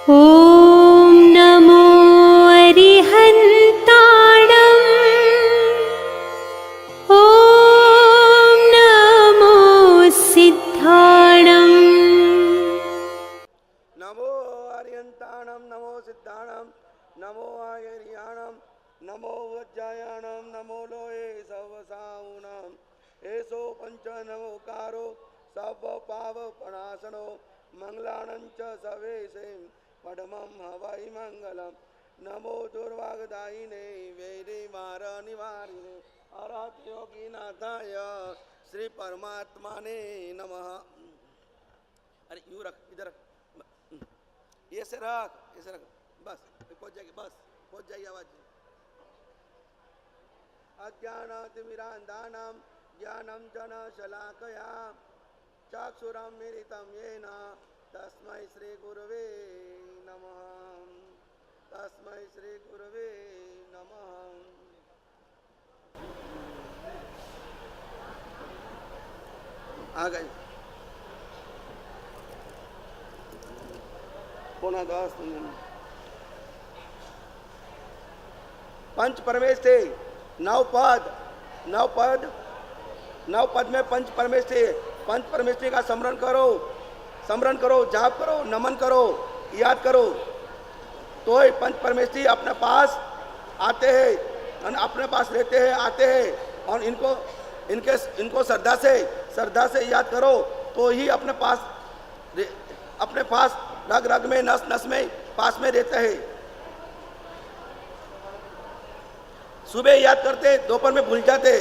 ॐ नमो अरिहन्ताणम् ॐ नमो सिद्धाणम् नमो आर्यन्ताणं नमो सिद्धाणं नमो आयर्याणं नमो वज्रायाणं नमो लोये सवसाऊणम् एषो पञ्चनवकारो सर्वपावपणासनो मङ्गलानं च सवेशे पडमं हवै मङ्गलं नमो दुर्वागदायिने वैरिवारनिवारिणे अरहत योगीनाथाय श्री परमात्माने नमः। अरे यूँ रख, इधर रख, ये से रख, बस पहुंच जाएगी, बस पहुंच जाएगी आवाज। अज्ञानातिमिरान्धानां ज्ञानं जन शलाकया चक्षुरं मिलितं येन तस्मै श्री गुरवे नमः। तस्मै श्री गुरवे नमः। आ गए पौना 10 पंच परमेश थे। नव पद में पंच परमेश थे। पंच परमेश्वरी का स्मरण करो, जाप करो, नमन करो, याद करो, तो ही पंच परमेश्वरी अपने पास आते हैं, अपने पास रहते हैं, आते हैं। और इनको श्रद्धा से याद करो तो ही अपने पास रग रग में, नस नस में, पास में रहते हैं। सुबह याद करते, दोपहर में भूल जाते,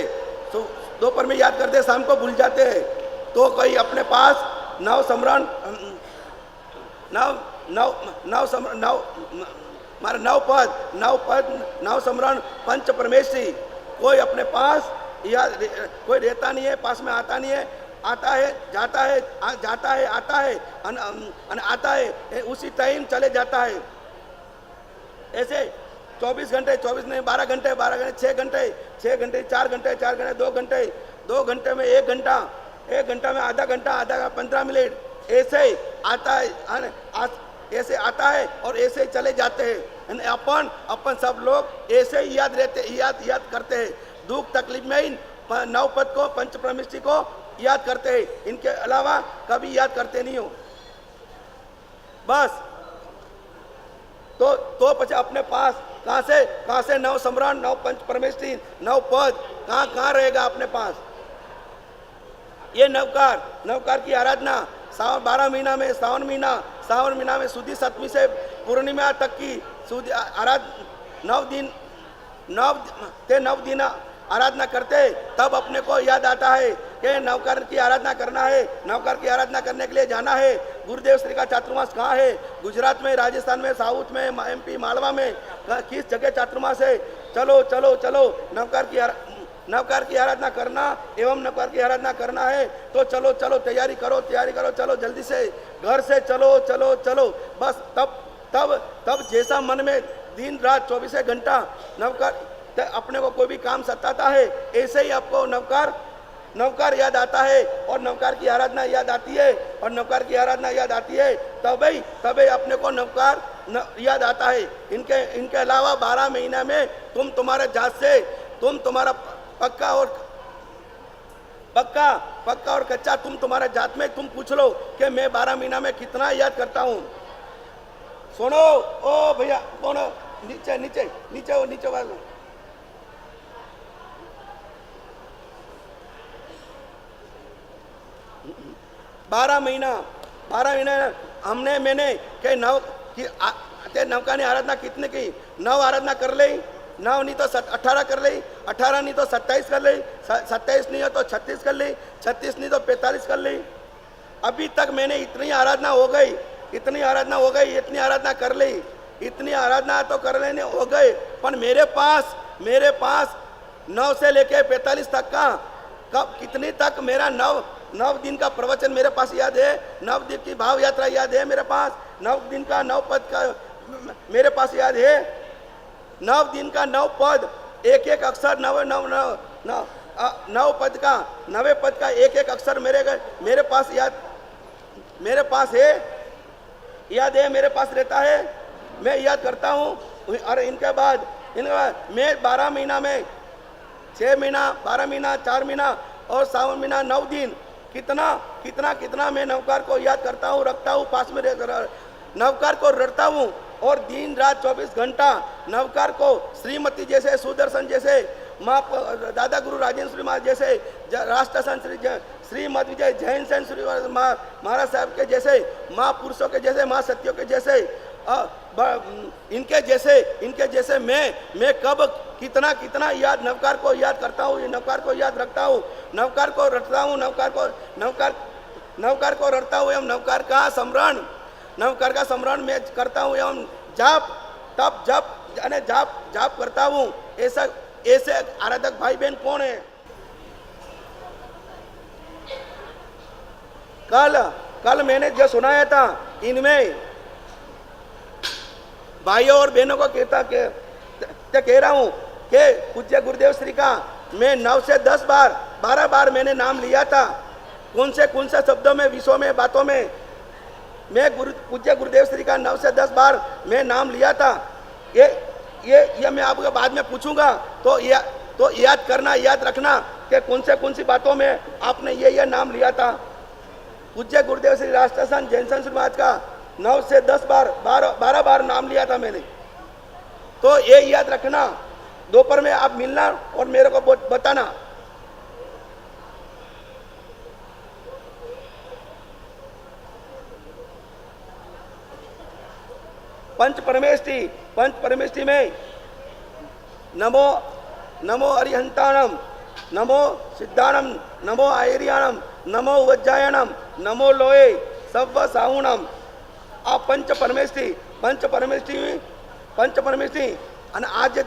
दोपहर में याद करते, शाम को भूल जाते हैं। तो कोई अपने पास नव समरण पंच परमेश्वरी कोई अपने पास याद, कोई रहता नहीं है, पास में आता नहीं है, आता है, जाता है, आता है, आता है, उसी टाइम चले जाता है। ऐसे 24 घंटे, 24 नहीं, 12 घंटे, 6 घंटे, 4 घंटे, 2 घंटे में 1 घंटा में आधा घंटा, 15 मिनट, ऐसे आता है और ऐसे ही चले जाते हैं। अपन सब लोग ऐसे ही याद करते हैं। दुख तकलीफ में ही नव पद को, पंच परमेश्वरी को याद करते हैं, इनके अलावा कभी याद करते नहीं हो। बस तो पचे अपने पास कहाँ से नव सम्राट, नव पंच परमेश्वरी, नव पद कहाँ रहेगा अपने पास। ये नवकार की आराधना सावन 12 महीना में, सावन महीना में सुधी सप्तमी से पूर्णिमा तक की नव दिन आराधना करते, तब अपने को याद आता है कि नवकार की आराधना करना है। नवकार की आराधना करने के लिए जाना है। गुरुदेव श्री का चातुर्मास कहाँ है? गुजरात में, राजस्थान में, साउथ में, MP, मालवा में, किस जगह चातुर्मास है? चलो नवकार की आराधना करना एवं नवकार की आराधना करना है तो चलो तैयारी करो, चलो जल्दी से घर से चलो। बस तब जैसा मन में दिन रात 24 घंटा नवकार अपने को कोई भी काम सताता है, ऐसे ही आपको नवकार याद आता है और नवकार की आराधना याद आती है, तभी अपने को नवकार याद आता है। इनके अलावा 12 महीना में तुम्हारे जात से तुम्हारा पक्का और कच्चा तुम्हारा जात में तुम पूछ लो कि मैं 12 महीना में कितना याद करता हूँ। सुनो ओ भैया, कौन नीचे वाले 12 महीना मैंने के नवका ने आराधना कितने की? 9 आराधना कर ली, 9 नहीं तो 18 कर ली, 18 नहीं तो 27 कर ली, 27 नहीं हो तो 36 कर ली, 36 नहीं तो 45 कर ली। अभी तक मैंने इतनी आराधना हो गई, इतनी आराधना कर ली, इतनी आराधना तो कर लेने हो गए, पर मेरे पास 9 से लेके 45 तक का कितनी तक मेरा 9 दिन का प्रवचन मेरे पास याद है, 9 दिन की भाव यात्रा याद है मेरे पास, 9 दिन का 9 पद का मेरे पास याद है, 9 दिन का 9 पद, एक अक्षर 9 पद का 9 पद का एक अक्षर मेरे पास है। याद है मेरे पास रहता है, मैं याद करता हूँ। और इनके बाद मैं 12 महीना में 6 महीना, 12 महीना, 4 महीना और 7 महीना 9 दिन कितना कितना कितना मैं नवकार को याद करता हूँ, रखता हूँ, पास में नवकार को रटता हूँ। और दिन रात 24 घंटा नवकार को श्रीमती जैसे, सुदर्शन जैसे, माँ दादा गुरु राजेंद्र श्री महाराज जैसे, राष्ट्र संत श्री मत विजय जैन सन श्री महाराज साहब के जैसे, महापुरुषों के जैसे, माँ सत्यों के जैसे, इनके जैसे मैं कब कितना कितना याद नवकार को याद करता हूँ, नवकार को याद रखता हूँ, नवकार को रटता हूँ, नवकार को रटता हूँ एवं नवकार का स्मरण मैं करता हूँ एवं जाप करता हूँ। ऐसे आराधक भाई बहन कौन है? कल मैंने जो सुनाया था, इनमें भाइयों और बहनों को कह रहा हूँ कि पूज्य गुरुदेव श्री का मैं 9 से 10 बार 12 बार मैंने नाम लिया था। कौन से शब्दों में, विषयों में, बातों में मैं पूज्य गुरुदेव श्री का 9 से 10 बार मैं नाम लिया था। ये मैं आपको बाद में पूछूंगा, तो याद करना, याद रखना कि कौन सी बातों में आपने ये नाम लिया था। पूज्य गुरुदेव श्री राष्ट्रसन जैन सन श्री महाराज का 9 से 10 बार 12 बार नाम लिया था मैंने। तो ये याद रखना, दोपहर में आप मिलना और मेरे को बताना। पंच परमेष्टि में नमो अरिहंताणम, नमो सिद्धाणम, नमो आयरियाणम, नमो वज्जायणम, नमो लोए सव्व साहुणम। आप पंच परमेष्टि અને आज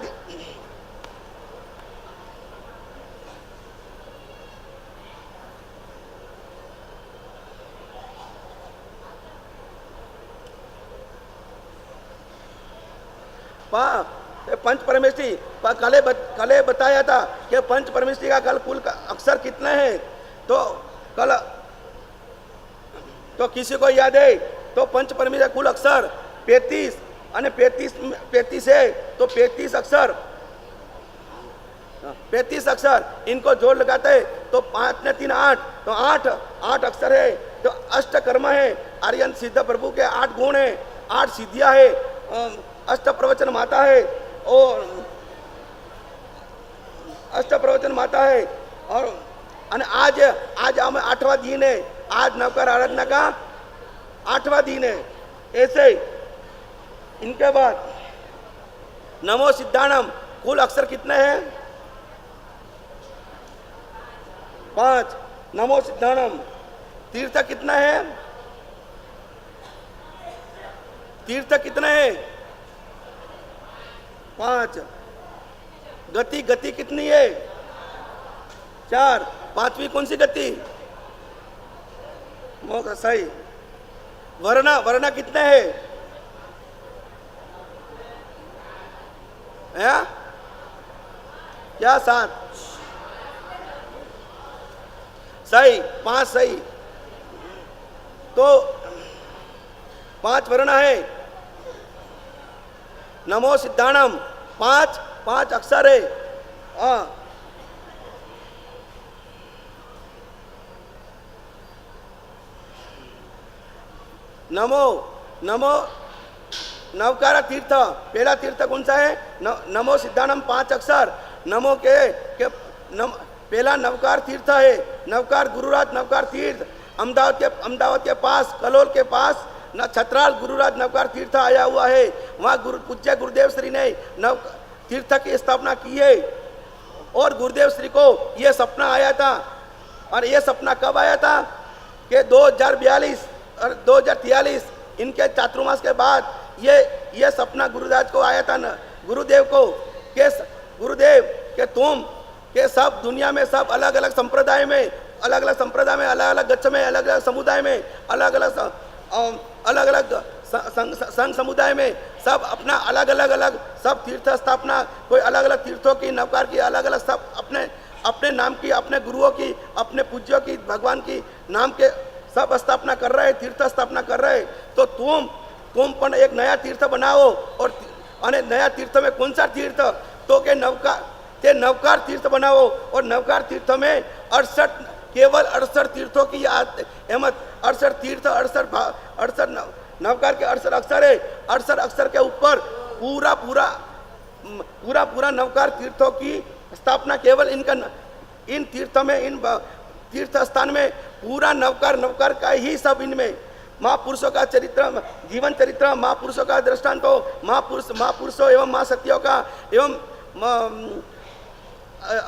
पंच परमेष्टि कल बताया था कि पंच परमेष्टि का कल कुल अक्षर कितने हैं। तो किसी को याद है तो पंच परमेष्टि का कुल अक्षर 35 અને 35 है तो 35 अक्षर इनको जोड़ लगाते हैं तो 5 ने 3 8, तो 8 अक्षर है। तो अष्ट कर्म है, आर्यन सिद्ध प्रभु के 8 गुण है, 8 सिद्धियां है, अष्ट प्रवचन माता है और अष्ट प्रवचन माता है। और आज हम 8वां दिन है, आज नवकार आराधना का 8वां दिन है। ऐसे इनके बाद नमो सिद्धाणम कुल अक्षर कितने हैं? 5। नमो सिद्धाणम तीर्थ कितना है? तीर्थ कितने हैं? 5। गति कितनी है? 4। 5वीं कौन सी गति? मोक्ष, सही। वर्ण कितने हैं? क्या 7? सही, 5 सही। तो 5 वर्ण है। नमो सिद्धाणम 5 अक्षर है। नमो नवकार तीर्थ, पहला तीर्थ कौन सा है? नमो सिद्धाणम 5 अक्षर। नमो के पहला नवकार तीर्थ है, नवकार गुरुराज नवकार तीर्थ। अहमदाबाद के पास, कलोल के पास छतराल गुरुराज नवकार तीर्थ आया हुआ है। वहाँ पूज्य गुरुदेव श्री ने नव तीर्थ की स्थापना की है। और गुरुदेव श्री को ये सपना आया था। और ये सपना कब आया था कि 2042 और 2043 इनके चातुर्मास के बाद ये सपना गुरुराज को आया था न, गुरुदेव को, के गुरुदेव के तुम के सब दुनिया में, सब अलग अलग संप्रदाय में, अलग अलग गच्छ में, अलग अलग समुदाय में, अलग अलग संघ समुदाय में सब अपना अलग अलग सब तीर्थ स्थापना, कोई अलग अलग तीर्थों की, नवकार की, अलग अलग सब अपने नाम की, अपने गुरुओं की, अपने पूज्यों की, भगवान की नाम के सब स्थापना कर रहे हैं, तीर्थ स्थापना कर रहे हैं। तो तुम पण एक नया तीर्थ बनाओ और અને नया तीर्थ में कौन सा तीर्थ तो के नवकार तीर्थ बनाओ और नवकार तीर्थ में 68 केवल 68 तीर्थों की अहमद 68 तीर्थ 68 नवकार के 68 अक्षर है 68 अक्षर के ऊपर पूरा नवकार तीर्थों की स्थापना केवल इन तीर्थ में इन तीर्थ स्थान में पूरा नवकार का ही सब इनमें महापुरुषों का चरित्र जीवन चरित्र महापुरुषों का दृष्टांत हो महापुरुषों एवं महाशक्तियों का एवं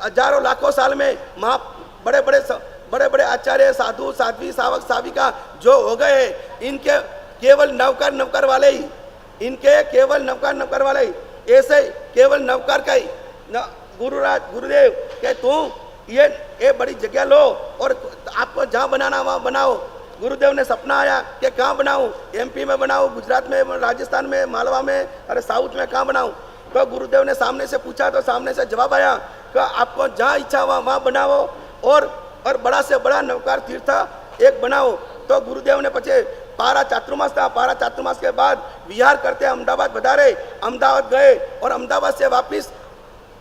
हजारों लाखों साल में बड़े बड़े आचार्य साधु साध्वी सावक साविका जो हो गए इनके केवल नवकार वाले ही इनके केवल नवकार वाले ही ऐसे केवल नवकार का ही गुरुदेव के तुम ये बड़ी जगह लो और आपको जहाँ बनाना वहाँ बनाओ। गुरुदेव ने सपना आया कि कहाँ बनाऊँ, एमपी में बनाऊँ, गुजरात में, राजस्थान में, मालवा में, अरे साउथ में कहाँ बनाऊँ। तो गुरुदेव ने सामने से पूछा तो सामने से जवाब आया कि आपको जहाँ इच्छा वहाँ बनाओ और बड़ा से बड़ा नवकार तीर्थ एक बनाओ। तो गुरुदेव ने पचे पारा चातुर्मास था, पारा चातुर्मास के बाद विहार करते अहमदाबाद पधारे, अहमदाबाद गए और अहमदाबाद से वापिस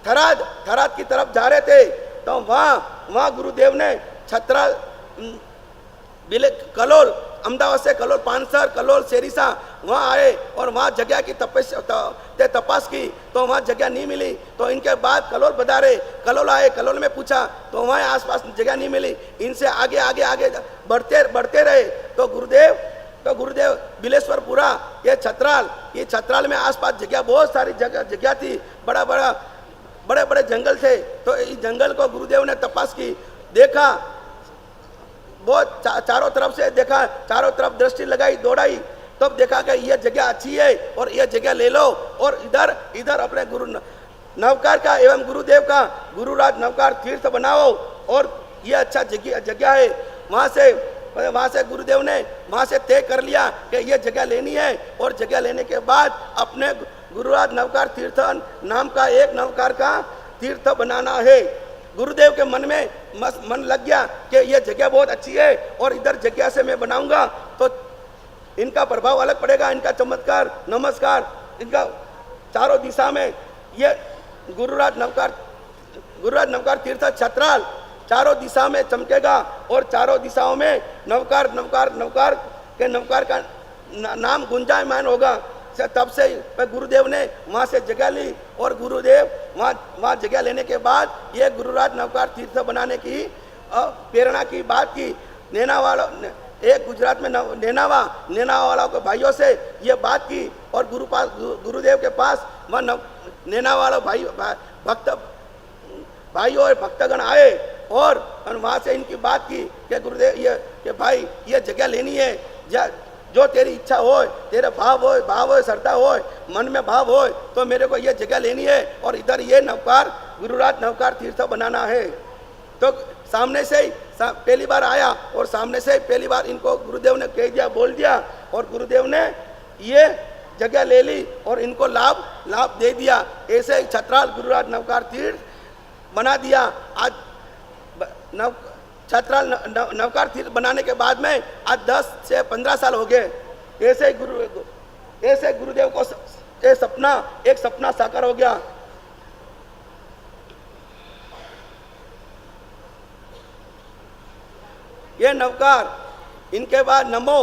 थराद की तरफ जा रहे थे। तो वहाँ गुरुदेव ने छतराल कलोल अहमदाबाद से कलोल पानसर कलोल सेरिसा वहाँ आए और वहाँ जगह की तपास की तो वहाँ जगह नहीं मिली। तो इनके बाद कलोल पधारे, कलोल आए, कलोल में पूछा तो वहाँ आसपास जगह नहीं मिली। इनसे आगे बढ़ते रहे तो गुरुदेव बिलेश्वरपुरा ये छतराल में आसपास जगह बहुत सारी जगह थी, बड़े जंगल थे। तो इस जंगल को गुरुदेव ने तपास की, देखा बहुत चारों तरफ से देखा, चारों तरफ दृष्टि लगाई, दौड़ाई, तब तो देखा कि यह जगह अच्छी है और यह जगह ले लो और इधर अपने गुरु नवकार का एवं गुरुदेव का गुरुराज नवकार तीर्थ बनाओ और यह अच्छा जगह है। वहाँ से गुरुदेव ने वहाँ से तय कर लिया कि यह जगह लेनी है और जगह लेने के बाद अपने गुरुराज नवकार तीर्थ नाम का एक नवकार का तीर्थ बनाना है। गुरुदेव के मन लग गया कि यह जगह बहुत अच्छी है और इधर जगह से मैं बनाऊंगा तो इनका प्रभाव अलग पड़ेगा, इनका चमत्कार नमस्कार इनका चारों दिशा में यह गुरुराज नवकार तीर्थ छतराल चारों दिशा में चमकेगा और चारों दिशाओं में नवकार का नाम गुंजायमान होगा। तब से गुरुदेव ने वहाँ से जगह ली और गुरुदेव वहाँ जगह लेने के बाद ये गुरुराज नवकार तीर्थ बनाने की प्रेरणा की बात की। एक गुजरात में नेनावा वालों के भाइयों से ये बात की और गुरुदेव के पास वह नेनावाला भाई और भक्तगण आए और वहाँ से इनकी बात की कि गुरुदेव कि भाई ये जगह लेनी है, जो तेरी इच्छा हो, तेरा भाव हो, श्रद्धा हो, मन में भाव हो तो मेरे को ये जगह लेनी है और इधर ये गुरुराज नवकार तीर्थ बनाना है। तो सामने से ही पहली बार आया और सामने से पहली बार इनको गुरुदेव ने कह दिया, बोल दिया और गुरुदेव ने ये जगह ले ली और इनको लाभ दे दिया। ऐसे ही छतराल गुरुराज नवकार तीर्थ बना दिया। आज छतराल नवकार तीर्थ बनाने के बाद में आज 10 से 15 साल हो गए। ऐसे गुरुदेव को एक सपना साकार हो गया। ये नवकार इनके बाद नमो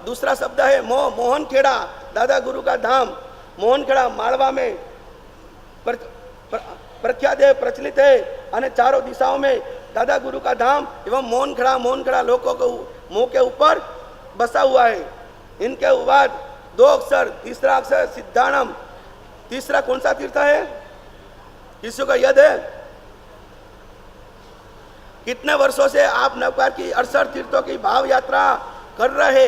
दूसरा शब्द है मोहन खेड़ा, दादा गुरु का धाम मोहन खेड़ा मालवा में प्रख्यात है, प्रचलित है और चारों दिशाओं में दादा गुरु का धाम एवं मोहन खड़ा लोगों को मुंह के ऊपर बसा हुआ है। इनके बाद 2 अक्षर, तीसरा अक्षर सिद्धाणम। तीसरा कौन सा तीर्थ है, किसी को याद है? कितने वर्षों से आप नवकार की 68 तीर्थों की भाव यात्रा कर रहे?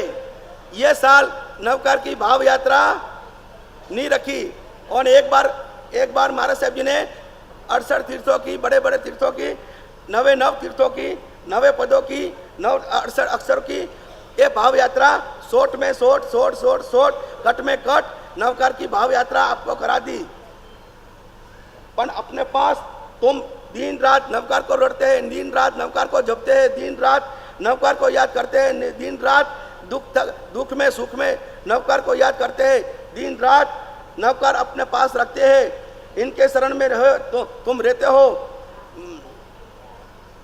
ये साल नवकार की भाव यात्रा नहीं रखी और एक बार महाराज साहब जी ने 68 तीर्थों की, बड़े बड़े तीर्थों की, 99 तीर्थों की, 90 पदों की, 68 अक्षर की ये भाव यात्रा शॉर्ट में शॉर्ट कट में कट नवकार की भाव यात्रा आपको करा दी। पर अपने पास तुम दिन रात नवकार को रटते हैं, दिन रात नवकार को जपते हैं, दिन रात नवकार को याद करते हैं, दिन रात दुख में सुख में नवकार को याद करते हैं, दिन रात नवकार अपने पास रखते हैं। इनके शरण में रहो तो तुम रहते हो।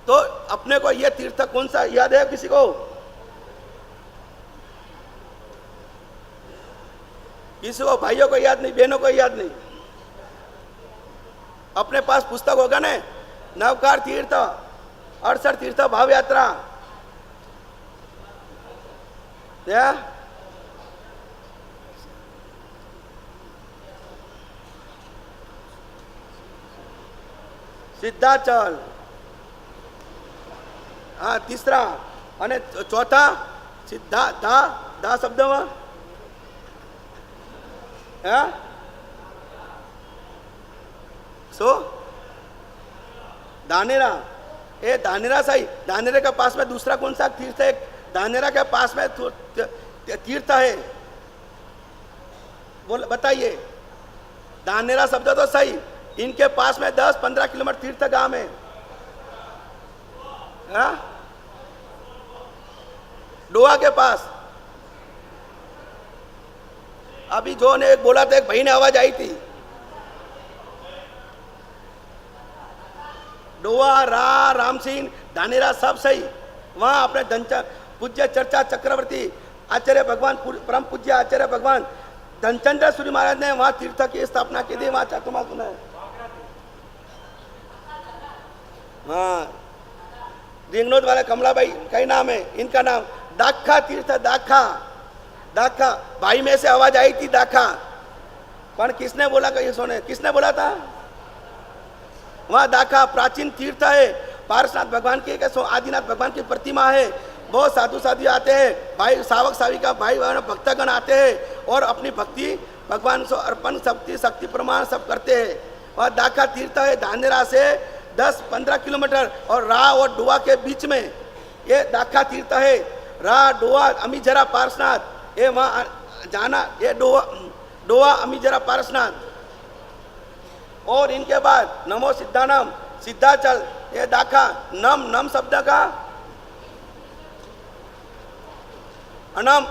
तो अपने को यह तीर्थ कौन सा याद है किसी को? किसी को भाइयों को याद नहीं, बहनों को याद नहीं। अपने पास पुस्तक होगा ना, नवकार तीर्थ 68 तीर्थ भाव यात्रा या सिद्धाचल, हाँ तीसरा અને ચોથા સિદ્ધા धा धा શબ્દમાં હા सो धानेरा, ये धानेरा सही। धानेरे के पास में दूसरा कौन सा तीर्थ है? धानेरा के पास में तीर्थ है, बोल बताइए। धानेरा शब्द तो सही, इनके पास में 10-15 किलोमीटर तीर्थ गांव है। हाँ? डोआ के पास अभी जो ने एक बोला था, एक भाई ने आवाज आई थी, डोआ रा राम सिंह धानेरा सब सही। वहाँ अपने धनचा पूज्य चर्चा चक्रवर्ती आचार्य भगवान परम पूज्य आचार्य भगवान धनचंद्र सूरी महाराज ने वहाँ तीर्थ की स्थापना की थी। वहाँ चातुमा सुना है। हाँ, रिंगनोद वाले कमलाबाई का ही नाम है, इनका नाम दाखा तीर्थ। दाखा दाखा भाई में से आवाज आई थी दाखा, पर किसने बोला कि ये सोने, किसने बोला था? वहाँ दाखा प्राचीन तीर्थ है। पारसनाथ भगवान की आदिनाथ भगवान की प्रतिमा है। बहुत साधु साधु आते हैं, भाई सावक साविका भाई भक्तगण आते हैं और अपनी भक्ति भगवान से अर्पण शक्ति प्रमाण सब करते हैं। वह दाखा तीर्थ है, धानेरा से 10-15 किलोमीटर और रा और डोआ के बीच में ये दाखा तीर्थ है। रा डोआ अमीजरा पारसनाथ, ये वहाँ जाना, ये डोआ अमीजरा पारसनाथ। और इनके बाद नमो सिद्धानम सिद्धाचल, ये दाखा नम नम शब्द का अनम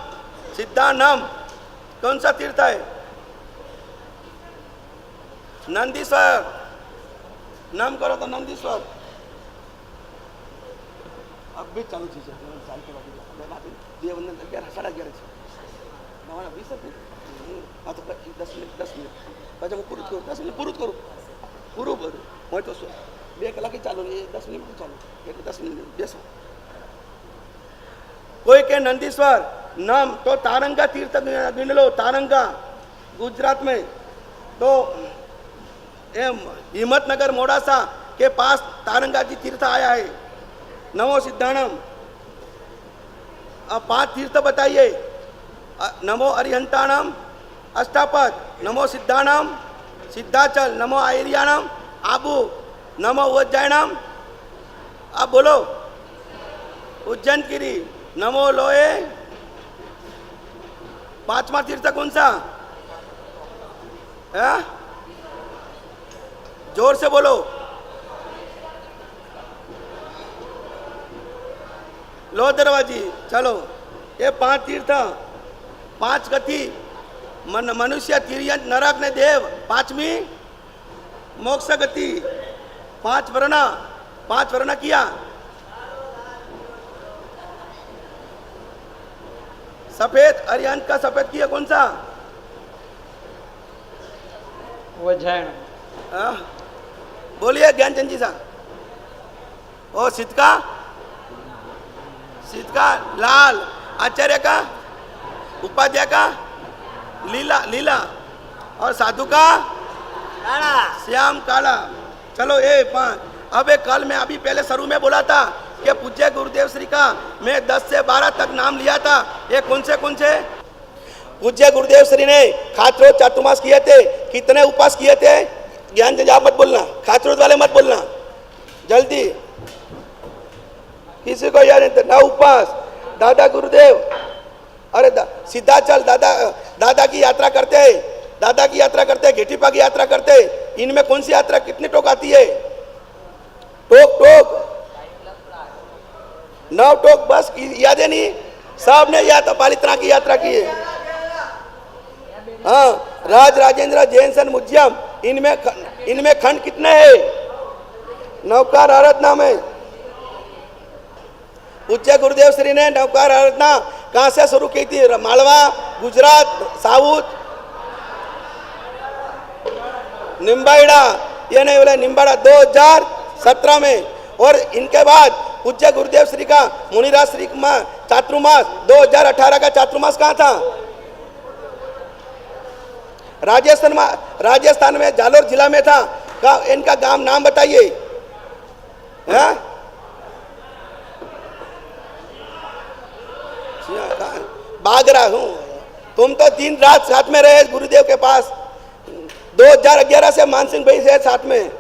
सिद्धानम कौन सा तीर्थ है? नंदीश्वर, नाम करो तो नंदीश्वर। अब भी चालू चीज है, साल के बाद दिया वंदन 11:30 नवाना 20 मिनिट, 10 मिनिट પછી હું પૂરું કરું, 10 મિનિટ પૂરું કરું, પૂરું ભરું હોય તો 2 કલાક ચાલુ, એ 10 મિનિટ ચાલુ, એટલે 10 મિનિટ બેસો। કોઈ કે નંદીશ્વર નામ તો તારંગા तीर्थ गिन लो, तारंगा गुजरात में। तो हिम्मतनगर मोड़ासा के पास तारंगा जी तीर्थ आया है। नमो सिद्धानम, अब 5 तीर्थ बताइए। नमो अरिहंतानम अष्टापद, नमो सिद्धानम सिद्धाचल, नमो आयरियानम आबू, नमो उज्जैनम, आप बोलो उज्जैन गिरी, नमो लोए। 5वां तीर्थ कौन सा है? जोर से बोलो। लो दरवाजी, चलो ये 5 तीर्थ, 5 गति, मनुष्य तिर्यंत नरक ने देव, 5वीं मोक्ष गति, 5 वर्ण किया। सफेद अरिहंत का सफेद किया कौन सा? उज्जैन। बोलिए ज्ञानचंद जी साहब। ओ सिद्ध का लाल, आचार्य का, उपाध्याय का लीला और साधु का काला, श्याम काला। चलो ये 5। अब एक कल मैं अभी पहले शुरू में बोला था कि पूज्य गुरुदेव श्री का मैं 10 से 12 तक नाम लिया था। ये कौन से पूज्य गुरुदेव श्री ने खाचरोद चातुर्मास किए थे। कितने उपास किए थे? ज्ञान जी आप मत बोलना, खाचरोद वाले मत बोलना जल्दी, किसी को याद नहीं। 9 उपास। दादा गुरुदेव, अरे सिद्धाचल दादा की यात्रा करते हैं, दादा की यात्रा करते हैं, घेटीपा की यात्रा करते हैं। इनमें कौन सी यात्रा कितनी टोक आती है? टोक 9 टोक, बस याद है नहीं? सब ने या तो पालित्रा की यात्रा की है। हाँ, राज राजेंद्र जैन सन म्यूजियम, इनमें खंड कितने हैं? नवकार आराधना में पूज्य गुरुदेव श्री ने नवकार आराधना कहाँ से शुरू की थी? मालवा, गुजरात, साउथ, निम्बाड़ा, ये नहीं बोले निम्बाड़ा 2017 में। और इनके बाद पूज्य गुरुदेव श्री का मुनिराज श्री चातुर्मास 2018 का चातुर्मास कहाँ था? राजस्थान में जालोर जिला में था। का इनका गांव नाम बताइए। बागरा हूँ। तुम तो दिन रात साथ में रहे गुरुदेव के पास। 2011 से मानसिंह भाई से साथ में।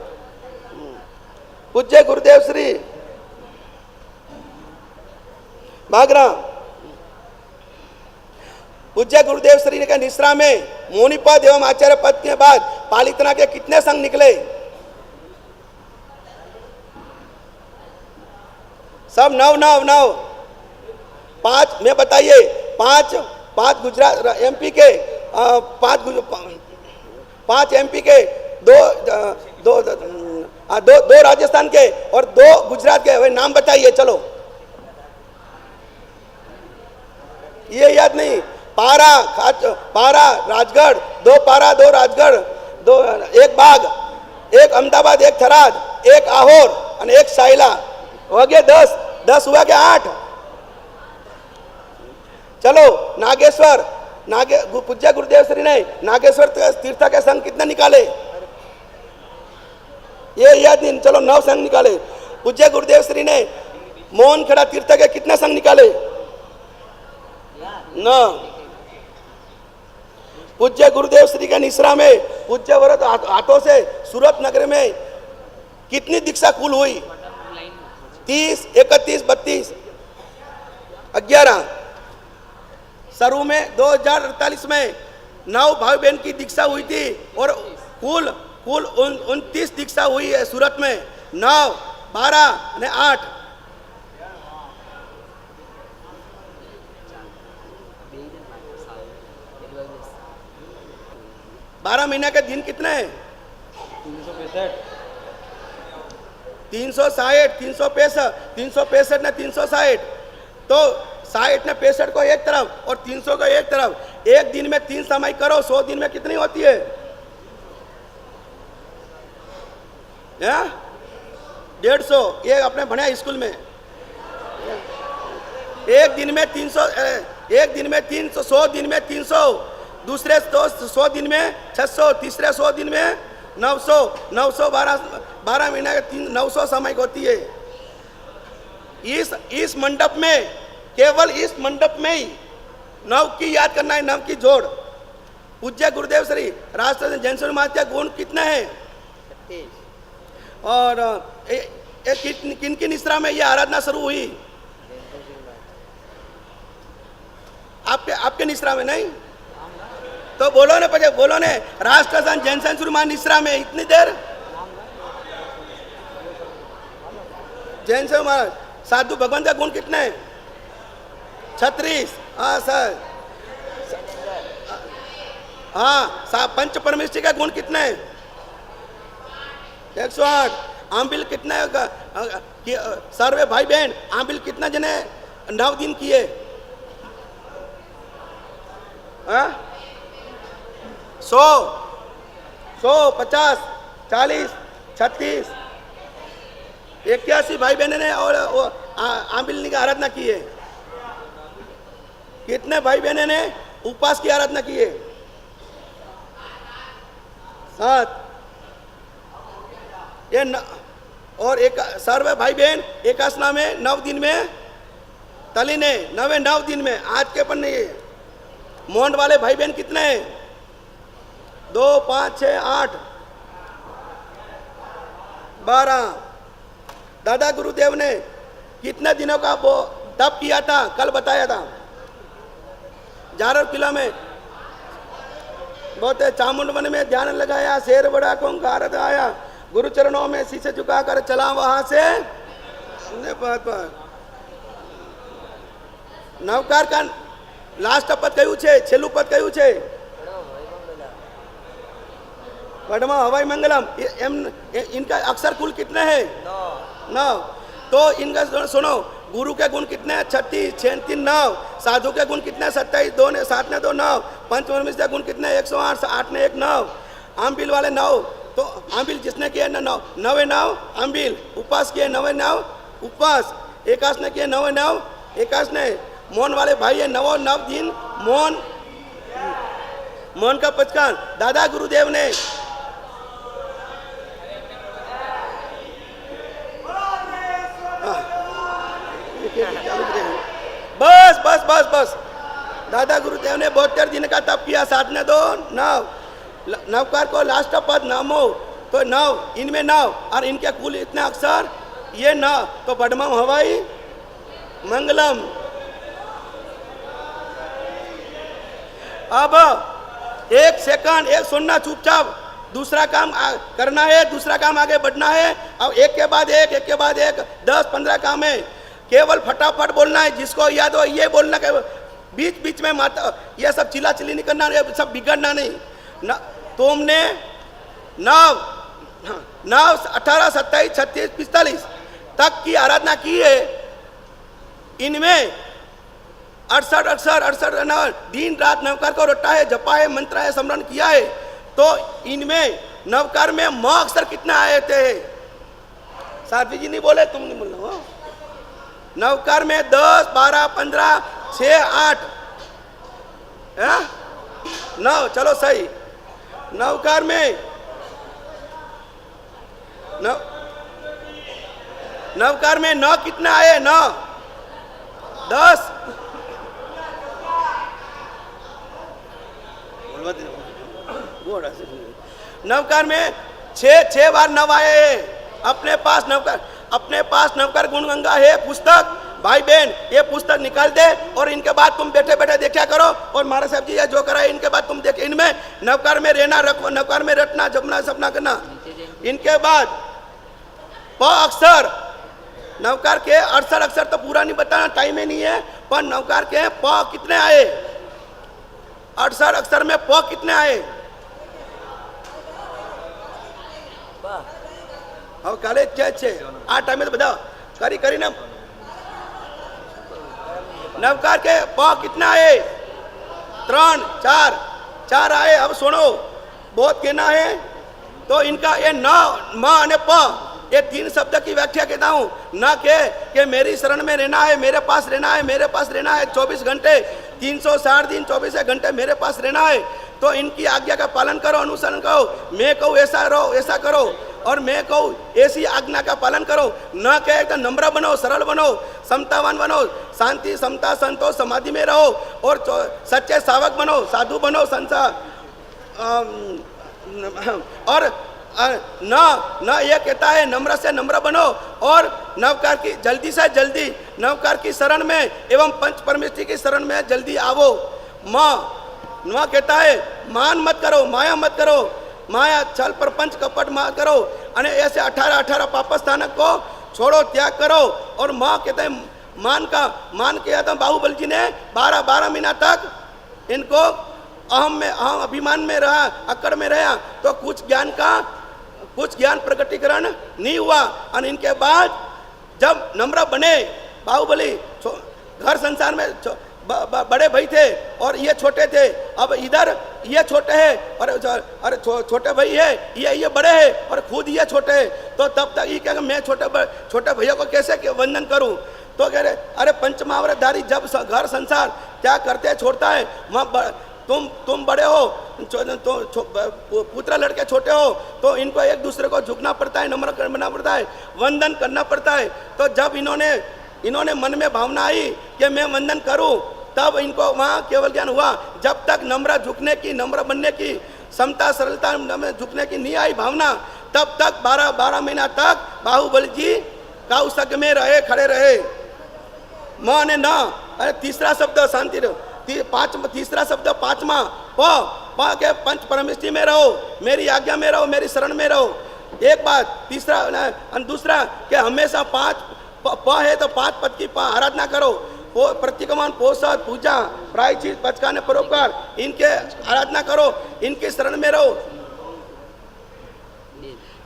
पूज्य गुरुदेव श्री बागरा, पूज्य गुरुदेव श्री के निश्रा में मोनी पद एवं आचार्य पद के बाद पालितना के कितने संघ निकले? सब नौ 5 में बताइए। 5 गुजरात एमपी के, 5 एमपी के, दो राजस्थान के और 2 गुजरात के। नाम बताइए चलो। ये याद नहीं? पारा राजगढ़, 2 पारा 2 राजगढ़, 1 बाग, 1 अहमदाबाद, 1 थराद, 1 आहोर और 1 साइला। हो गए 10 हुआ क्या? 8। चलो नागेश्वर, पूज्य गुरुदेव श्री ने नागेश्वर तीर्थ के संघ कितने निकाले? ये याद नहीं? चलो 9 संघ निकाले। पूज्य गुरुदेव श्री ने मोहन खड़ा तीर्थ के कितने संघ निकाले? 9। पूज्य गुरुदेव श्री के निश्रा में पूज्य व्रत हाथों से सूरत नगर में कितनी दीक्षा कुल हुई? 30, 31, 32, 11। सरू में 2048 में 9 भाई बहन की दीक्षा हुई थी और कुल 29 दीक्षा हुई है सूरत में। 9, 12 ने 8। 12 महीने के दिन कितने हैं? 365, 365 ने 360, तो 60 ने 65 को एक तरफ और 300 को एक तरफ। एक दिन में 3 समय करो, 100 दिन में कितनी होती है? 150। ये अपने बढ़िया स्कूल में एक दिन में 300, 100 दिन में 300, दूसरे 100 दिन में 600, तीसरे 100 दिन में 900, 12 महीने के 900 समय होती है। इस मंडप में, केवल इस मंडप में ही 9 की याद करना है, 9 की जोड़। पूज्य गुरुदेव श्री राष्ट्र जैन सन महाराज के गुण कितने हैं? और किन किन निश्रा में ये आराधना शुरू हुई? आपके निश्रा में नहीं? तो बोलो ने, पहले बोलो ने। राष्ट्र संत जैन सन महाराज निश्रा में इतनी देर। जैन सन महाराज साधु भगवान का गुण कितने हैं? 36। हाँ सर। हाँ, पंच परमेष्टि का गुण कितने हैं? 108। आंबिल कितने? सर्वे भाई बहन आंबिल कितना जने 9 दिन किए? 100, 50, 40, 36, 81 भाई बहन ने और आंबिल की आराधना की है। कितने भाई बहने ने उपवास की आराधना की है? 7। ये और एक सर्व भाई बहन एकासना में 9 दिन में तलीने 9 दिन में। आज के पन्ने ये मोहन वाले भाई बहन कितने हैं? 2, 5, 6, 8, 12। दादा गुरुदेव ने कितने दिनों का वो तप किया था? कल बताया था। जारव किला में बहुत चामुंड वन में ध्यान लगाया, शेर बड़ा को गारद आया, गुरु चरणों में शीश झुकाकर चला वहां से नवकार का लास्ट पद क्यों छे? छेलू पद क्यों छे? पद्मा हवाई मंगलम इनका अक्षर कुल कितने हैं? 9। तो इनका सुनो, गुरु के गुण कितने हैं? 36, 6 3 9। साधु के गुण कितने हैं? 27, 2 ने 7 ने 2 9। पंचमर्मिष्ठ के गुण कितने? 108, 8 ने 1 9। आमबिल वाले 9। तो आमबिल जिसने किए 9 9 9 आमबिल। उपास किए 9 9 उपवास। एकाश ने किए 9 9 एकाश ने। मौन वाले भाई है 9 9 दिन मौन। मौन का पचकान दादा गुरुदेव ने बस बस बस बस दादा गुरुदेव ने 72 दिन का तप किया। 7 ने 2 9। नवकार को लास्ट पद नमो, तो 9 इनमें 9 और इनके कुल इतने अक्षर ये 9। तो पद्मम हवाई मंगलम। अब 1 सेकंड एक सुनना चुपचाप, दूसरा काम करना है, दूसरा काम आगे बढ़ना है। अब एक के बाद एक 10-15 काम है। केवल फटाफट बोलना है, जिसको याद हो ये बोलना के बीच बीच में माता ये सब चिल्ला चिल्ली नहीं करना, ये सब बिगड़ना नहीं। तुमने 9 18 27 36 45 तक की आराधना की है। इनमें 68 अक्षर 68 दिन रात नवकार को रटा है, जपा है, मंत्र है, स्मरण किया है। तो इनमें नवकार में म अक्षर कितना आए थे? साध्वी जी नहीं बोले, तुम नहीं बोलना हो। नवकार में 10 12 15 6 8 9। चलो सही। नवकार में नवकार में 9 कितने आए? 9 10 नवकार में 6 बार 9 आए। अपने पास नवकार गुण गंगा है पुस्तक। भाई बहन ये पुस्तक निकाल दे और इनके बाद तुम बैठे बैठे देखा करो। और महाराज साहब जी ये जो करा है इनके बाद तुम देखे। इनमें नवकार में रहना रखो, नवकार में रटना जपना सपना करना। इनके बाद प अक्षर नवकार के 68 अक्षर तो पूरा नहीं बताना, टाइम ही नहीं है। पर नवकार के प कितने आए? 68 अक्षर में प कितने आए? अब काले 6 8 टाइम में तो बताओ करी ना। नवकार के प कितना आए? 3 4 आए। अब सुनो बहुत कहना है। तो इनका ये न म ने प ये 3 शब्द की व्याख्या कहता हूँ। न के मेरी शरण में रहना है, मेरे पास रहना है, मेरे पास रहना है 24 घंटे 360 दिन 24 घंटे मेरे पास रहना है। तो इनकी आज्ञा का पालन करो, अनुसरण करो। मैं कहूँ ऐसा रहो, ऐसा करो, और मैं कहूँ ऐसी आज्ञा का पालन करो। न कहे तो नम्र बनो, सरल बनो, समतावान बनो, शांति समता संतोष समाधि में रहो, और सच्चे सावक बनो, साधु बनो, संसार और न ये कहता है नम्र से नम्र बनो, और नवकार की जल्दी से जल्दी नवकार की शरण में एवं पंच परमेष्ठी की शरण में जल्दी आवो। न कहता है मान मत करो, माया मत करो, माया छल प्रपंच कपट मत करो, अने ऐसे 18 पाप स्थानक को छोड़ो, त्याग करो। और माँ कहते हैं मान किया था बाहुबली जी ने 12 महीना तक इनको अहम अभिमान में रहा, अकड़ में रहा। तो कुछ ज्ञान प्रकटीकरण नहीं हुआ। और इनके बाद जब नम्र बने बाहुबली, घर संसार में बड़े भाई थे और ये छोटे थे। अब इधर ये छोटे हैं और छोटे भाई है, ये बड़े हैं और खुद ये छोटे हैं। तो तब तक ये क्या मैं छोटे भैया को कैसे वंदन करूं? तो कह रहे अरे पंचमावृतधारी जब घर संसार क्या करते छोड़ता है, वहाँ तुम बड़े हो, पुत्र लड़के छोटे हो, तो इनको एक दूसरे को झुकना पड़ता है, नम्र करना पड़ता है, वंदन करना पड़ता है। तो जब इन्होंने मन में भावना आई कि मैं वंदन करूं, तब इनको वहाँ केवल ज्ञान हुआ। जब तक नम्र बनने की समता सरलता में झुकने की नहीं आई भावना, तब तक 12 महीना तक बाहुबली जी काउसक में खड़े रहे। माँ ने ना, अरे तीसरा शब्द शांति रहो, तीसरा शब्द 5वां प के पंच परमेष्ठी में रहो, मेरी आज्ञा में रहो, मेरी शरण में रहो। एक बात। तीसरा दूसरा कि हमेशा 5 प है तो 5 पद की आराधना करो। प्रतिक्रमण, पोषद, पूजा, प्रायश्चित, पचकाने, परोपकार, इनके आराधना करो, इनके शरण में रहो।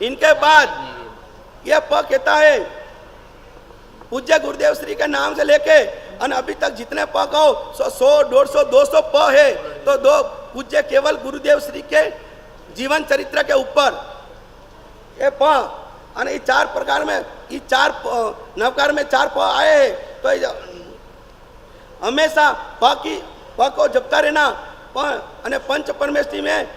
इनके बाद यह प कहता है पूज्य गुरुदेव श्री के नाम से लेके और अभी तक जितने प कहो 100 150 200 प है, तो दो पूज्य केवल गुरुदेव श्री के जीवन चरित्र के ऊपर ये प और ये 4 प्रकार में ये 4 नवकार में 4 प आए हैं, तो हमेशा प को जपता रहना और पंच परमेष्टि में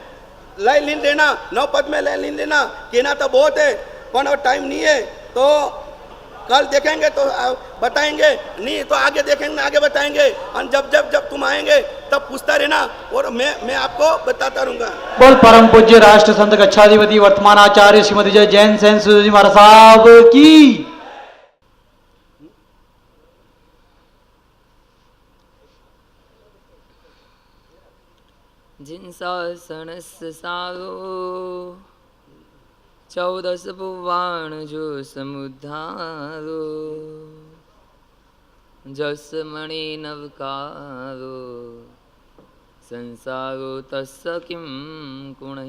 लय लीन लेना, 9 पद में लय लीन लेना। कहना तो बहुत है पर टाइम नहीं है, तो कल देखेंगे तो बताएंगे, नहीं तो आगे देखेंगे आगे बताएंगे। और जब तुम आएंगे तब पूछता रहना और मैं आपको बताता रहूंगा। बोल परम पूज्य राष्ट्र संत कच्छाधिपति वर्तमान आचार्य श्रीमती जय जैन सेन जी महाराज साहब की। जिन शासनस्य सारो 14 पुराण जो समुद्धारो जस मणि नवकारो संसारो तस्य किं कुणै।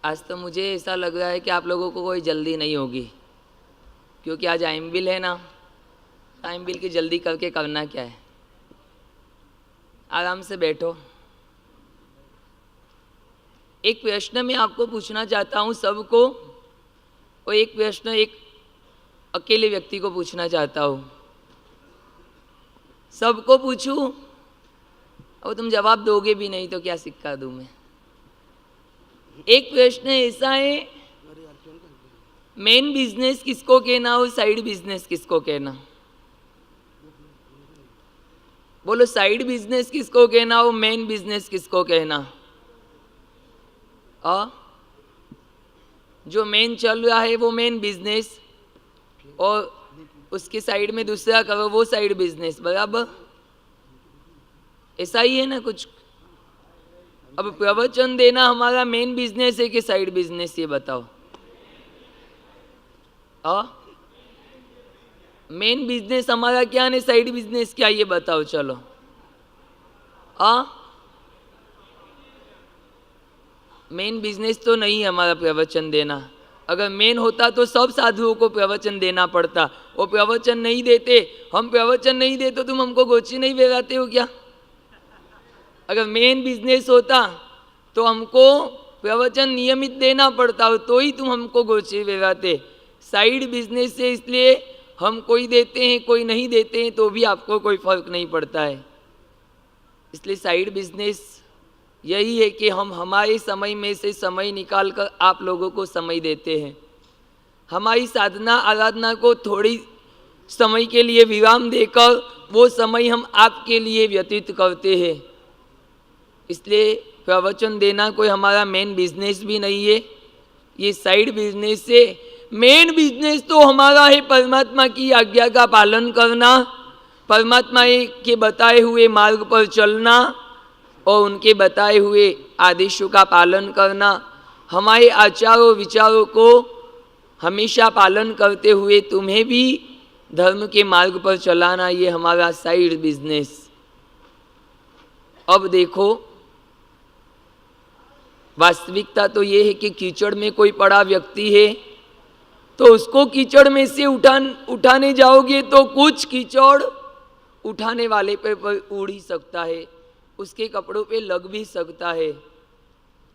आज तो मुझे ऐसा लग रहा है कि आप लोगों को कोई जल्दी नहीं होगी, क्योंकि आज टाइम बिल है ना। टाइम बिल की जल्दी करके करना क्या है, आराम से बैठो। एक प्रश्न मैं आपको पूछना चाहता हूँ सबको, और एक प्रश्न एक अकेले व्यक्ति को पूछना चाहता हूँ। सबको पूछूं और तुम जवाब दोगे भी नहीं तो क्या सिक्का दूँ मैं। एक प्रश्न ऐसा है, मेन बिजनेस किसको कहना हो, साइड बिजनेस किसको कहना? बोलो, साइड बिजनेस किसको कहना हो, मेन बिजनेस किसको कहना? जो मेन चल रहा है वो मेन बिजनेस, और उसके साइड में दूसरा करो वो साइड बिजनेस, बराबर? ऐसा ही है ना कुछ। अब प्रवचन देना हमारा मेन बिजनेस है कि साइड बिजनेस, ये बताओ। मेन बिजनेस हमारा क्या है, साइड बिजनेस क्या, ये बताओ। चलो मेन बिजनेस तो नहीं है हमारा प्रवचन देना। अगर मेन होता तो सब साधुओं को प्रवचन देना पड़ता। वो प्रवचन नहीं देते, हम प्रवचन नहीं देते तो तुम हमको गोची नहीं बेराते हो क्या? अगर मेन बिजनेस होता तो हमको प्रवचन नियमित देना पड़ता हो, तो ही तुम हमको गोची बेराते। साइड बिजनेस से इसलिए हम कोई देते हैं कोई नहीं देते हैं तो भी आपको कोई फर्क नहीं पड़ता है। इसलिए साइड बिजनेस यही है कि हम हमारे समय में से समय निकाल कर आप लोगों को समय देते हैं। हमारी साधना आराधना को थोड़ी समय के लिए विराम देकर वो समय हम आपके लिए व्यतीत करते हैं। इसलिए प्रवचन देना कोई हमारा मेन बिजनेस भी नहीं है, ये साइड बिजनेस से। मेन बिजनेस तो हमारा है परमात्मा की आज्ञा का पालन करना, परमात्मा के बताए हुए मार्ग पर चलना और उनके बताए हुए आदेशों का पालन करना। हमारे आचारों विचारों को हमेशा पालन करते हुए तुम्हें भी धर्म के मार्ग पर चलाना, ये हमारा साइड बिजनेस। अब देखो, वास्तविकता तो ये है कि कीचड़ में कोई पड़ा व्यक्ति है तो उसको कीचड़ में से उठाने जाओगे तो कुछ कीचड़ उठाने वाले पे उड़ ही सकता है, उसके कपड़ों पे लग भी सकता है,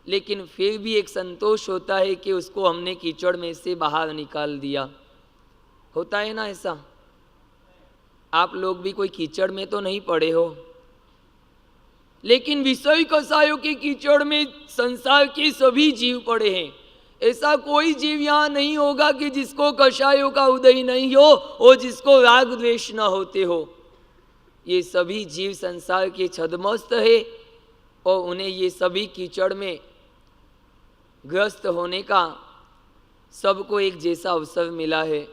लेकिन फिर भी एक संतोष होता है कि उसको हमने कीचड़ में से बाहर निकाल दिया। होता है ना ऐसा? आप लोग भी कोई कीचड़ में तो नहीं पड़े हो, लेकिन विषय कसायों के कीचड़ में संसार के सभी जीव पड़े हैं। ऐसा कोई जीव यहाँ नहीं होगा कि जिसको कषायों का उदय नहीं हो और जिसको राग द्वेष न होते हो। ये सभी जीव संसार के छद्मस्त है और उन्हें ये सभी कीचड़ में ग्रस्त होने का सबको एक जैसा अवसर मिला है।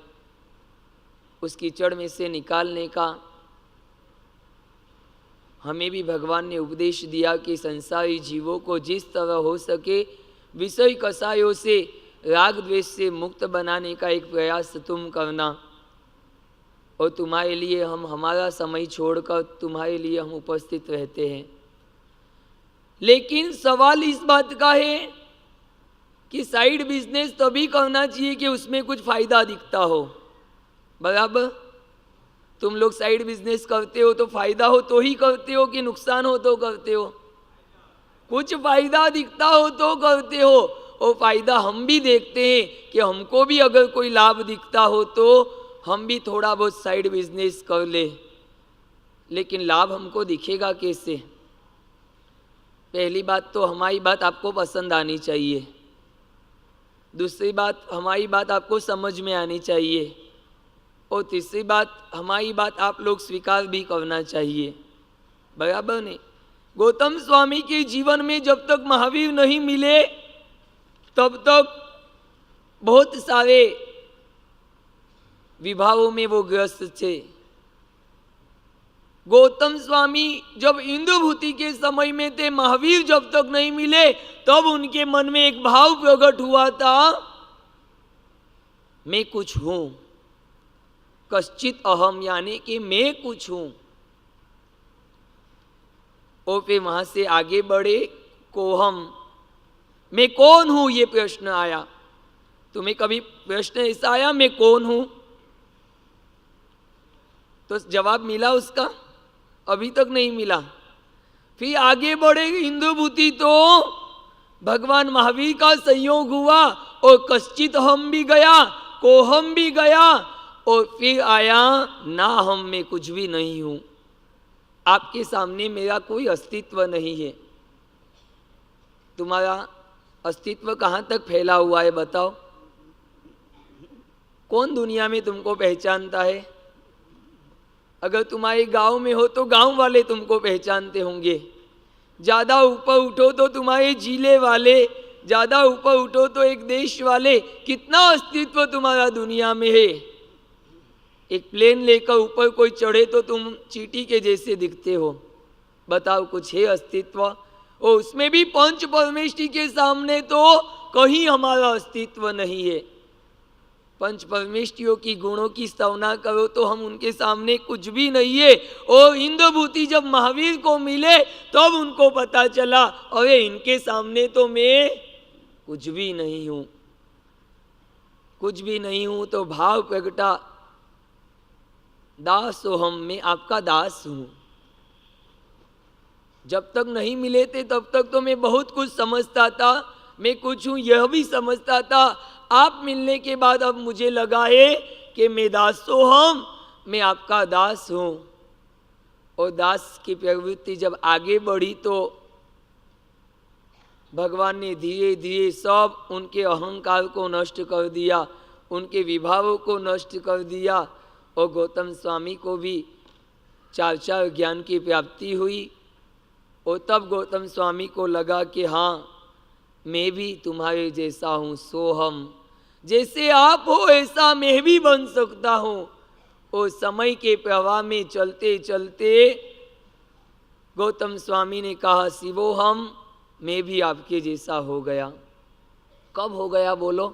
उस कीचड़ में से निकालने का हमें भी भगवान ने उपदेश दिया कि संसारी जीवों को जिस तरह हो सके विषय कसायों से राग द्वेष से मुक्त बनाने का एक प्रयास तुम करना। और तुम्हारे लिए हम हमारा समय छोड़कर तुम्हारे लिए हम उपस्थित रहते हैं। लेकिन सवाल इस बात का है कि साइड बिजनेस तभी करना चाहिए कि उसमें कुछ फायदा दिखता हो। बराबर, तुम लोग साइड बिजनेस करते हो तो फायदा हो तो ही करते हो कि नुकसान हो तो करते हो? कुछ फायदा दिखता हो तो करते हो। और फायदा हम भी देखते हैं कि हमको भी अगर कोई लाभ दिखता हो तो हम भी थोड़ा बहुत साइड बिजनेस कर ले। लेकिन लाभ हमको दिखेगा कैसे? पहली बात तो हमारी बात आपको पसंद आनी चाहिए। दूसरी बात, हमारी बात आपको समझ में आनी चाहिए। और तीसरी बात, हमारी बात आप लोग स्वीकार भी करना चाहिए। बराबर नहीं? गौतम स्वामी के जीवन में जब तक महावीर नहीं मिले तब तक बहुत सारे विभागों में वो ग्रस्त थे। गौतम स्वामी जब इंद्रभूति के समय में थे, महावीर जब तक नहीं मिले तब उनके मन में एक भाव प्रकट हुआ था, मैं कुछ हूं, कश्चित अहम, यानी कि मैं कुछ हूं। और फिर वहां से आगे बढ़े, कोहम, मैं कौन हूं, ये प्रश्न आया। तुम्हें कभी प्रश्न ऐसा आया मैं कौन हूं? तो जवाब मिला उसका? अभी तक नहीं मिला। फिर आगे बढ़े इंद्रभूति तो भगवान महावीर का संयोग हुआ और कश्चित हम भी गया, कोहम भी गया, और फिर आया ना हम, में कुछ भी नहीं हूं। आपके सामने मेरा कोई अस्तित्व नहीं है। तुम्हारा अस्तित्व कहाँ तक फैला हुआ है बताओ? कौन दुनिया में तुमको पहचानता है? अगर तुम्हारे गांव में हो तो गांव वाले तुमको पहचानते होंगे। ज़्यादा ऊपर उठो तो तुम्हारे जिले वाले, ज़्यादा ऊपर उठो तो एक देश वाले। कितना अस्तित्व तुम्हारा दुनिया में है। एक प्लेन लेकर ऊपर कोई चढ़े तो तुम चींटी के जैसे दिखते हो। बताओ, कुछ है अस्तित्व? और उसमें भी पंच परमेष्टि के सामने तो कहीं हमारा अस्तित्व नहीं है। पंच परमेष्टियों की गुणों की स्तवना करो तो हम उनके सामने कुछ भी नहीं है। और इंद्रभूति जब महावीर को मिले तब उनको पता चला, अरे इनके सामने तो मैं कुछ भी नहीं हूं, कुछ भी नहीं हूं। तो भाव प्रगटा, दास हो हम, मैं आपका दास हूं। जब तक नहीं मिले थे तब तक तो मैं बहुत कुछ समझता था, मैं कुछ हूं यह भी समझता था। आप मिलने के बाद अब मुझे लगा है कि मैं दास तो हम, मैं आपका दास हूं। और दास की प्रवृत्ति जब आगे बढ़ी तो भगवान ने धीरे धीरे सब उनके अहंकार को नष्ट कर दिया, उनके विभावों को नष्ट कर दिया। और गौतम स्वामी को भी चार चार ज्ञान की प्राप्ति हुई। और तब गौतम स्वामी को लगा कि हाँ, मैं भी तुम्हारे जैसा हूँ, सोहम, जैसे आप हो ऐसा मैं भी बन सकता हूँ। और समय के प्रवाह में चलते चलते गौतम स्वामी ने कहा, शिवोहम, मैं भी आपके जैसा हो गया। कब हो गया बोलो?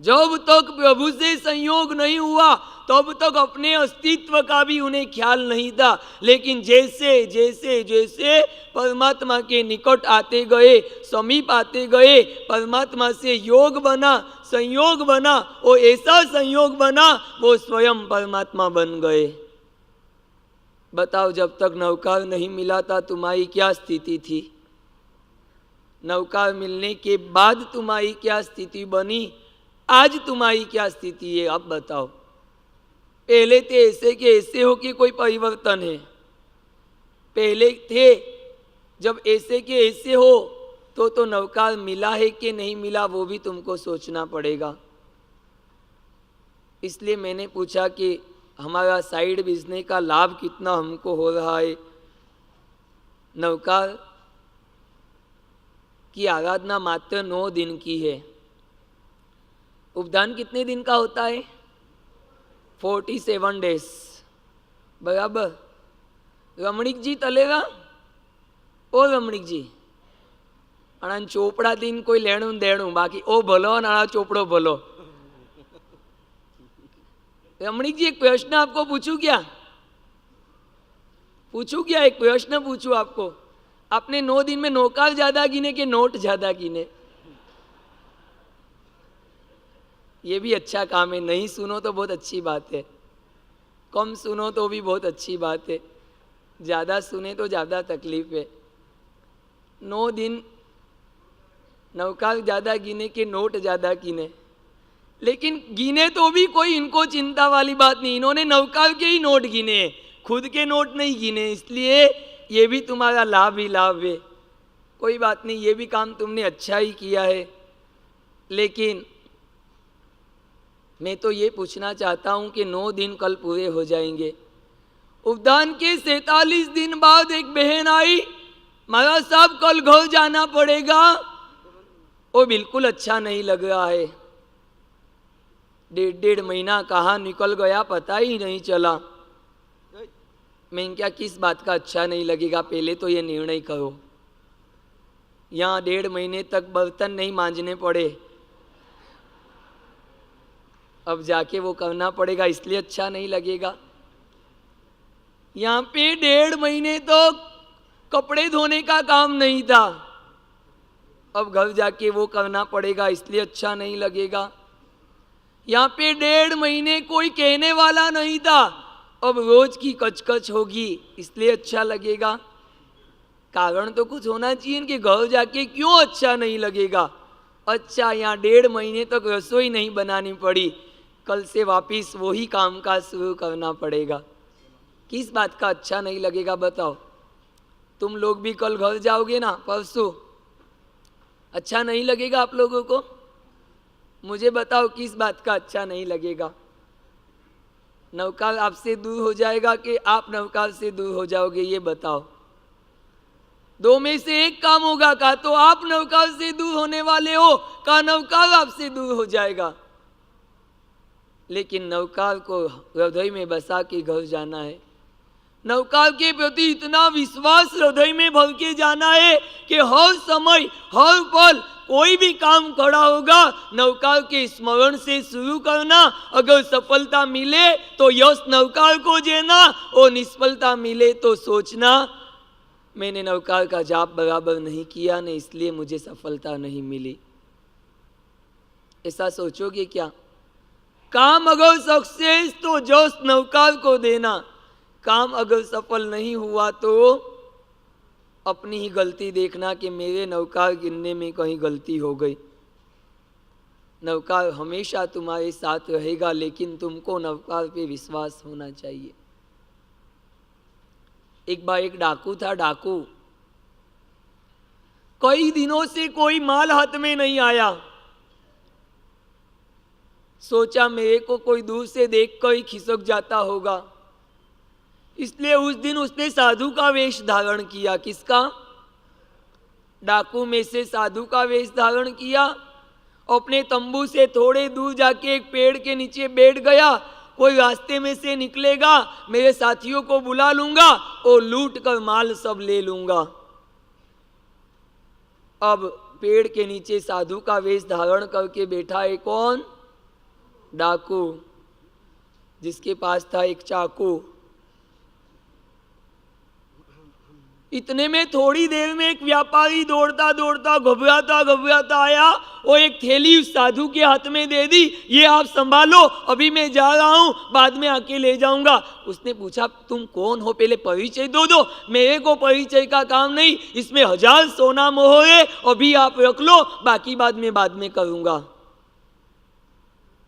जब तक प्रभु से संयोग नहीं हुआ तब तक अपने अस्तित्व का भी उन्हें ख्याल नहीं था। लेकिन जैसे जैसे जैसे परमात्मा के निकट आते गए, समीप आते गए, परमात्मा से योग बना, संयोग बना, और ऐसा संयोग बना वो स्वयं परमात्मा बन गए। बताओ, जब तक नौकार नहीं मिला था तुम्हारी क्या स्थिति थी? नौकार मिलने के बाद तुम्हारी क्या स्थिति बनी? आज तुम्हारी क्या स्थिति है? अब बताओ। पहले थे ऐसे के ऐसे हो कि कोई परिवर्तन है? पहले थे जब ऐसे के ऐसे हो तो नौकार मिला है कि नहीं मिला वो भी तुमको सोचना पड़ेगा। इसलिए मैंने पूछा कि हमारा साइड बिजनेस का लाभ कितना हमको हो रहा है। नौकार की आराधना मात्र 9 दिन की है। उपदान कितने दिन का होता है? 47 डेज। बराबर। रमणीक जी तलेगा? ओ रमणीक जी, अणा चोपड़ा दिन कोई लेणू देणू, बाकी ओ भलो ना चोपड़ो भलो। रमणीक जी, एक प्रश्न आपको पूछूं क्या? एक प्रश्न पूछूं आपको? आपने 9 दिन में नौकार ज्यादा गिने कि नोट ज्यादा गिने? ये भी अच्छा काम है। नहीं सुनो तो बहुत अच्छी बात है, कम सुनो तो भी बहुत अच्छी बात है, ज़्यादा सुने तो ज़्यादा तकलीफ है। 9 दिन नौकार ज़्यादा गिने के नोट ज़्यादा गिने, लेकिन गिने तो भी कोई इनको चिंता वाली बात नहीं। इन्होंने नौकार के ही नोट गिने, खुद के नोट नहीं गिने, इसलिए ये भी तुम्हारा लाभ ही लाभ है। कोई बात नहीं, ये भी काम तुमने अच्छा ही किया है। लेकिन मैं तो ये पूछना चाहता हूँ कि 9 दिन कल पूरे हो जाएंगे, उपदान के 47 दिन बाद एक बहन आई, महाराज साहब कल घर जाना पड़ेगा। वो बिल्कुल अच्छा नहीं लग रहा है। 1.5 महीना कहाँ निकल गया पता ही नहीं चला। मैं क्या, किस बात का अच्छा नहीं लगेगा? पहले तो ये निर्णय करो। यहाँ 1.5 महीने तक बर्तन नहीं मांजने पड़े, अब जाके वो करना पड़ेगा, इसलिए अच्छा नहीं लगेगा। यहाँ पे 1.5 महीने तो कपड़े धोने का काम नहीं था, अब घर जाके वो करना पड़ेगा, इसलिए अच्छा नहीं लगेगा। यहाँ पे 1.5 महीने कोई कहने वाला नहीं था, अब रोज की कचकच होगी, इसलिए अच्छा लगेगा। कारण तो कुछ होना चाहिए कि घर जाके क्यों अच्छा नहीं लगेगा। अच्छा, यहाँ 1.5 महीने तक रसोई नहीं बनानी पड़ी, कल से वापिस वही काम काज शुरू करना पड़ेगा। किस बात का अच्छा नहीं लगेगा बताओ? तुम लोग भी कल घर जाओगे ना, परसों, अच्छा नहीं लगेगा आप लोगों को? मुझे बताओ किस बात का अच्छा नहीं लगेगा? नौकार आपसे दूर हो जाएगा कि आप नौकार से दूर हो जाओगे, ये बताओ। 2 में से एक काम होगा, का तो आप नौकार से दूर होने वाले हो, का नौकार आपसे दूर हो जाएगा। लेकिन नौकार को हृदय में बसा के घर जाना है, नौकार के प्रति इतना विश्वास हृदय में भर के जाना है कि हर समय हर पल कोई भी काम खड़ा होगा, नौकार के स्मरण से शुरू करना। अगर सफलता मिले तो यश नौकार को देना, और निष्फलता मिले तो सोचना मैंने नौकार का जाप बराबर नहीं किया ने, इसलिए मुझे सफलता नहीं मिली। ऐसा सोचोगे क्या? काम अगर सक्सेस तो जश नौकार को देना, काम अगर सफल नहीं हुआ तो अपनी ही गलती देखना कि मेरे नौकार गिनने में कहीं गलती हो गई। नौकार हमेशा तुम्हारे साथ रहेगा, लेकिन तुमको नौकार पे विश्वास होना चाहिए। एक बार एक डाकू था। डाकू कई दिनों से कोई माल हाथ में नहीं आया, सोचा मेरे को कोई दूर से देख कर ही खिसक जाता होगा, इसलिए उस दिन उसने साधु का वेश धारण किया। किसका? डाकू में से साधु का वेश धारण किया। अपने तंबू से थोड़े दूर जाके एक पेड़ के नीचे बैठ गया। कोई रास्ते में से निकलेगा, मेरे साथियों को बुला लूंगा और लूट कर माल सब ले लूंगा। अब पेड़ के नीचे साधु का वेश धारण करके बैठा है कौन? डाकू, जिसके पास था एक चाकू। इतने में थोड़ी देर में एक व्यापारी दौड़ता दौड़ता घबराता आया और एक थैली उस साधु के हाथ में दे दी, ये आप संभालो, अभी मैं जा रहा हूं, बाद में आके ले जाऊंगा। उसने पूछा तुम कौन हो, पहले परिचय दो। मेरे को परिचय का काम नहीं, इसमें 1000 सोना मोहर है, अभी आप रख लो, बाकी बाद में करूंगा।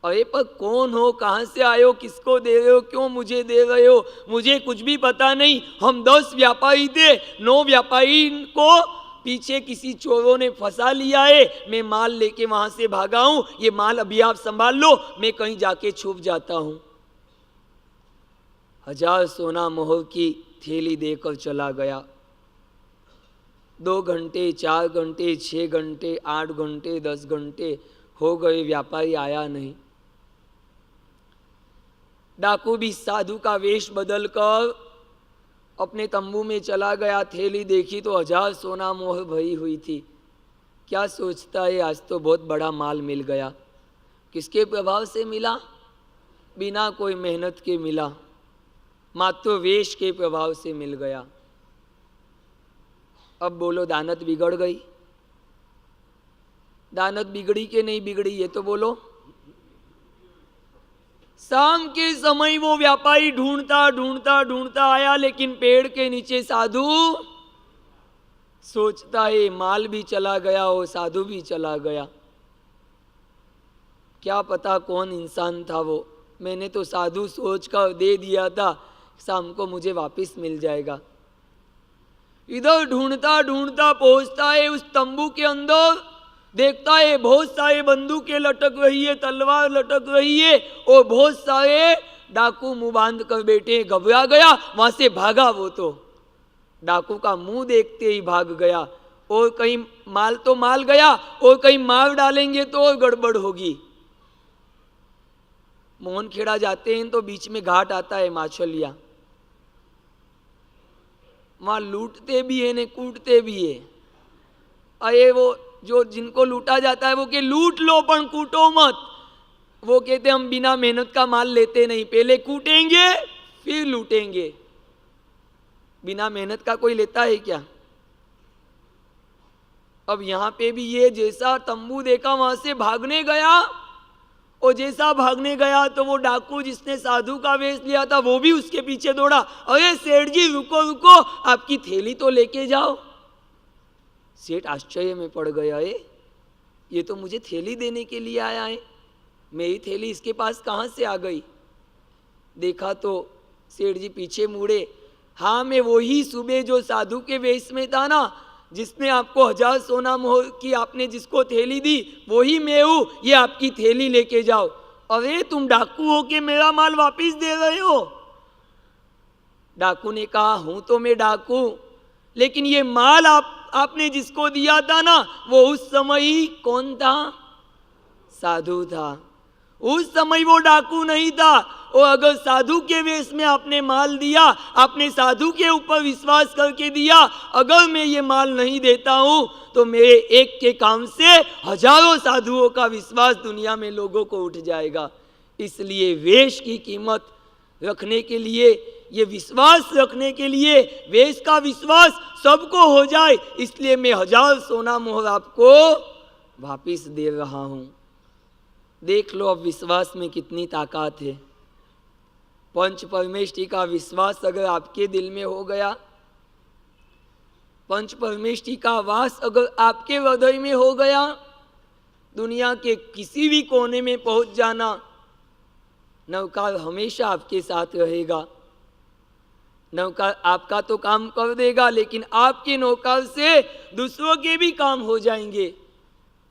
अरे पर कौन हो, कहाँ से आए हो, किसको दे रहे हो, क्यों मुझे दे रहे हो? मुझे कुछ भी पता नहीं। हम 10 व्यापारी थे, 9 व्यापारी को पीछे किसी चोरों ने फंसा लिया है, मैं माल लेके वहां से भागा हूं, ये माल अभी आप संभाल लो, मैं कहीं जाके छुप जाता हूं। 1000 सोना मोहर की थैली देकर चला गया। 2 घंटे, 4 घंटे, 6 घंटे, 8 घंटे, 10 घंटे हो गए, व्यापारी आया नहीं। डाकू भी साधु का वेश बदलकर अपने तंबू में चला गया। थैली देखी तो 1000 सोना मोहर भरी हुई थी। क्या सोचता है, आज तो बहुत बड़ा माल मिल गया। किसके प्रभाव से मिला? बिना कोई मेहनत के मिला, मात्र वेश के प्रभाव से मिल गया। अब बोलो दानत बिगड़ गई? दानत बिगड़ी के नहीं बिगड़ी ये तो बोलो। शाम के समय वो व्यापारी ढूंढता ढूंढता ढूंढता आया, लेकिन पेड़ के नीचे साधु सोचता है माल भी चला गया हो, साधु भी चला गया। क्या पता कौन इंसान था वो, मैंने तो साधु सोच कर दे दिया था, शाम को मुझे वापस मिल जाएगा। इधर ढूंढता ढूंढता पहुंचता है उस तंबू के अंदर, देखता है बहुत सारे बंदूकें लटक रही है, तलवार लटक रही है, और बहुत सारे डाकू मुंह बांध कर बैठे। घबरा गया, वहां से भागा। वो तो डाकू का मुंह देखते ही भाग गया, और कहीं माल तो माल गया, और कहीं मार डालेंगे तो और गड़बड़ होगी। मोहनखेड़ा जाते हैं तो बीच में घाट आता है माछलिया, वहां लूटते भी है ने कूटते भी है। अरे वो जो जिनको लूटा जाता है वो के लूट लो पर कूटो मत। वो कहते हम बिना मेहनत का माल लेते नहीं, पहले कूटेंगे फिर लूटेंगे। बिना मेहनत का कोई लेता है क्या? अब यहां पे भी ये जैसा तंबू देखा वहां से भागने गया, और जैसा भागने गया तो वो डाकू जिसने साधु का वेश लिया था वो भी उसके पीछे दौड़ा। अरे सेठ जी रुको रुको, आपकी थैली तो लेके जाओ। सेठ आश्चर्य में पड़ गया, ये तो मुझे थैली देने के लिए आया है, मेरी थैली इसके पास कहाँ से आ गई? देखा तो सेठ जी पीछे मुड़े, हाँ मैं वही सुबह जो साधु के वेश में था ना, जिसने आपको 1000 सोना मोहर की आपने जिसको थैली दी, वही मैं हूं, ये आपकी थैली लेके जाओ। अरे तुम डाकू हो के मेरा माल वापस दे रहे हो? डाकू ने कहा हूं तो मैं डाकू, लेकिन ये माल आपने जिसको दिया था ना, वो उस समय ही कौन था? साधु था। उस समय वो डाकू नहीं था। और अगर साधु के वेश में आपने माल दिया, आपने साधु के ऊपर विश्वास करके दिया, अगर मैं ये माल नहीं देता हूं तो मेरे एक के काम से हजारों साधुओं का विश्वास दुनिया में लोगों को उठ जाएगा। इसलिए वेश की कीमत रखने के लिए, ये विश्वास रखने के लिए, वेश का विश्वास सबको हो जाए, इसलिए मैं 1000 सोना मोहर आपको वापिस दे रहा हूं। देख लो अब विश्वास में कितनी ताकत है। पंच परमेष्ठी का विश्वास अगर आपके दिल में हो गया, पंच परमेष्ठी का वास अगर आपके हृदय में हो गया, दुनिया के किसी भी कोने में पहुंच जाना, नौकार हमेशा आपके साथ रहेगा। नौकार आपका तो काम कर देगा, लेकिन आपके नौकार से दूसरों के भी काम हो जाएंगे।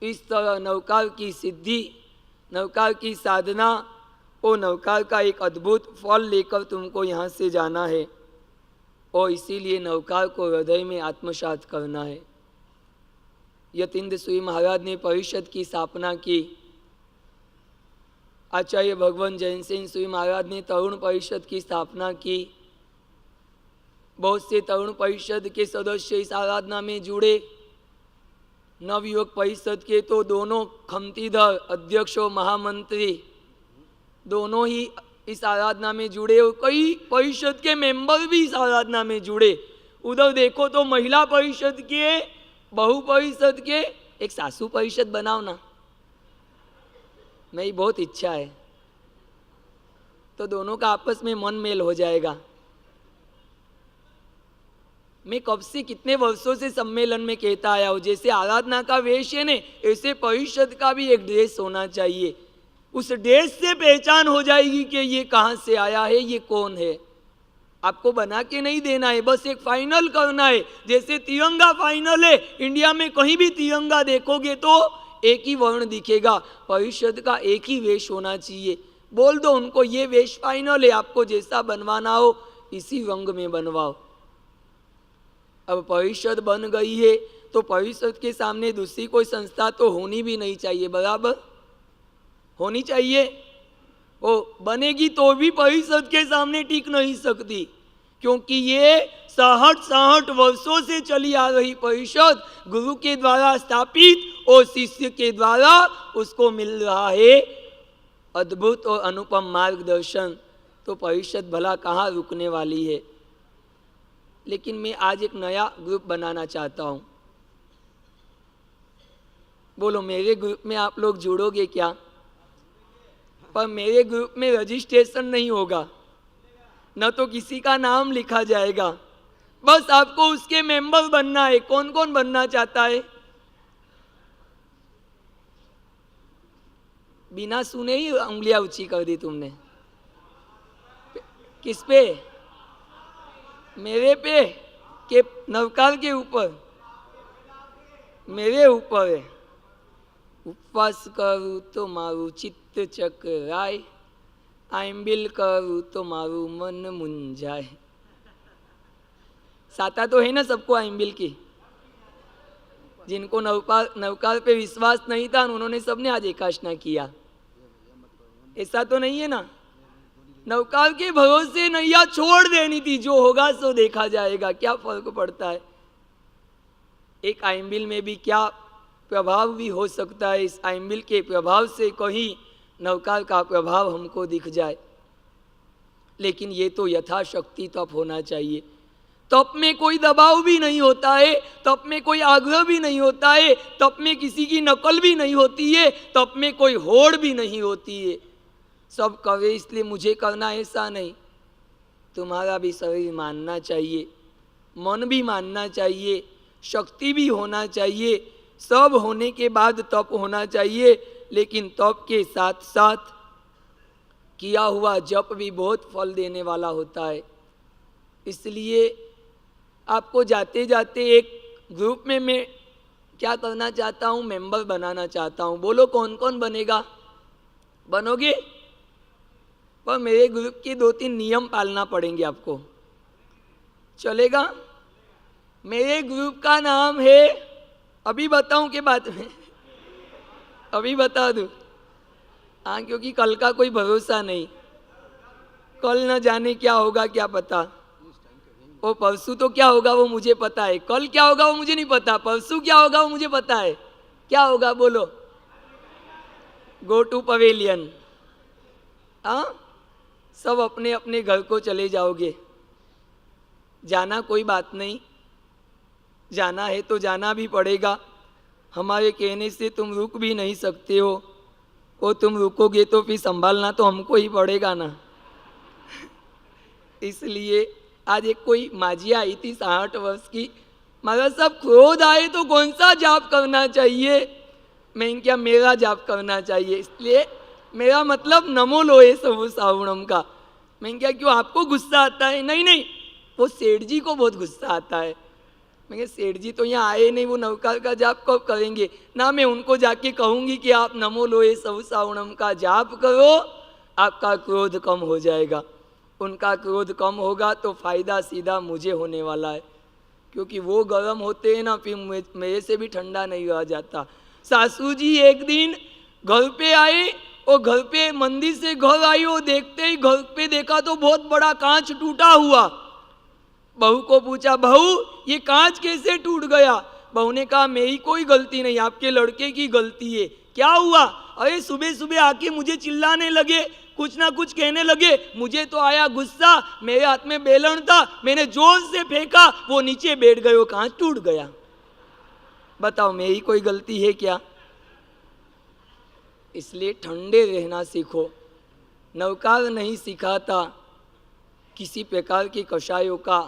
इस तरह नौकार की सिद्धि, नौकार की साधना और नौकार का एक अद्भुत फल लेकर तुमको यहाँ से जाना है, और इसीलिए नौकार को हृदय में आत्मसात करना है। यतीन्द्र सूरी महाराज ने परिषद की स्थापना की। आचार्य भगवान जैन सिंह सूरी महाराज ने तरुण परिषद की स्थापना की। बहुत से तरुण परिषद के सदस्य इस आराधना में जुड़े। नवयुवक परिषद के तो दोनों खमतीधर अध्यक्ष और महामंत्री दोनों ही इस आराधना में जुड़े, और कई परिषद के मेंबर भी इस आराधना में जुड़े। उधर देखो तो महिला परिषद के, बहु परिषद के, एक सासू परिषद बनाओ ना, मेरी बहुत इच्छा है, तो दोनों का आपस में मन मेल हो जाएगा। मैं कब से कितने वर्षों से सम्मेलन में कहता आया हूँ, जैसे आराधना का वेश है ने, ऐसे परिषद का भी एक ड्रेस होना चाहिए। उस ड्रेस से पहचान हो जाएगी कि ये कहाँ से आया है, ये कौन है। आपको बना के नहीं देना है, बस एक फाइनल करना है। जैसे तिरंगा फाइनल है, इंडिया में कहीं भी तिरंगा देखोगे तो एक ही वर्ण दिखेगा। परिषद का एक ही वेश होना चाहिए। बोल दो उनको ये वेश फाइनल है, आपको जैसा बनवाना हो इसी रंग में बनवाओ। अब परिषद बन गई है तो परिषद के सामने दूसरी कोई संस्था तो होनी भी नहीं चाहिए, बराबर होनी चाहिए। वो बनेगी तो भी परिषद के सामने टिक नहीं सकती, क्योंकि ये 60 वर्षों से चली आ रही परिषद गुरु के द्वारा स्थापित और शिष्य के द्वारा उसको मिल रहा है अद्भुत और अनुपम मार्गदर्शन, तो परिषद भला कहाँ रुकने वाली है। लेकिन मैं आज एक नया ग्रुप बनाना चाहता हूँ। बोलो मेरे ग्रुप में आप लोग जुड़ोगे क्या? पर मेरे ग्रुप में रजिस्ट्रेशन नहीं होगा, न तो किसी का नाम लिखा जाएगा, बस आपको उसके मेंबर बनना है। कौन कौन बनना चाहता है? बिना सुने ही उंगलियां ऊंची कर दी तुमने। किस पे? मेरे पे के नवकाल के ऊपर? मेरे ऊपर है। उपवास करूँ तो मारू चित्त चकराय, आइम्बिल करूँ तो मारू मन मुंझाए। साता तो है ना सबको आइम्बिल की? जिनको नवकाल पे विश्वास नहीं था उन्होंने सबने आज एकाशना किया, ऐसा तो नहीं है ना? नवकाल के भरोसे नैया छोड़ देनी थी, जो होगा सो देखा जाएगा, क्या फर्क पड़ता है। एक आइम्बिल में भी क्या प्रभाव भी हो सकता है, इस आइम्बिल के प्रभाव से कहीं नवकाल का प्रभाव हमको दिख जाए। लेकिन ये तो यथाशक्ति तप होना चाहिए। तप में कोई दबाव भी नहीं होता है, तप में कोई आग्रह भी नहीं होता है, तप में किसी की नकल भी नहीं होती है, तप में कोई होड़ भी नहीं होती है। सब करे इसलिए मुझे करना, ऐसा नहीं। तुम्हारा भी शरीर मानना चाहिए, मन भी मानना चाहिए, शक्ति भी होना चाहिए, सब होने के बाद तप होना चाहिए। लेकिन तप के साथ साथ किया हुआ जप भी बहुत फल देने वाला होता है। इसलिए आपको जाते जाते एक ग्रुप में मैं क्या करना चाहता हूँ, मेंबर बनाना चाहता हूँ। बोलो कौन कौन बनेगा? बनोगे? पर मेरे ग्रुप के 2-3 नियम पालना पड़ेंगे आपको, चलेगा? मेरे ग्रुप का नाम है, अभी बताऊं के बाद में? अभी बता दूं? हाँ, क्योंकि कल का कोई भरोसा नहीं, कल न जाने क्या होगा, क्या पता। वो परसों तो क्या होगा वो मुझे पता है, कल क्या होगा वो मुझे नहीं पता, परसों क्या होगा वो मुझे पता है। क्या होगा बोलो? Go to pavilion. हाँ, सब अपने अपने घर को चले जाओगे। जाना कोई बात नहीं, जाना है तो जाना भी पड़ेगा। हमारे कहने से तुम रुक भी नहीं सकते हो, वो तुम रुकोगे तो फिर संभालना तो हमको ही पड़ेगा ना। इसलिए आज एक कोई माजिया आई थी 60 वर्ष की, मगर सब क्रोध आए तो कौन सा जाप करना चाहिए? मैं क्या मेरा जाप करना चाहिए, इसलिए मेरा मतलब नमो लोए सबु सावणम का। मैं क्या क्यों आपको गुस्सा आता है? नहीं नहीं, वो सेठ जी को बहुत गुस्सा आता है। मैं क्या सेठ जी तो यहाँ आए नहीं, वो नवकाल का जाप कब करेंगे ना? मैं उनको जाके कहूँगी कि आप नमो लोए सबु सावणम का जाप करो, आपका क्रोध कम हो जाएगा। उनका क्रोध कम होगा तो फायदा सीधा मुझे होने वाला है, क्योंकि वो गर्म होते हैं ना, फिर मेरे से भी ठंडा नहीं रह जाता। सासू जी एक दिन घर पे आए और घर पे मंदिर से घर आई, वो देखते ही घर पे देखा तो बहुत बड़ा कांच टूटा हुआ। बहू को पूछा, बहू ये कांच कैसे टूट गया? बहू ने कहा मेरी कोई गलती नहीं, आपके लड़के की गलती है। क्या हुआ? अरे सुबह सुबह आके मुझे चिल्लाने लगे, कुछ ना कुछ कहने लगे, मुझे तो आया गुस्सा, मेरे हाथ में बेलन था, मैंने जोर से फेंका, वो नीचे बैठ गए, वो कांच टूट गया। बताओ मेरी कोई गलती है क्या? इसलिए ठंडे रहना सीखो। नवकाल नहीं सिखाता किसी प्रकार की कषायों का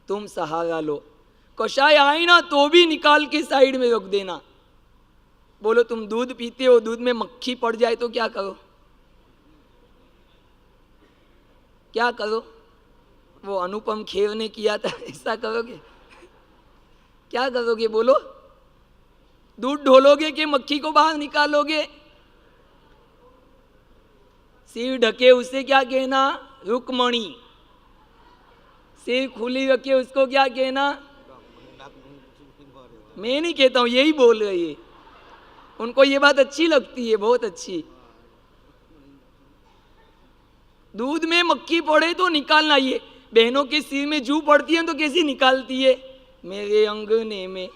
तुम सहारा लो। कषाय आए ना तो भी निकाल के साइड में रख देना। बोलो तुम दूध पीते हो, दूध में मक्खी पड़ जाए तो क्या करो? क्या करो? वो अनुपम खेर ने किया था, ऐसा करोगे? क्या करोगे बोलो? दूध ढोलोगे कि मक्खी को बाहर निकालोगे? सिर ढके उसे क्या कहना? रुक्मणी। सिर खुली रखे उसको क्या कहना? मैं नहीं कहता हूं, यही बोल रही है। उनको ये बात अच्छी लगती है, बहुत अच्छी। दूध में मक्खी पड़े तो निकालना। ये बहनों के सिर में जू पड़ती है तो कैसी निकालती है? मेरे अंगने में।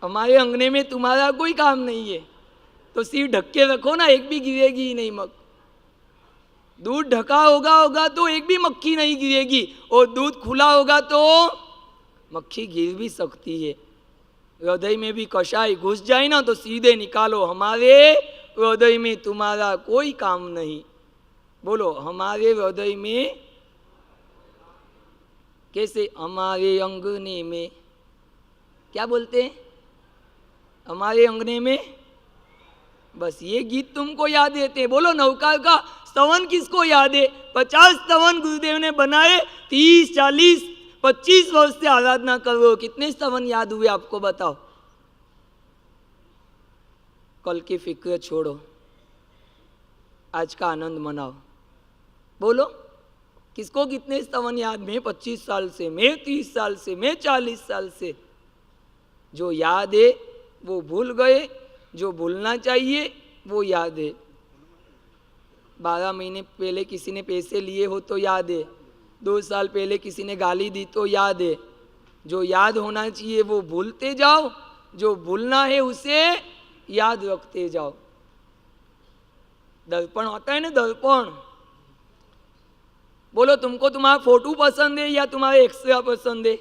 हमारे अंगने में तुम्हारा कोई काम नहीं है, तो सिर ढक के रखो ना, एक भी गिरेगी ही नहीं मग। दूध ढका होगा तो एक भी मक्खी नहीं गिरेगी, और दूध खुला होगा तो मक्खी गिर भी सकती है। हृदय में भी कषाय घुस जाए ना तो सीधे निकालो, हमारे हृदय में तुम्हारा कोई काम नहीं। बोलो, हमारे हृदय में कैसे? हमारे अंगने में, क्या बोलते हैं? हमारे अंगने में। बस ये गीत तुमको याद रहते। बोलो, नवकार का स्तवन किसको याद है? 50 स्तवन गुरुदेव ने बनाए, 30, 40, 25 वर्ष से आराधना कर रहे हो। कितने स्तवन याद हुए आपको बताओ? कल की फिक्र छोड़ो, आज का आनंद मनाओ। बोलो, किसको कितने स्तवन याद? मैं 25 साल से, मैं 30 साल से, मैं 40 साल से। जो याद है वो भूल गए, जो भूलना चाहिए वो याद है। 12 महीने पहले किसी ने पैसे लिए हो तो याद है, 2 साल पहले किसी ने गाली दी तो याद है। जो याद होना चाहिए वो भूलते जाओ, जो भूलना है उसे याद रखते जाओ। दर्पण होता है ना, दर्पण। बोलो, तुमको तुम्हारा फोटो पसंद है या तुम्हारा एक्सरे पसंद है?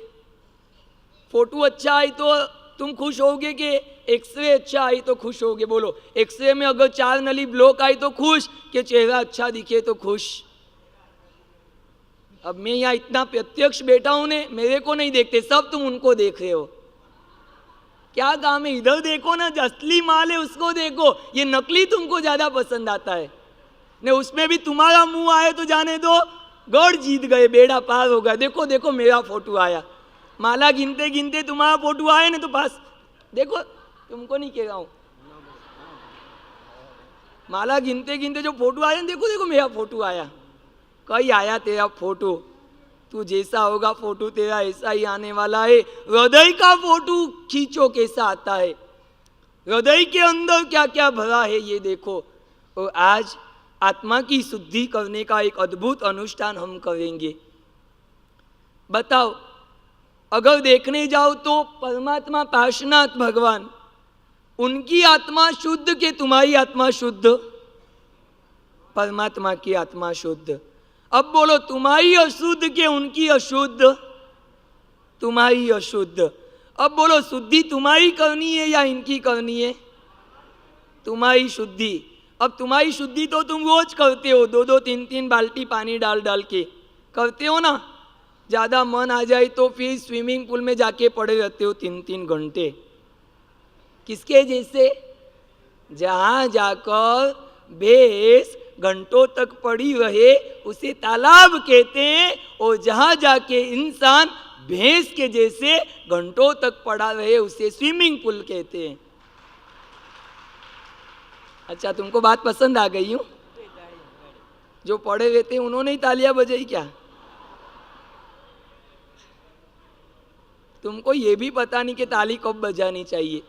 फोटो अच्छा आई तो तुम खुश होगे कि एक्सरे अच्छा आई तो खुश होगे? बोलो, एक्सरे में अगर 4 नली ब्लॉक आई तो खुश, कि चेहरा अच्छा दिखे तो खुश? अब मैं यहाँ इतना प्रत्यक्ष बैठा हूं ने, मेरे को नहीं देखते, सब तुम उनको देख रहे हो। क्या काम है? इधर देखो ना, जो असली माल है उसको देखो। ये नकली तुमको ज्यादा पसंद आता है ने, उसमें भी तुम्हारा मुंह आए तो जाने दो, गढ़ जीत गए, बेड़ा पार हो गया। देखो देखो मेरा फोटो आया, माला गिनते गिनते तुम्हारा फोटो आए ना तो पास देखो, तुमको नहीं कह रहा हूं, माला गिनते गिनते जो फोटो आया, देखो देखो मेरा फोटो आया। कहीं आया तेरा फोटो? तू जैसा होगा फोटो तेरा ऐसा ही आने वाला है। हृदय का फोटो खींचो, कैसा आता है, हृदय के अंदर क्या क्या भरा है ये देखो। और आज आत्मा की शुद्धि करने का एक अद्भुत अनुष्ठान हम करेंगे। बताओ, अगर देखने जाओ तो परमात्मा पार्श्वनाथ भगवान, उनकी आत्मा शुद्ध के तुम्हारी आत्मा शुद्ध? परमात्मा की आत्मा शुद्ध। अब बोलो, तुम्हारी अशुद्ध के उनकी अशुद्ध? तुम्हारी अशुद्ध। अब बोलो, शुद्धि तुम्हारी करनी है या इनकी करनी है? तुम्हारी शुद्धि। अब तुम्हारी शुद्धि तो तुम रोज करते हो, 2-2, 3-3 बाल्टी पानी डाल डाल के करते हो ना। ज़्यादा मन आ जाए तो फिर स्विमिंग पूल में जाके पड़े रहते हो 3-3 घंटे। किसके जैसे? जहाँ जाकर भैंस घंटों तक पड़ी रहे उसे तालाब कहते हैं, और जहाँ जाके इंसान भैंस के जैसे घंटों तक पड़ा रहे उसे स्विमिंग पूल कहते हैं। अच्छा, तुमको बात पसंद आ गई हूँ? जो पड़े रहते हैं उन्होंने ही तालियां बजाई क्या? तुमको ये भी पता नहीं कि ताली कब बजानी चाहिए।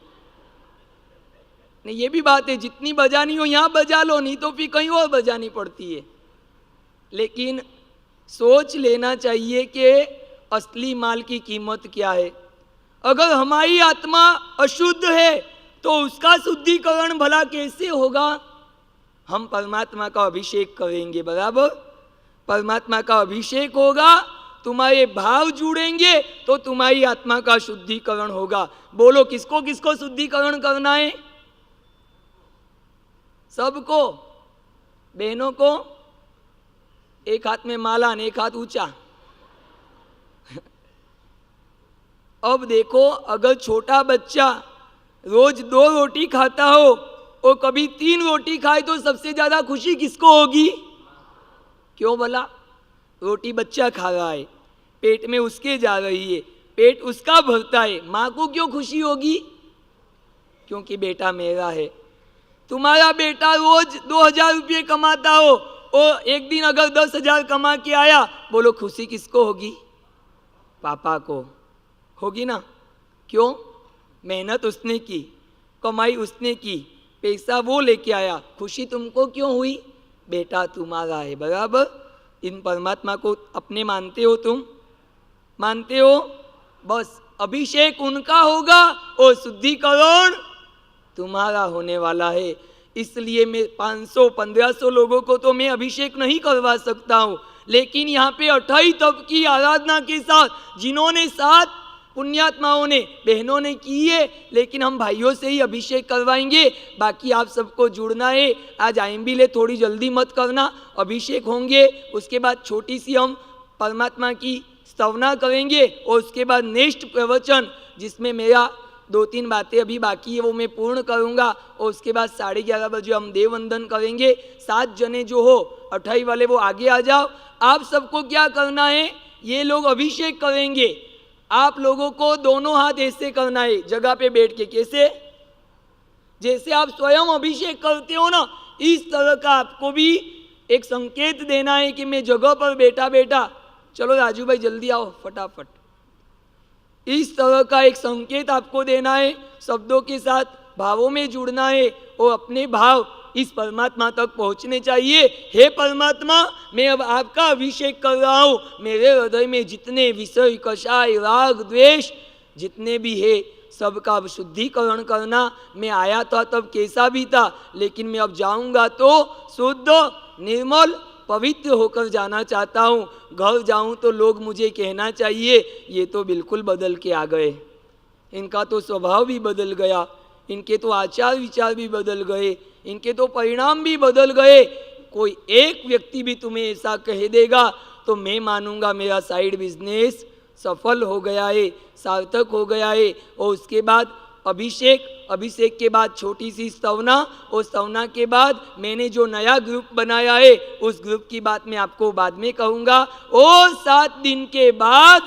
नहीं, ये भी बात है, जितनी बजानी हो यहाँ बजा लो, नहीं तो फिर कहीं और बजानी पड़ती है। लेकिन सोच लेना चाहिए कि असली माल की कीमत क्या है। अगर हमारी आत्मा अशुद्ध है तो उसका शुद्धिकरण भला कैसे होगा? हम परमात्मा का अभिषेक करेंगे, बराबर? परमात्मा का अभिषेक होगा, तुम्हारे भाव जुड़ेंगे तो तुम्हारी आत्मा का शुद्धिकरण होगा। बोलो, किसको किसको शुद्धिकरण करना है? सबको। बहनों को एक हाथ में माला और एक हाथ ऊंचा। अब देखो, अगर छोटा बच्चा रोज 2 रोटी खाता हो और कभी 3 रोटी खाए तो सबसे ज्यादा खुशी किसको होगी? क्यों भला? रोटी बच्चा खा रहा है, पेट में उसके जा रही है, पेट उसका भरता है, माँ को क्यों खुशी होगी? क्योंकि बेटा मेरा है। तुम्हारा बेटा रोज 2000 रुपये कमाता हो और एक दिन अगर 10,000 कमा के आया, बोलो खुशी किसको होगी? पापा को होगी ना। क्यों? मेहनत उसने की, कमाई उसने की, पैसा वो लेके आया, खुशी तुमको क्यों हुई? बेटा तुम्हारा है, बराबर? इन परमात्मा को अपने मानते हो? तुम मानते हो? बस अभिषेक उनका होगा और शुद्धिकरण तुम्हारा होने वाला है। इसलिए मैं 500-1500 लोगों को तो मैं अभिषेक नहीं करवा सकता हूँ, लेकिन यहाँ पे 28 तप की आराधना के साथ जिन्होंने 7 पुण्यात्माओं ने, बहनों ने की है, लेकिन हम भाइयों से ही अभिषेक करवाएंगे। बाकी आप सबको जुड़ना है। आज आएंबी ले थोड़ी जल्दी मत करना, अभिषेक होंगे, उसके बाद छोटी सी हम परमात्मा की स्तवना करेंगे और उसके बाद नेक्स्ट प्रवचन जिसमें मेरा 2-3 बातें अभी बाकी है वो मैं पूर्ण करूँगा और उसके बाद 11:30 बजे हम देव वंदन करेंगे। 7 जने जो हो 28 वाले वो आगे आ जाओ। आप सबको क्या करना है, ये लोग अभिषेक करेंगे, आप लोगों को दोनों हाथ ऐसे करना है जगह पे बैठ के। कैसे? जैसे आप स्वयं अभिषेक करते हो ना, इस तरह का आपको भी एक संकेत देना है कि मैं जगह पर बैठा बैठा, चलो राजू भाई जल्दी आओ फटाफट, इस तरह का एक संकेत आपको देना है। शब्दों के साथ भावों में जुड़ना है और अपने भाव इस परमात्मा तक पहुंचने चाहिए। हे परमात्मा, मैं अब आपका अभिषेक कर रहा हूँ, मेरे हृदय में जितने विषय, कषाय, राग, द्वेष जितने भी है सबका अब शुद्धिकरण करना। मैं आया था तब कैसा भी था, लेकिन मैं अब जाऊंगा तो शुद्ध, निर्मल, पवित्र होकर जाना चाहता हूँ। घर जाऊँ तो लोग मुझे कहना चाहिए ये तो बिल्कुल बदल के आ गए, इनका तो स्वभाव भी बदल गया, इनके तो आचार विचार भी बदल गए, इनके तो परिणाम भी बदल गए। कोई एक व्यक्ति भी तुम्हें ऐसा कह देगा तो मैं मानूंगा मेरा साइड बिजनेस सफल हो गया है, सार्थक हो गया है। और उसके बाद अभिषेक के बाद छोटी सी स्तवना, और स्तवना के बाद मैंने जो नया ग्रुप बनाया है उस ग्रुप की बात मैं आपको बाद में कहूँगा। और 7 दिन के बाद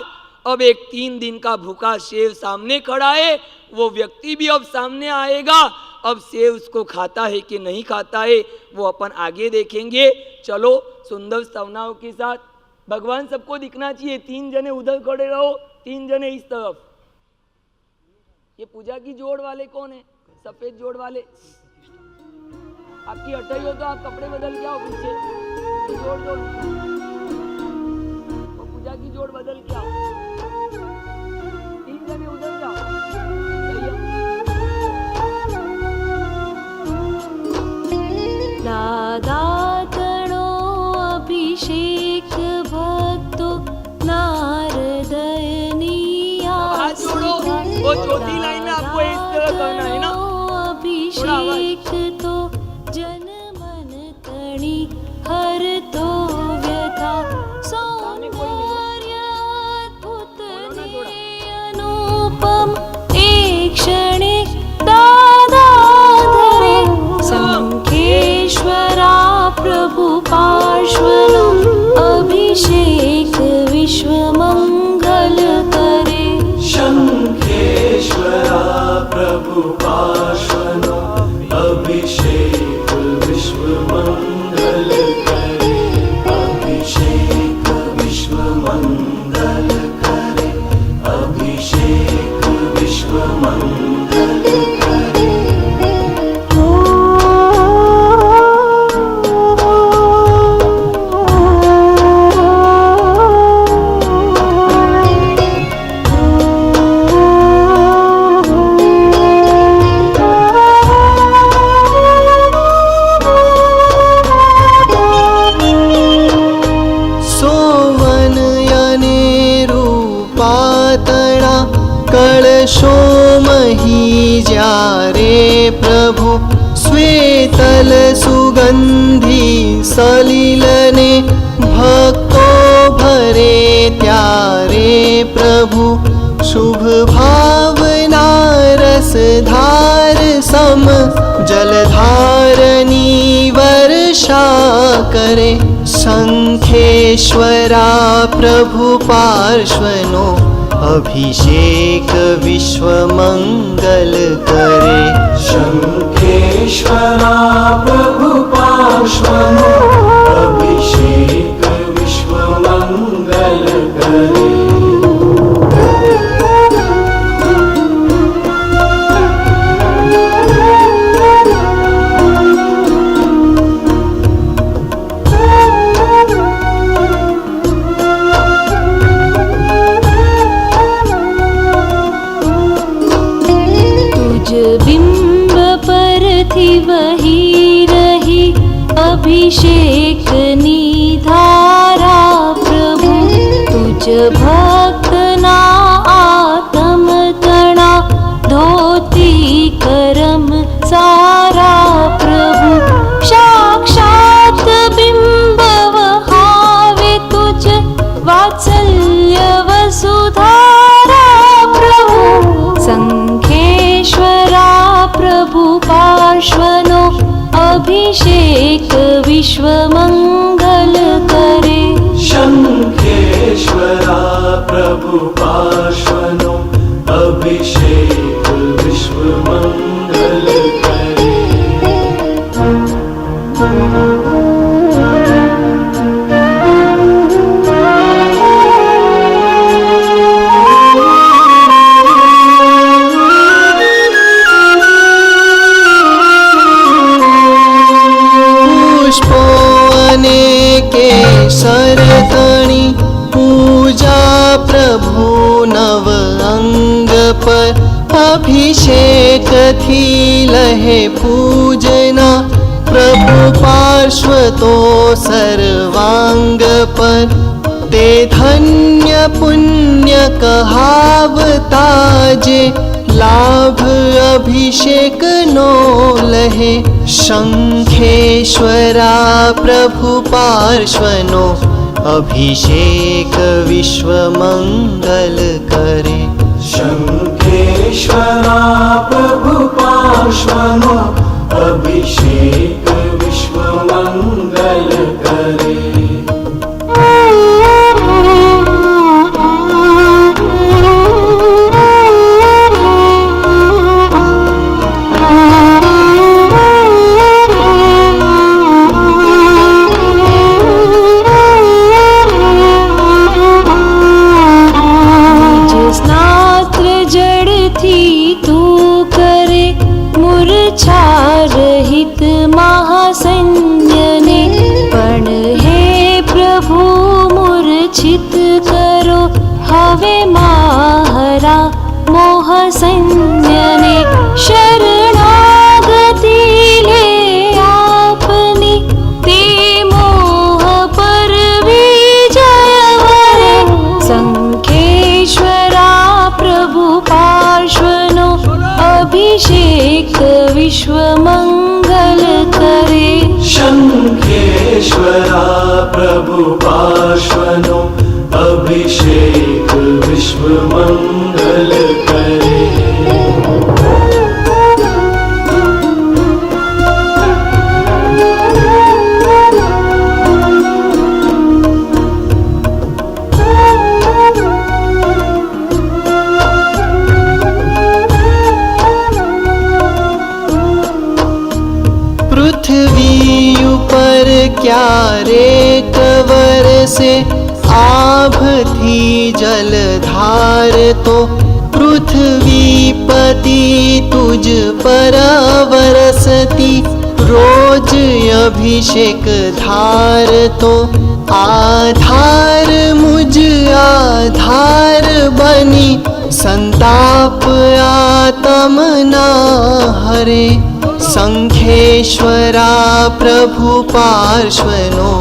अब एक 3 दिन का भूखा शेर सामने खड़ा है, वो व्यक्ति भी अब सामने आएगा। अब शेर उसको खाता है कि नहीं खाता है वो अपन आगे देखेंगे। चलो सुंदर स्तवनाओं के साथ भगवान सबको दिखना चाहिए। 3 जने उधर खड़े रहो, 3 जने इस तरफ। ये पूजा की जोड़ वाले कौन है? सफेद जोड़ वाले। आपकी हटाई हो तो आप कपड़े बदल के आओ पीछे, तो जोड़ जोड़ वो पूजा की जोड़ बदल के आओ। 3 जने उधर जाओ, सही है। दादातणो अभिषेक भक्तो नारदयनीया। हाथ जोड़ो, वो चौथी लाइन में आपको इस तरह करना है ना। अभिषेक तो जन मन तणी हर तो व्यथा सौंदर्य अद्भुत अनुपम एक क्षणे दादा धरे संखेश्वरा प्रभु पार्श्वनो अभिषेक विश्व मंगल करे। शंखेश्वरा प्रभु पार्श्वनो अभिषेक विश्व मंगल करे, अभिषेक विश्व मंगल करे, अभिषेक विश्व मंगल करे। कलशोमहि ज्यारे प्रभु स्वेतल सुगंधी सलिलने भक्तो भरे त्यारे प्रभु शुभ भावना रसधार सम जलधारनी वर्षा करे। शंखेश्वरा प्रभु पार्श्वनो अभिषेक विश्व मंगल करे। शंखेश्वरा प्रभु पार्श्वनो अभिषेक विश्व मंगल करे। बिंब पर थी वही अभिषेकनी धारा प्रभु तुझ भक्तना आत्म तणा धोती करम सारा प्रभु साक्षात बिंब वहावे तुझ वात्सल्य वसुधारा प्रभु संखेश्वरा प्रभु पार्श्वनो अभिषेक विश्व मंगल करे शंखेश्वरा प्रभु पार्श्वनो अभिषेक विश्व मंगल करे। सरतणी पूजा प्रभु नव अंग पर अभिषेक थी लहे पूजना प्रभु पार्श्व तो सर्वांग पर ते धन्य पुण्य कहावता जे लाभ अभिषेक नो लहे शंखेश्वरा प्रभु पार्श्वनो अभिषेक विश्व मंगल करे शंखेश्वरा प्रभु पार्श्वनो अभिषेक विश्व मंगल करे। रहित महासैन्यने पण हे प्रभु मूर्छित करो हवे माहरा मोह सैन्यने शरणागति ले आपनी ते मोह पर विजय वरे संखेश्वरा प्रभु पार्श्वनो अभिषेक विश्व मंगल करे शंखेश्वरा प्रभु पार्श्वनो अभिषेक विश्व मंगल करे। पृथ्वी ऊपर क्या रे कवर से आभ थी जलधार तो पृथ्वी पति तुझ पर वरसती रोज अभिषेक धार तो आधार मुझ आधार बनी संताप आत्म ना हरे संखेश्वरा प्रभु पार्श्वनो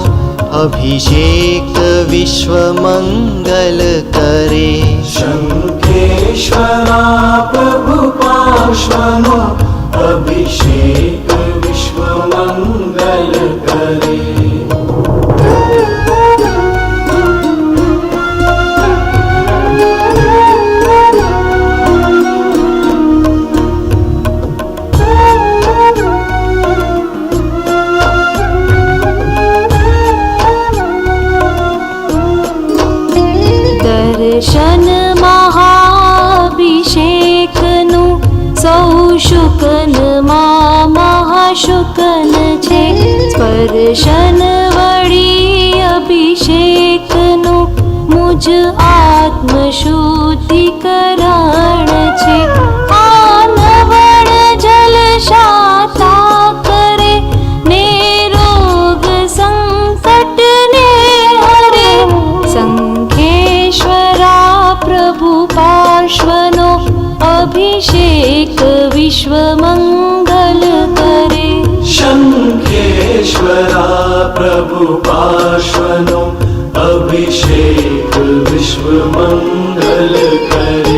अभिषेक विश्व मंगल करे शंखेश्वरा प्रभु पार्श्वनो अभिषेक विश्व मंगल करे। दर्शन महाभिषेकनु सौ शुकन मा महाशुकन छे स्पर्शन वड़ी अभिषेकनु मुझ आत्म शुद्धिकरण छे आनवण जल शाता करे ने रोग संकट ने हरे संखेश्वरा प्रभु पार्श्वनो अभिषेक विश्व मंगल करे शंखेश्वरा प्रभु पार्श्वनो अभिषेक विश्व मंगल करे।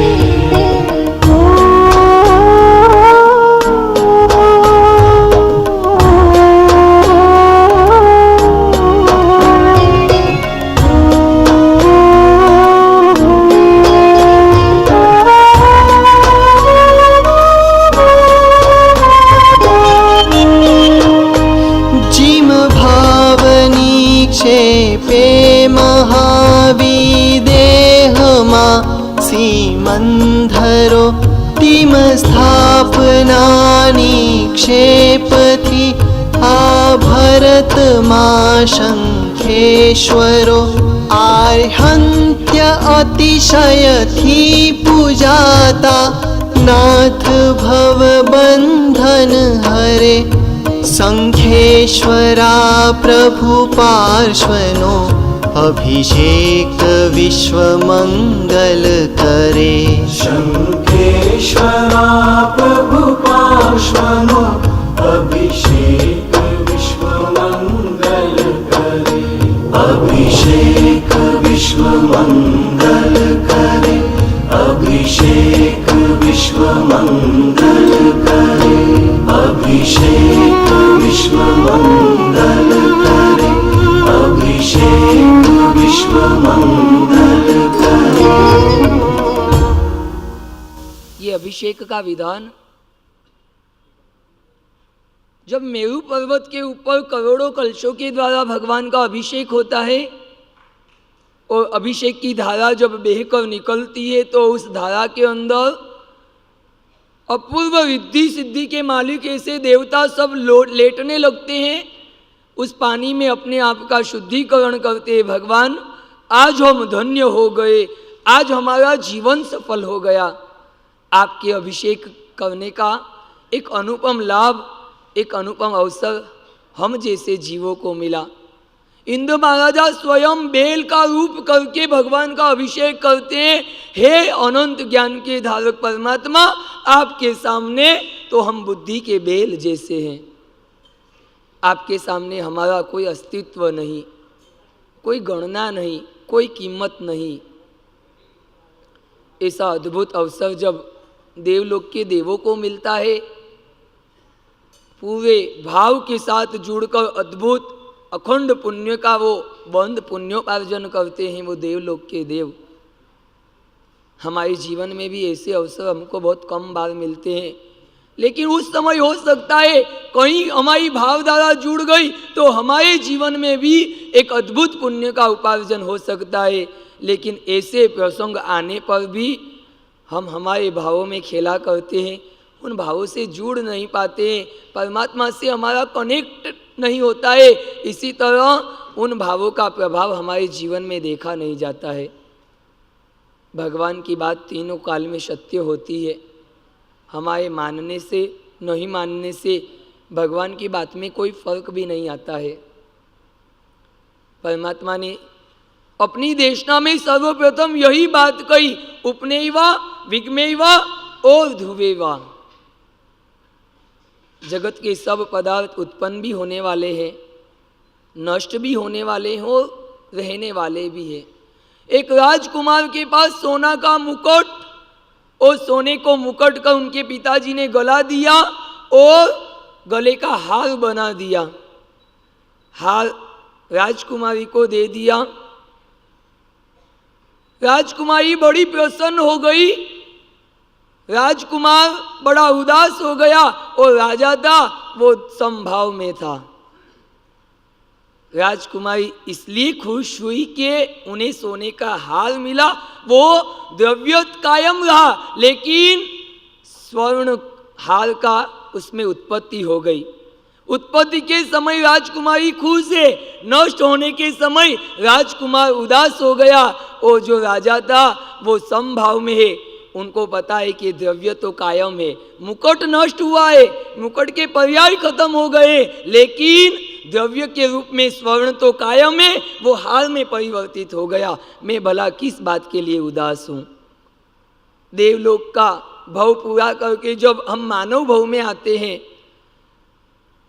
सीमंधरो तिम स्थापनानि क्षेपथि आभरत मा शंखेश्वरो आर्हन्त्य अतिशयथि पूजाता नाथ भव बंधन हरे। शंखेश्वरा प्रभु पार्श्वनो अभिषेक विश्व मंगल करे। शंखेश्वरा प्रभु पार्श्वनो अभिषेक विश्व मंगल करे। अभिषेक विश्व मंगल करे। अभिषेक विश्व मंगल करे। अभिषेक विश्व मंगल करे। अभिषेक विश्व मंगल करे। ये अभिषेक का विधान जब मेरू पर्वत के ऊपर करोड़ों कलशों के द्वारा भगवान का अभिषेक होता है और अभिषेक की धारा जब बहकर निकलती है तो उस धारा के अंदर अपूर्व रिद्धि सिद्धि के मालिक ऐसे देवता सब लेटने लगते हैं। उस पानी में अपने आप का शुद्धिकरण करते हैं। भगवान आज हम धन्य हो गए, आज हमारा जीवन सफल हो गया। आपके अभिषेक करने का एक अनुपम लाभ, एक अनुपम अवसर हम जैसे जीवों को मिला। इंद्र महाराजा स्वयं बेल का रूप करके भगवान का अभिषेक करते हैं। हे अनंत ज्ञान के धारक परमात्मा, आपके सामने तो हम बुद्धि के बेल जैसे हैं। आपके सामने हमारा कोई अस्तित्व नहीं, कोई गणना नहीं, कोई कीमत नहीं। ऐसा अद्भुत अवसर जब देवलोक के देवों को मिलता है, पूरे भाव के साथ जुड़कर अद्भुत अखंड पुण्य का वो बंद पुण्योपार्जन करते हैं वो देवलोक के देव। हमारे जीवन में भी ऐसे अवसर हमको बहुत कम बार मिलते हैं, लेकिन उस समय हो सकता है कहीं हमारी भावधारा जुड़ गई तो हमारे जीवन में भी एक अद्भुत पुण्य का उपार्जन हो सकता है। लेकिन ऐसे प्रसंग आने पर भी हम हमारे भावों में खेला करते हैं, उन भावों से जुड़ नहीं पाते हैं, परमात्मा से हमारा कनेक्ट नहीं होता है। इसी तरह उन भावों का प्रभाव हमारे जीवन में देखा नहीं जाता है। भगवान की बात तीनों काल में सत्य होती है। हमारे मानने से नहीं मानने से भगवान की बात में कोई फर्क भी नहीं आता है। परमात्मा ने अपनी देशना में सर्वप्रथम यही बात कही, उपनेयवा विग्मेयवा और ध्रुवेवा। जगत के सब पदार्थ उत्पन्न भी होने वाले हैं, नष्ट भी होने वाले हैं और रहने वाले भी हैं। एक राजकुमार के पास सोना का मुकुट और सोने को मुकुट का उनके पिताजी ने गला दिया और गले का हार बना दिया। हार राजकुमारी को दे दिया। राजकुमारी बड़ी प्रसन्न हो गई, राजकुमार बड़ा उदास हो गया और राजा था वो समभाव में था। राजकुमारी इसलिए खुश हुई कि उन्हें सोने का हार मिला, वो द्रव्य कायम रहा लेकिन स्वर्ण हार का उसमें उत्पत्ति हो गई। उत्पत्ति के समय राजकुमारी खुश है, नष्ट होने के समय राजकुमार उदास हो गया। और जो राजा था वो समभाव में है, उनको पता है कि द्रव्य तो कायम है, मुकुट नष्ट हुआ है, मुकुट के पर्याय खत्म हो गए, लेकिन द्रव्य के रूप में स्वर्ण तो कायम है, वो हार में परिवर्तित हो गया। मैं भला किस बात के लिए उदास हूँ। देवलोक का भव पूरा करके जब हम मानव भव में आते हैं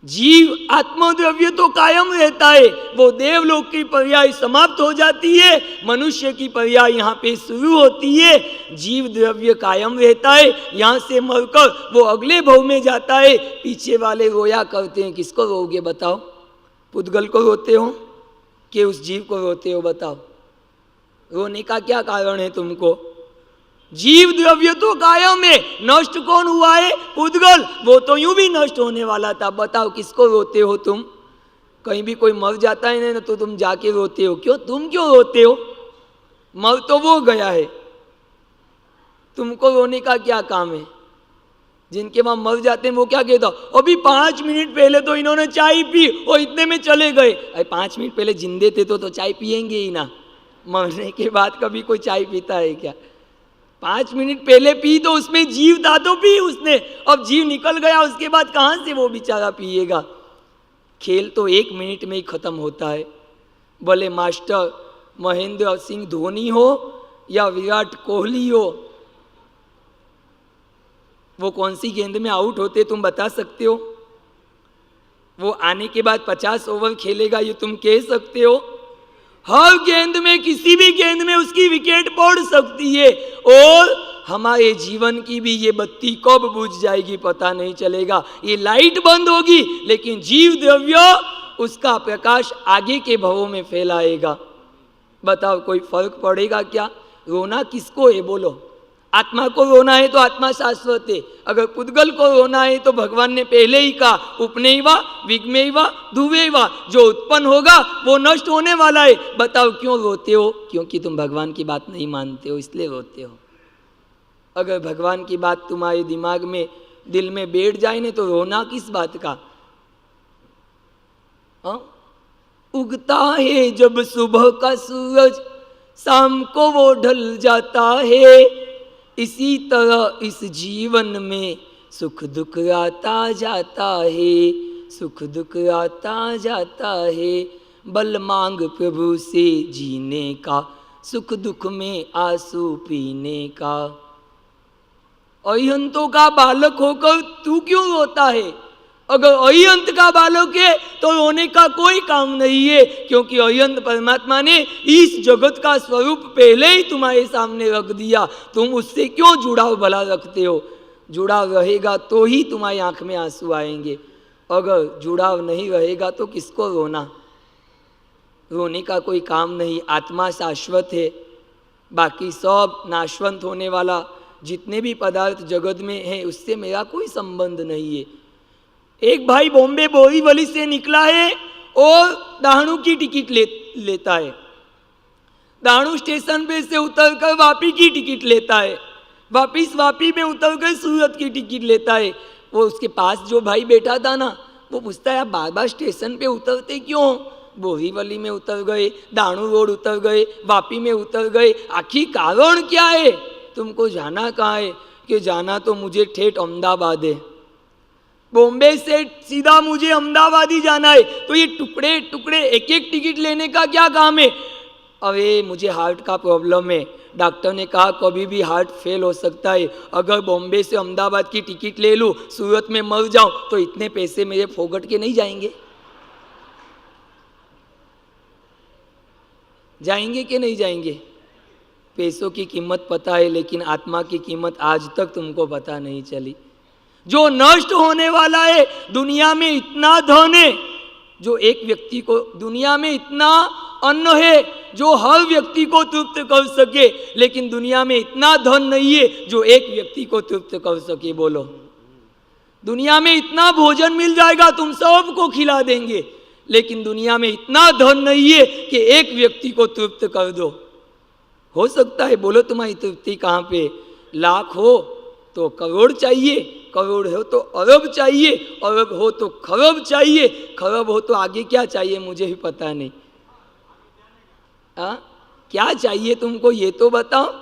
जीव आत्मद्रव्य तो कायम रहता है, वो देवलोक की पर्याय समाप्त हो जाती है, मनुष्य की पर्याय यहाँ पे शुरू होती है। जीव द्रव्य कायम रहता है, यहाँ से मरकर वो अगले भव में जाता है। पीछे वाले रोया करते हैं, किसको रोगे बताओ? पुद्गल को रोते हो कि उस जीव को रोते हो? बताओ, रोने का क्या कारण है तुमको? जीव द्रव्य तो कायम है, नष्ट कौन हुआ है? पुद्गल, वो तो यूं भी नष्ट होने वाला था। बताओ किसको रोते हो तुम? कहीं भी कोई मर जाता है ना तो तुम जाके रोते हो, क्यों? तुम क्यों रोते हो? मर तो वो गया है, तुमको रोने का क्या काम है? जिनके वहां मर जाते हैं वो क्या कहता, अभी 5 मिनट पहले तो इन्होंने चाय पी और इतने में चले गए। अरे 5 मिनट पहले जिंदे थे तो चाय पिएंगे ही ना, मरने के बाद कभी कोई चाय पीता है क्या? 5 मिनट पहले पी तो उसमें जीव था तो पी उसने, अब जीव निकल गया उसके बाद कहाँ से वो बेचारा पिएगा? खेल तो 1 मिनट में ही खत्म होता है। भले मास्टर महेंद्र सिंह धोनी हो या विराट कोहली हो, वो कौन सी गेंद में आउट होते तुम बता सकते हो? वो आने के बाद 50 ओवर खेलेगा ये तुम कह सकते हो? हर गेंद में, किसी भी गेंद में उसकी विकेट पड़ सकती है। और हमारे जीवन की भी ये बत्ती कब बुझ जाएगी पता नहीं चलेगा। ये लाइट बंद होगी लेकिन जीव द्रव्य उसका प्रकाश आगे के भवों में फैलाएगा। बताओ कोई फर्क पड़ेगा क्या? रोना किसको है बोलो? आत्मा को रोना है तो आत्मा शाश्वत है। अगर पुद्गल को रोना है तो भगवान ने पहले ही कहा, उपनयवा विग्मयवा ध्रुवैवा, जो उत्पन्न होगा वो नष्ट होने वाला है। बताओ क्यों रोते हो? क्योंकि तुम भगवान की बात नहीं मानते हो, इसलिए रोते हो। अगर भगवान की बात तुम्हारे दिमाग में, दिल में बैठ जाए ना तो रोना किस बात का? उगता है जब सुबह का सूरज, शाम को वो ढल जाता है। इसी तरह इस जीवन में सुख दुख आता जाता है, सुख दुख आता जाता है। बल मांग प्रभु से जीने का, सुख दुख में आंसू पीने का। अहिंतों का बालक होकर तू क्यों रोता है? अगर अहिंत का बालक है तो रोने का कोई काम नहीं है, क्योंकि अहिंत परमात्मा ने इस जगत का स्वरूप पहले ही तुम्हारे सामने रख दिया। तुम उससे क्यों जुड़ाव भला रखते हो? जुड़ाव रहेगा तो ही तुम्हारी आंख में आंसू आएंगे, अगर जुड़ाव नहीं रहेगा तो किसको रोना? रोने का कोई काम नहीं। आत्मा शाश्वत है, बाकी सब नाशवंत होने वाला। जितने भी पदार्थ जगत में है उससे मेरा कोई संबंध नहीं है। एक भाई बॉम्बे बोरीवली से निकला है और दाहणू की टिकट लेता है। दाहणू स्टेशन पे से उतरकर वापी की टिकट लेता है, वापिस वापी में उतरकर सूरत की टिकट लेता है। वो उसके पास जो भाई बैठा था ना, वो पूछता है आप बार बार स्टेशन पे उतरते क्यों? बोरीवली में उतर गए, दाहणू रोड उतर गए, वापी में उतर गए, आखिर कारण क्या है? तुमको जाना कहाँ है? कि जाना तो मुझे ठेठ अहमदाबाद है, बॉम्बे से सीधा मुझे अहमदाबाद ही जाना है। तो ये टुकड़े टुकड़े एक एक टिकट लेने का क्या काम है? अरे मुझे हार्ट का प्रॉब्लम है, डॉक्टर ने कहा कभी भी हार्ट फेल हो सकता है। अगर बॉम्बे से अहमदाबाद की टिकट ले लूँ, सूरत में मर जाऊं तो इतने पैसे मेरे फोगट के नहीं जाएंगे? जाएंगे कि नहीं जाएंगे? पैसों की कीमत पता है लेकिन आत्मा की कीमत आज तक तुमको पता नहीं चली। जो नष्ट होने वाला है, दुनिया में इतना धन है जो एक व्यक्ति को, दुनिया में इतना अन्न है जो हर व्यक्ति को तृप्त कर सके, लेकिन दुनिया में इतना धन नहीं है जो एक व्यक्ति को तृप्त कर सके। बोलो, दुनिया में इतना भोजन मिल जाएगा तुम सबको खिला देंगे, लेकिन दुनिया में इतना धन नहीं है कि एक व्यक्ति को तृप्त कर दो। हो सकता है, बोलो तुम्हारी तृप्ति कहाँ पे? लाख हो तो करोड़ चाहिए, करोड़ हो तो अरब चाहिए, अरब हो तो खरब चाहिए, खरब हो तो आगे क्या चाहिए मुझे भी पता नहीं। क्या चाहिए तुमको ये तो बताओ।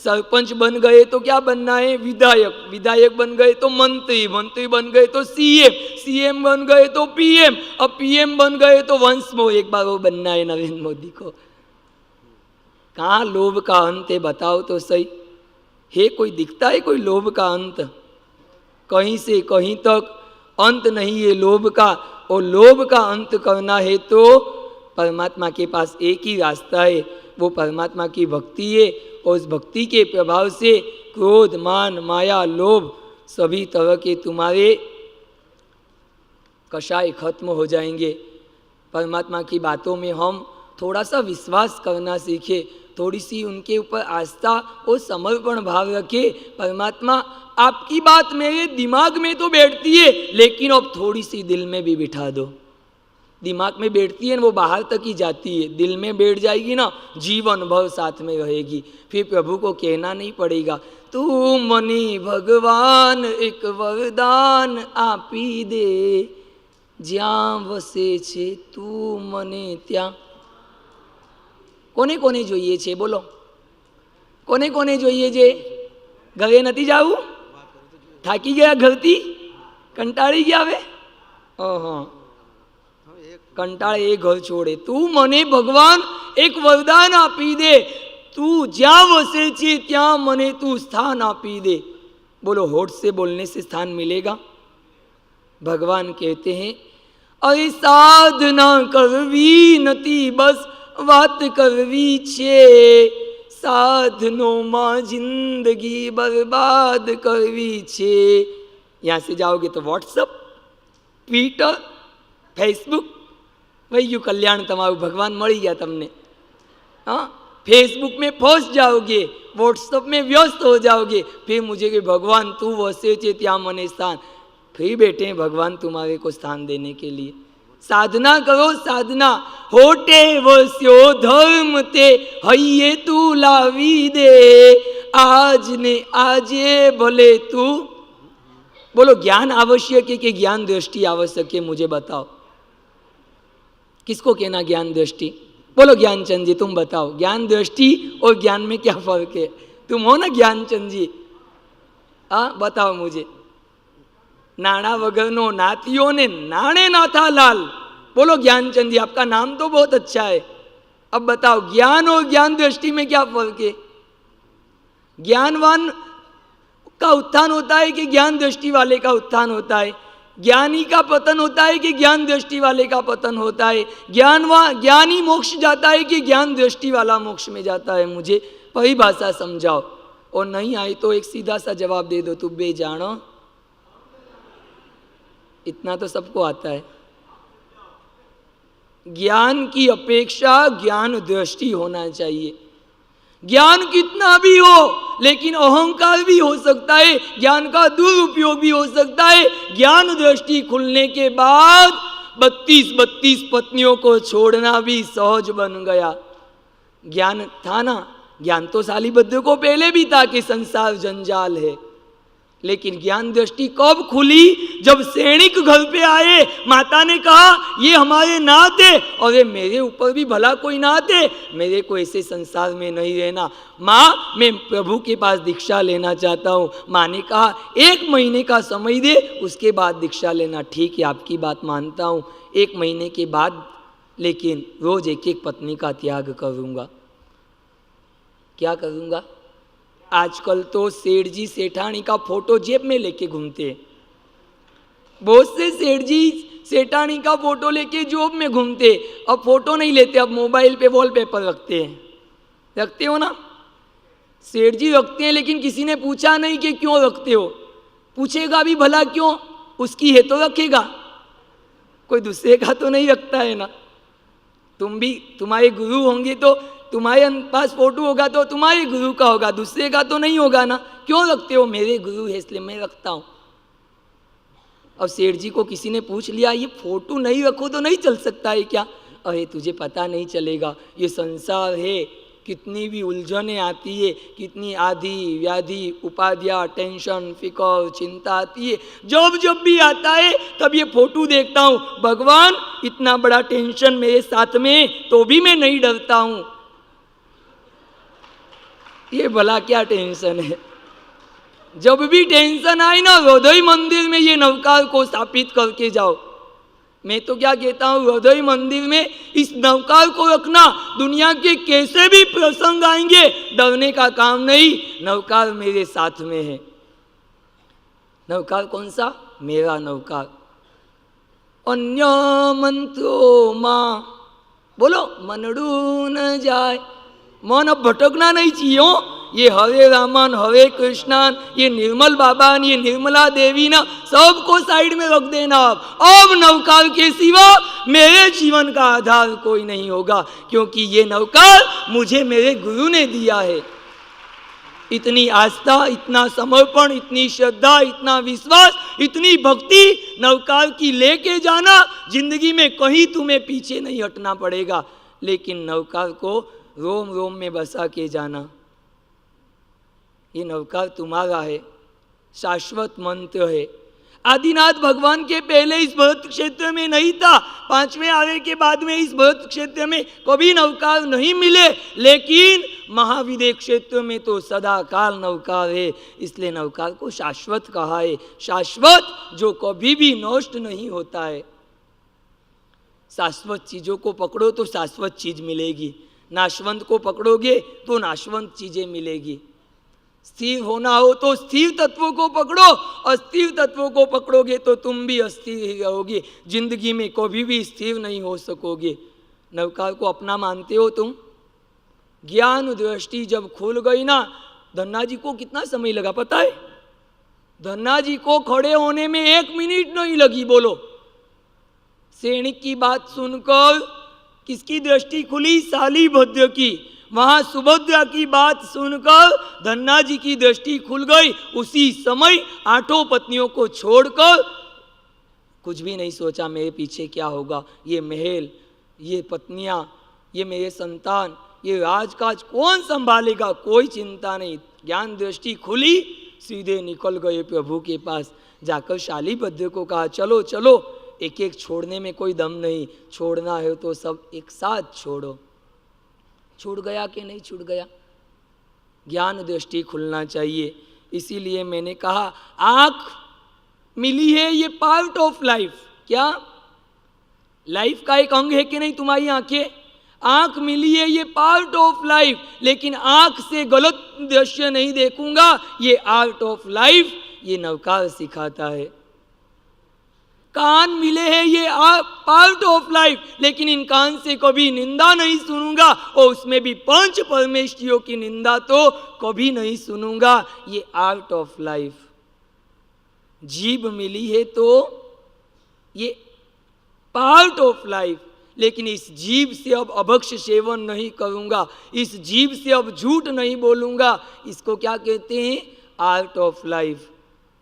सरपंच बन गए तो क्या बनना है? विधायक, विधायक बन गए तो मंत्री, मंत्री बन गए तो सीएम, सीएम बन गए तो पीएम, अब पीएम बन गए तो वंश मोह एक बार वो बनना है नरेंद्र मोदी को। कहाँ लोभ का अंत है बताओ तो सही? है कोई दिखता है कोई लोभ का अंत? कहीं से कहीं तक अंत नहीं है लोभ का, और लोभ का अंत करना है तो परमात्मा के पास एक ही रास्ता है, वो परमात्मा की भक्ति है। और उस भक्ति के प्रभाव से क्रोध, मान, माया, लोभ सभी तरह के तुम्हारे कषाय खत्म हो जाएंगे। परमात्मा की बातों में हम थोड़ा सा विश्वास करना सीखे, थोड़ी सी उनके ऊपर आस्था और समर्पण भाव रखे। परमात्मा आपकी बात मेरे दिमाग में तो बैठती है, लेकिन अब थोड़ी सी दिल में भी बिठा दो। दिमाग में बैठती है ना, वो बाहर तक ही जाती है, दिल में बैठ जाएगी ना, जीवन भर साथ में रहेगी। फिर प्रभु को कहना नहीं पड़ेगा, तू मनी भगवान एक वरदान आपी दे, જ્યાં વસે છે તું મને ત્યાં। કોને કોને જોઈએ છે બોલો, કોને કોને જોઈએ છે? ઘરે નથી જાવું? થાકી ગયા ઘરથી? કંટાળી ગયા હવે? હા, કંટાળે એ ઘર છોડે। તું મને ભગવાન એક વરદાન આપી દે, तू જ્યાં વસે છે ત્યાં મને તું स्थान આપી દે। बोलो, होठ से बोलने से स्थान मिलेगा? भगवान कहते हैं, अरे साधना करवी नती बस बात करवी छे, साधनों मां जिंदगी बर्बाद करवी छे। यहाँ से जाओगे तो व्हाट्सअप, ट्विटर, फेसबुक, वही यू कल्याण तमारू भगवान मળી ગયા તમને। हाँ, फेसबुक में फंस जाओगे, व्हाट्सअप में व्यस्त हो जाओगे, फिर मुझे कि भगवान तू वसे छे त्या मने स्थान। फिर बैठे हैं भगवान तुम्हारे को स्थान देने के लिए। साधना करो, साधना। होटे वस्यो धर्म ते हइये तू लावी दे, आज ने आजे भले तू। बोलो, ज्ञान आवश्यक है कि ज्ञान दृष्टि आवश्यक है? मुझे बताओ, किसको कहना ज्ञान दृष्टि? बोलो ज्ञानचंद जी, तुम बताओ, ज्ञान दृष्टि और ज्ञान में क्या फर्क है? तुम हो ना ज्ञानचंद जी? हाँ, बताओ मुझे। नाणा वगरनो नातियो ने नाणे नाथा लाल। बोलो ज्ञानचंद जी, आपका नाम तो बहुत अच्छा है। अब बताओ, ज्ञान और ज्ञान दृष्टि में क्या फर्क है? ज्ञानवान का उत्थान होता है कि ज्ञान दृष्टि वाले का उत्थान होता है? ज्ञानी का पतन होता है कि ज्ञान दृष्टि वाले का पतन होता है? ज्ञानी मोक्ष जाता है कि ज्ञान दृष्टि वाला मोक्ष में जाता है? मुझे परिभाषा समझाओ। और नहीं आई तो एक सीधा सा जवाब दे दो, तू बे जानो। इतना तो सबको आता है। ज्ञान की अपेक्षा ज्ञान दृष्टि होना चाहिए। ज्ञान कितना भी हो, लेकिन अहंकार भी हो सकता है, ज्ञान का दुरुपयोग भी हो सकता है। ज्ञान दृष्टि खुलने के बाद 32 पत्नियों को छोड़ना भी सहज बन गया। ज्ञान था ना, ज्ञान तो सालिबद्ध को पहले भी था कि संसार जंजाल है, लेकिन ज्ञान दृष्टि कब खुली? जब सैनिक घर पे आए, माता ने कहा ये हमारे नाथ है, और ये मेरे ऊपर भी भला कोई नाथ है, मेरे को ऐसे संसार में नहीं रहना। माँ, मैं प्रभु के पास दीक्षा लेना चाहता हूँ। माँ ने कहा 1 महीने का समय दे, उसके बाद दीक्षा लेना। ठीक है, आपकी बात मानता हूँ। 1 महीने के बाद लेकिन रोज एक पत्नी का त्याग करूँगा। क्या करूँगा? आजकल तो सेठ जी सेठानी का फोटो जेब में लेके घूमते हैं। बहुत से सेठ जी सेठानी का फोटो लेके जेब में घूमते। अब फोटो नहीं लेते, अब मोबाइल पे वॉलपेपर रखते हैं। रखते हो ना? सेठ जी रखते हैं, लेकिन किसी ने पूछा नहीं कि क्यों रखते हो। पूछेगा भी भला क्यों? उसकी है तो रखेगा, कोई दूसरे का तो नहीं रखता है ना। तुम भी, तुम्हारे गुरु होंगे तो तुम्हारे पास फोटो होगा तो तुम्हारे गुरु का होगा, दूसरे का तो नहीं होगा ना। क्यों रखते हो? मेरे गुरु है इसलिए मैं रखता हूँ। अब सेठ जी को किसी ने पूछ लिया, ये फोटो नहीं रखो तो नहीं चल सकता है क्या? अरे तुझे पता नहीं चलेगा, ये संसार है, कितनी भी उलझने आती है, कितनी आदि व्याधि उपाधियाँ, टेंशन, फिकर, चिंता आती है। जब जब भी आता है तब ये फोटो देखता हूँ, भगवान इतना बड़ा टेंशन मेरे साथ में तो भी मैं नहीं डरता हूँ। ये भला क्या टेंशन है? जब भी टेंशन आए ना, हृदय मंदिर में ये नवकार को स्थापित करके जाओ। मैं तो क्या कहता हूँ, हृदय मंदिर में इस नवकार को रखना। दुनिया के कैसे भी प्रसंग आएंगे, डरने का काम नहीं, नवकार मेरे साथ में है। नवकार कौन सा? मेरा नवकार। अन्य मंत्रों माँ बोलो मनड़ू न जाए। मन अब भटकना नहीं चाहिए हो। ये हरे रामन हरे कृष्णन, ये निर्मल बाबा, ये निर्मला देवी ना, सबको साइड में रख देना। अब नवकार के सिवा मेरे जीवन का आधार कोई नहीं होगा, क्योंकि ये नवकार मुझे मेरे गुरु ने दिया है। इतनी आस्था, इतना समर्पण, इतनी श्रद्धा, इतना विश्वास, इतनी भक्ति नवकार की लेके जाना, जिंदगी में कहीं तुम्हें पीछे नहीं हटना पड़ेगा। लेकिन नवकार को रोम रोम में बसा के जाना, ये नवकार तुम्हारा है, शाश्वत मंत्र है। आदिनाथ भगवान के पहले इस भरत क्षेत्र में नहीं था, 5वें आवे के बाद में इस भरत क्षेत्र में कभी नवकार नहीं मिले, लेकिन महाविदेह क्षेत्र में तो सदा काल नवकार है। इसलिए नवकार को शाश्वत कहा है, शाश्वत जो कभी भी नष्ट नहीं होता है। शाश्वत चीजों को पकड़ो तो शाश्वत चीज मिलेगी, नाशवंत को पकड़ोगे तो नाशवंत चीजें मिलेगी। स्थिर होना हो तो स्थिर तत्वों को पकड़ो, अस्थिर तत्वों को पकड़ोगे तो तुम भी अस्थिर ही रहोगे, जिंदगी में कभी भी स्थिर नहीं हो सकोगे। नवकार को अपना मानते हो तुम? ज्ञान दृष्टि जब खुल गई ना, धन्ना जी को कितना समय लगा पता है? धन्ना जी को खड़े होने में 1 मिनट नहीं लगी। बोलो, सैनिक की बात सुनकर किसकी दृष्टि खुली? शालीभद्र की। वहां सुभद्रा की बात सुनकर धन्ना जी की दृष्टि खुल गई। उसी समय 8 पत्नियों को छोड़कर कुछ भी नहीं सोचा मेरे पीछे क्या होगा, ये महल, ये पत्नियां, ये मेरे संतान, ये राजकाज कौन संभालेगा, कोई चिंता नहीं। ज्ञान दृष्टि खुली, सीधे निकल गए प्रभु के पास। जाकर शालीभद्र को कहा चलो चलो, एक एक छोड़ने में कोई दम नहीं, छोड़ना है तो सब एक साथ छोड़ो। छूट गया कि नहीं छूट गया? ज्ञान दृष्टि खुलना चाहिए। इसीलिए मैंने कहा आँख मिली है, ये पार्ट ऑफ लाइफ। क्या लाइफ का एक अंग है कि नहीं तुम्हारी आंखें? आँख मिली है, ये पार्ट ऑफ लाइफ। लेकिन आँख से गलत दृश्य नहीं देखूंगा, ये आर्ट ऑफ लाइफ, ये नवकार सिखाता है। कान मिले हैं, ये पार्ट ऑफ लाइफ, लेकिन इन कान से कभी निंदा नहीं सुनूंगा, और उसमें भी 5 परमेष्ठियों की निंदा तो कभी नहीं सुनूंगा, ये आर्ट ऑफ लाइफ। जीभ मिली है तो ये पार्ट ऑफ लाइफ, लेकिन इस जीभ से अब अभक्ष सेवन नहीं करूंगा, इस जीभ से अब झूठ नहीं बोलूंगा। इसको क्या कहते हैं? Art of life.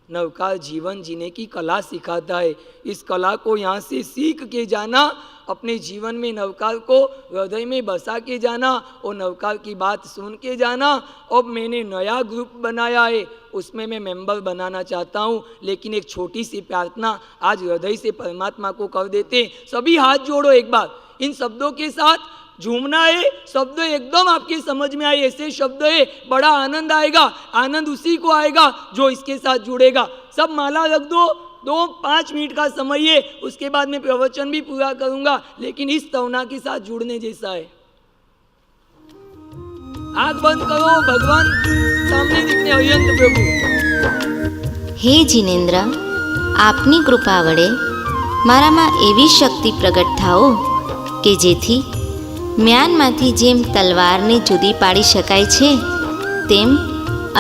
नवकार जीवन जीने की कला सिखाता है। इस कला को यहाँ से सीख के जाना, अपने जीवन में नवकार को हृदय में बसा के जाना और नवकार की बात सुन के जाना। अब मैंने नया ग्रुप बनाया है, उसमें मैं मेंबर बनाना चाहता हूँ, लेकिन एक छोटी सी प्रार्थना आज हृदय से परमात्मा को कर देते हैं। सभी हाथ जोड़ो एक बार, इन शब्दों के साथ झूमना है। शब्द एकदम आपके समझ में आए ऐसे शब्द है, बड़ा आनंद आएगा। आनंद उसी को आएगा जो इसके साथ जुड़ेगा। सब माला रख दो, 2-5 मिनट का समय है, उसके बाद मैं प्रवचन भी पूरा करूंगा, लेकिन इस तवना के साथ जुड़ने जैसा है। आंख बंद करो, भगवान सामने दिखने अयंत प्रभु। हे जिनेन्द्र, आपनी कृपा वडे माराમાં એવી શક્તિ પ્રગટ થાઓ કે જેથી म्यानમાંથી જેમ તલવારને જુદી પાડી શકાય છે, તેમ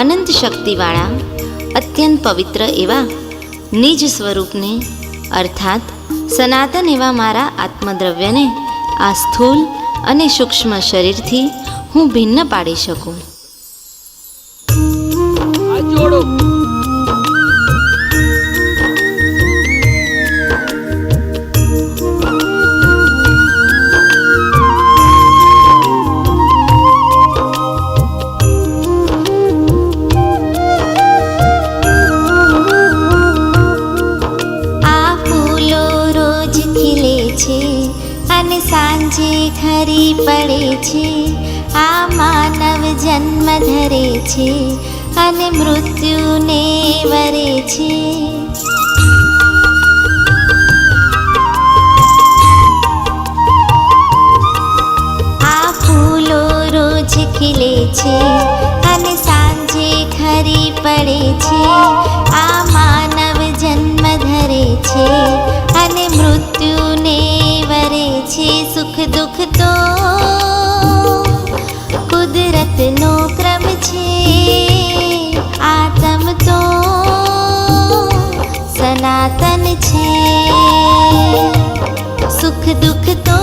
અનંત શક્તિવાળા અત્યંત પવિત્ર એવા નિજ સ્વરૂપને અર્થાત સનાતન એવા મારા આત્મદ્રવ્યને આ સ્થૂલ અને સૂક્ષ્મ શરીરથી હું ભિન્ન પાડી શકું। હાથ જોડો। સાંજે ખરી પડે છે, આ માનવ જન્મ ધરે છે અને મૃત્યુને વરે છે। આ ફૂલો રોજ ખીલે છે અને સાંજે ખરી પડે છે, આ માનવ જન્મ ધરે છે અને મૃત્યુ दुख तो कुदरतनो क्रम छे, आत्म तो सनातन छे। सुख दुख तो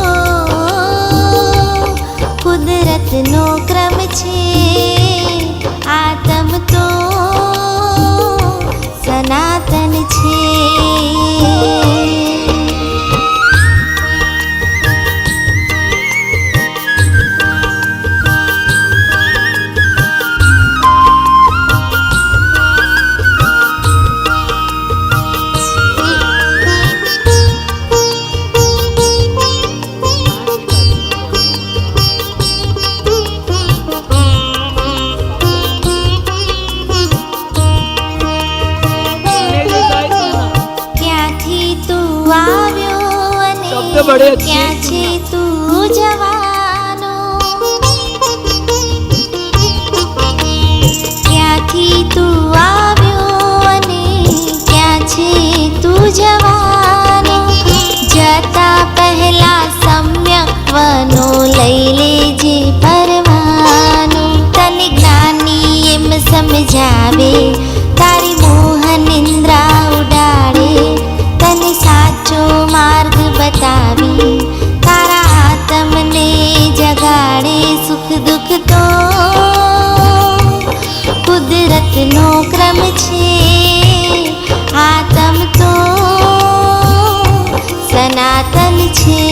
कुदरतनो क्रम छे, आत्म तो सनातन छे। बड़े अच्छे क्या छे तू जवानो, क्याथी तू આવ્યો અને क्या छे तू जवानो। जता पहला सम्यक वनो लई लेजे परवानो। तने ज्ञानी एम समझावे, तारी मोहन निंद्रा उडाड़े। तने साचो मार्ग बतावी, तारा आत्मने जगाड़े। सुख दुख तो कुदरतनो क्रम छे, आत्म तो सनातन छे।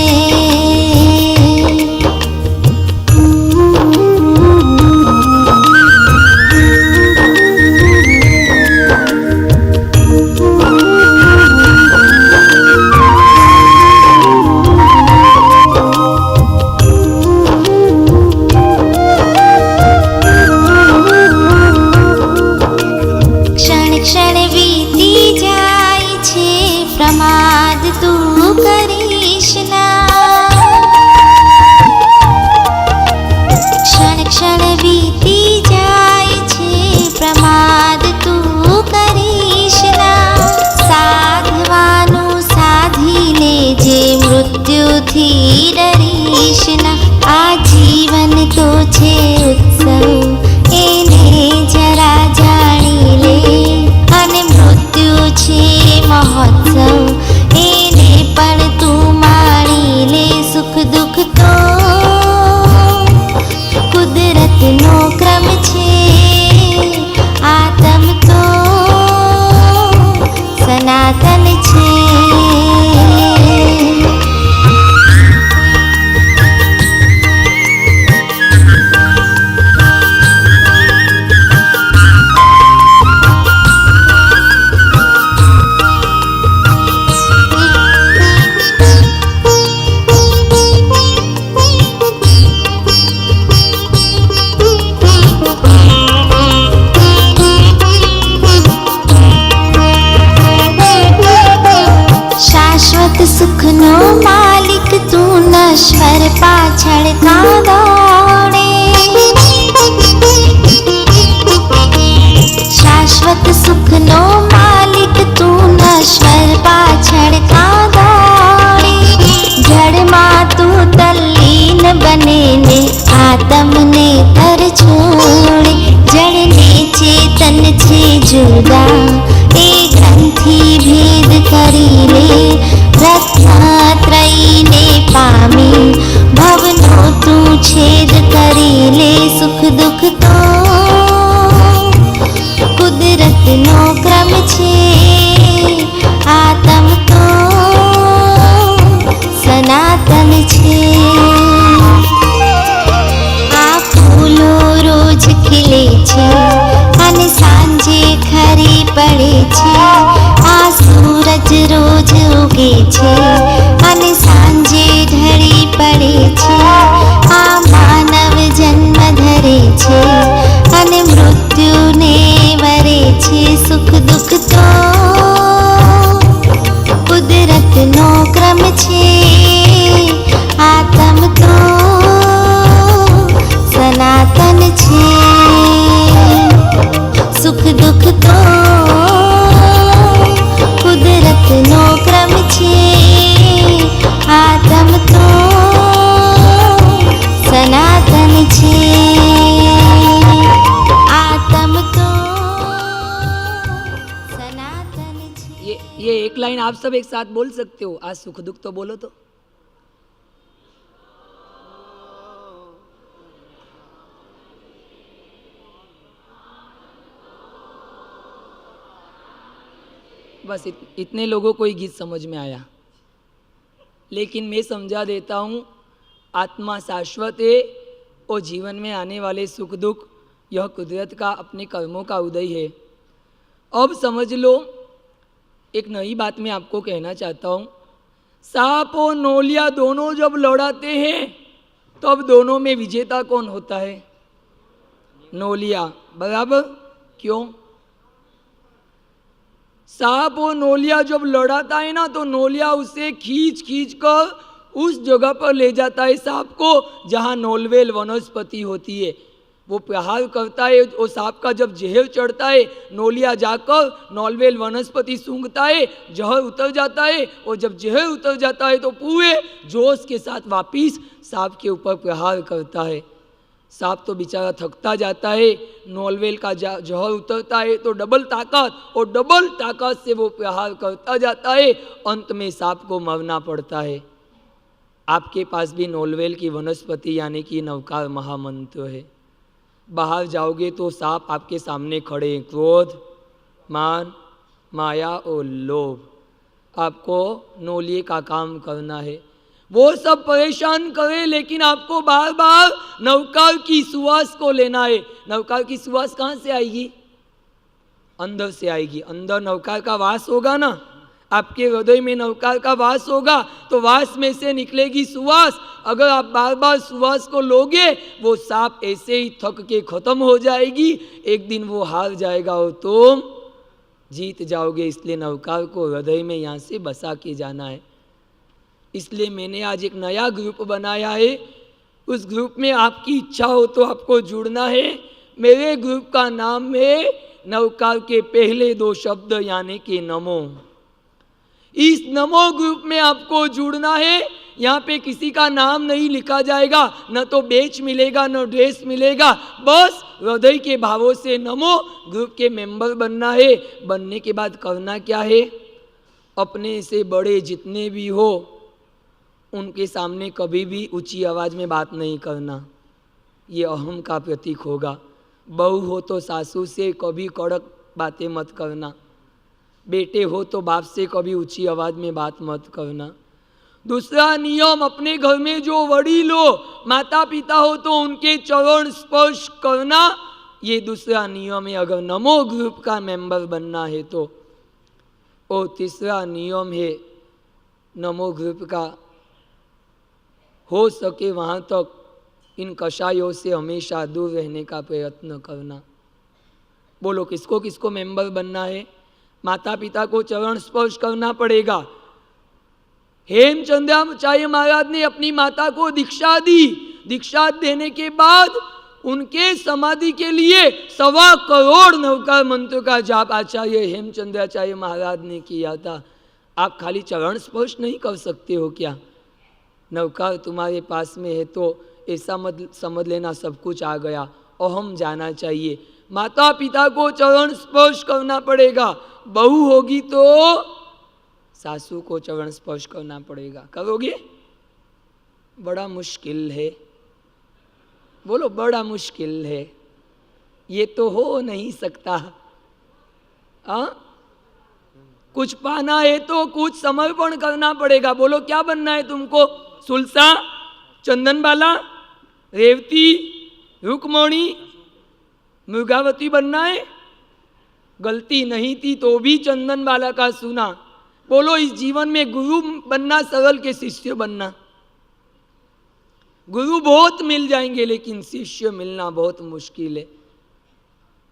आप सब एक साथ बोल सकते हो, आज सुख दुख तो बोलो तो। बस इतने लोगों को ही गीत समझ में आया, लेकिन मैं समझा देता हूँ, आत्मा शाश्वत है और जीवन में आने वाले सुख दुख यह कुदरत का अपने कर्मों का उदय है। अब समझ लो, एक नई बात मैं आपको कहना चाहता हूँ। सांप और नौलिया दोनों जब लड़ाते हैं तब दोनों में विजेता कौन होता है? नौलिया, बराबर। क्यों? सांप और नौलिया जब लड़ाता है ना, तो नौलिया उसे खींच खींच कर उस जगह पर ले जाता है सांप को जहाँ नॉलवेल वनस्पति होती है। वो प्रहार करता है, वो सांप का जब जहर चढ़ता है, नौलिया जाकर नॉलवेल वनस्पति सूंघता है, जहर उतर जाता है, और जब जहर उतर जाता है तो पूरे जोश के साथ वापिस सांप के ऊपर प्रहार करता है। सांप तो बेचारा थकता जाता है, नॉलवेल का जहर उतरता है तो डबल ताकत, और डबल ताकत से वो प्रहार करता जाता है, अंत में सांप को मरना पड़ता है। आपके पास भी नॉलवेल की वनस्पति यानी कि नवकार महामंत्र है। बाहर जाओगे तो सांप आपके सामने खड़े हैं, क्रोध, मान, माया और लोभ। आपको नौलिये का काम करना है। वो सब परेशान करे, लेकिन आपको बार बार नवकार की सुवास को लेना है। नवकार की सुवास कहाँ से आएगी? अंदर से आएगी। अंदर नवकार का वास होगा ना, आपके हृदय में नवकार का वास होगा, तो वास में से निकलेगी सुवास। अगर आप बार बार सुवास को लोगे, वो सांप ऐसे ही थक के खत्म हो जाएगी, एक दिन वो हार जाएगा और तुम जीत जाओगे। इसलिए नवकार को हृदय में यहाँ से बसा के जाना है। इसलिए मैंने आज एक नया ग्रुप बनाया है। उस ग्रुप में आपकी इच्छा हो तो आपको जुड़ना है। मेरे ग्रुप का नाम है नवकार के पहले 2 शब्द यानी कि नमो। इस नमो ग्रुप में आपको जुड़ना है। यहाँ पे किसी का नाम नहीं लिखा जाएगा, न तो बेच मिलेगा न ड्रेस मिलेगा, बस हृदय के भावों से नमो ग्रुप के मेंबर बनना है। बनने के बाद करना क्या है? अपने से बड़े जितने भी हो उनके सामने कभी भी ऊंची आवाज़ में बात नहीं करना, ये अहम का प्रतीक होगा। बहू हो तो सासू से कभी कड़क बातें मत करना, बेटे हो तो बाप से कभी ऊंची आवाज़ में बात मत करना। दूसरा नियम, अपने घर में जो वडील हो, माता पिता हो तो उनके चरण स्पर्श करना, ये दूसरा नियम है अगर नमो ग्रुप का मेंबर बनना है तो। और तीसरा नियम है नमो ग्रुप का, हो सके वहाँ तक इन कषायों से हमेशा दूर रहने का प्रयत्न करना। बोलो किसको किसको मेंबर बनना है? माता पिता को चरण स्पर्श करना पड़ेगा। हेमचंद्राचार्य महाराज ने अपनी माता को दीक्षा दी। दीक्षा देने के बाद उनके समाधि के लिए 1.25 करोड़ नवकार मंत्र का जाप आचार्य हेमचंद्राचार्य महाराज ने किया था। आप खाली चरण स्पर्श नहीं कर सकते हो क्या? नवकार तुम्हारे पास में है तो ऐसा मत समझ लेना सब कुछ आ गया, अहम जाना चाहिए। माता पिता को चरण स्पर्श करना पड़ेगा। बहू होगी तो सासू को चरण स्पर्श करना पड़ेगा। करोगे? बड़ा मुश्किल है। बोलो बड़ा मुश्किल है, ये तो हो नहीं सकता। कुछ पाना है तो कुछ समर्पण करना पड़ेगा। बोलो क्या बनना है तुमको? सुलसा, चंदनबाला, रेवती, रुक्मणी, मृगावती बनना है? गलती नहीं थी तो भी चंदनबाला का सुना। बोलो इस जीवन में गुरु बनना सरल के शिष्य बनना? गुरु बहुत मिल जाएंगे लेकिन शिष्य मिलना बहुत मुश्किल है।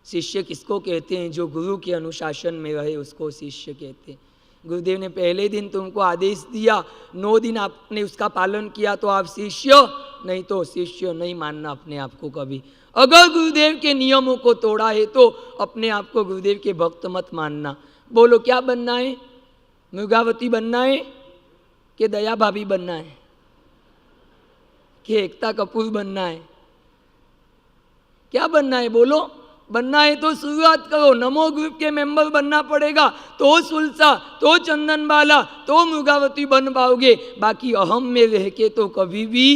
शिष्य किसको कहते हैं? जो गुरु के अनुशासन में रहे उसको शिष्य कहते हैं। गुरुदेव ने पहले दिन तुमको आदेश दिया, 9 दिन आपने उसका पालन किया तो आप शिष्य, नहीं तो शिष्य नहीं मानना अपने आप को कभी। अगर गुरुदेव के नियमों को तोड़ा है तो अपने आप को गुरुदेव के भक्त मत मानना। बोलो क्या बनना है? मृगावती बनना है कि दया भाभी बनना है कि एकता कपूर बनना है? क्या बनना है? बोलो। बनना है तो शुरुआत करो, नमो ग्रुप के मेंबर बनना पड़ेगा तो सुलसा, तो चंदनबाला, तो मृगावती बन पाओगे। बाकी अहम में रह के तो कभी भी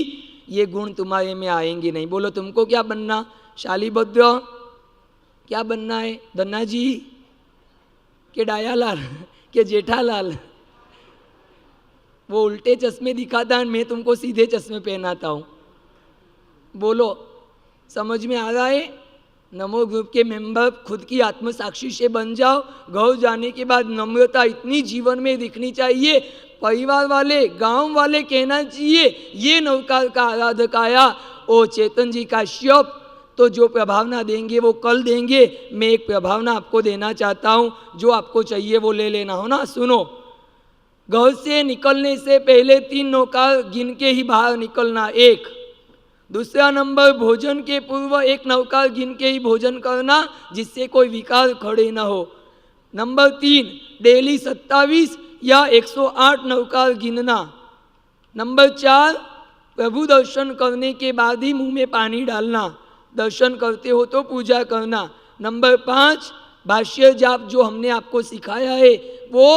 ये गुण तुम्हारे में आएंगे नहीं। बोलो तुमको क्या बनना? शालीभद्र क्या बनना है? धन्ना जी के डायालाल के जेठालाल? वो उल्टे चश्मे दिखाता है, मैं तुमको सीधे चश्मे पहनाता हूँ। बोलो समझ में आ रहा है? नमो ग्रुप के मेंबर खुद की आत्मसाक्षी से बन जाओ। घर जाने के बाद नम्रता इतनी जीवन में दिखनी चाहिए, परिवार वाले गांव वाले कहना चाहिए ये नवकार का आराधक आया, ओ चेतन जी का श्यप। तो जो प्रभावना देंगे वो कल देंगे। मैं एक प्रभावना आपको देना चाहता हूँ, जो आपको चाहिए वो ले लेना। हो ना? सुनो, घर से निकलने से पहले 3 नवकार गिन के ही बाहर निकलना। 1। दूसरा नंबर, भोजन के पूर्व 1 नवकार गिन के ही भोजन करना, जिससे कोई विकार खड़े न हो। नंबर 3, डेली 27 या 108 नवकार गिनना। नंबर 4, प्रभु दर्शन करने के बाद ही मुंह में पानी डालना। दर्शन करते हो तो पूजा करना। नंबर 5, भाष्य जाप जो हमने आपको सिखाया है वो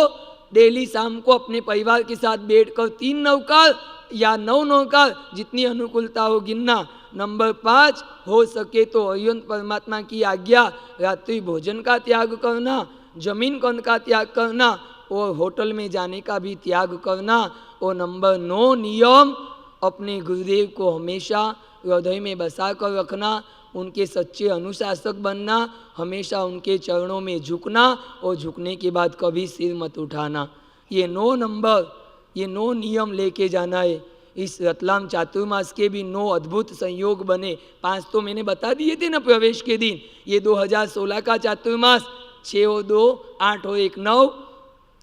डेली शाम को अपने परिवार के साथ बैठकर 3 नवकार या 9 नवकार जितनी अनुकूलता हो गिनना। नंबर 5, हो सके तो अयंत परमात्मा की आज्ञा रात्रि भोजन का त्याग करना, जमीन कन का त्याग करना और होटल में जाने का भी त्याग करना। और नंबर 9 नियम, अपने गुरुदेव को हमेशा हृदय में बसा कर रखना, उनके सच्चे अनुशासक बनना, हमेशा उनके चरणों में झुकना और झुकने के बाद कभी सिर मत उठाना। ये 9 नंबर, ये 9 नियम लेके जाना है। इस रतलाम चातुर्मास के भी 9 अद्भुत संयोग बने। 5 तो मैंने बता दिए थे ना प्रवेश के दिन। ये 2016 का चातुर्मास, 6 और 2 8 और 1 9।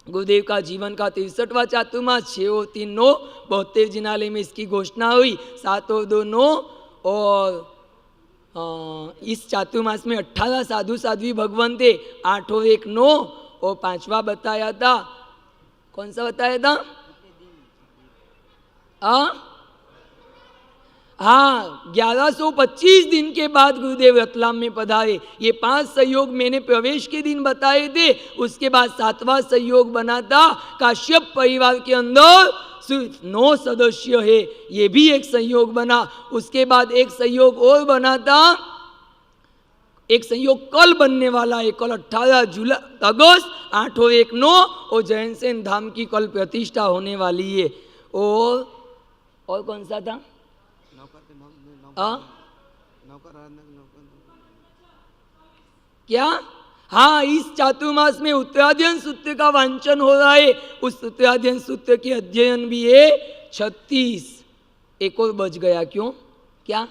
गुरुदेव का जीवन का 63वां चातुर्मास, 6 और 3 9। 72 जिनालय में इसकी घोषणा हुई, 7 और 2 9। और इस चातुर्मास में 18 साधु साध्वी भगवान थे, 8 और 1 9। और 5वां बताया था, कौन सा बताया था? हाँ, 1125 दिन के बाद गुरुदेव रतलाम में पधारे। ये 5 संयोग मैंने प्रवेश के दिन बताए थे। उसके बाद 7वां संयोग बना था, काश्यप परिवार के अंदर सिर्फ 9 सदस्य है, ये भी एक संयोग बना। उसके बाद एक संयोग और बना था, एक संयोग कल बनने वाला है, कल 18 अगस्त, 8 और 1 9। और जैन सेन धाम की कल प्रतिष्ठा होने वाली है। और कौन सा था? क्या? हाँ, इस चातुर्मास में उत्तराध्ययन सूत्र का वांचन हो रहा है। उस उत्तराध्ययन सूत्र के अध्ययन भी है 36। एक और बच गया, क्यों? क्या?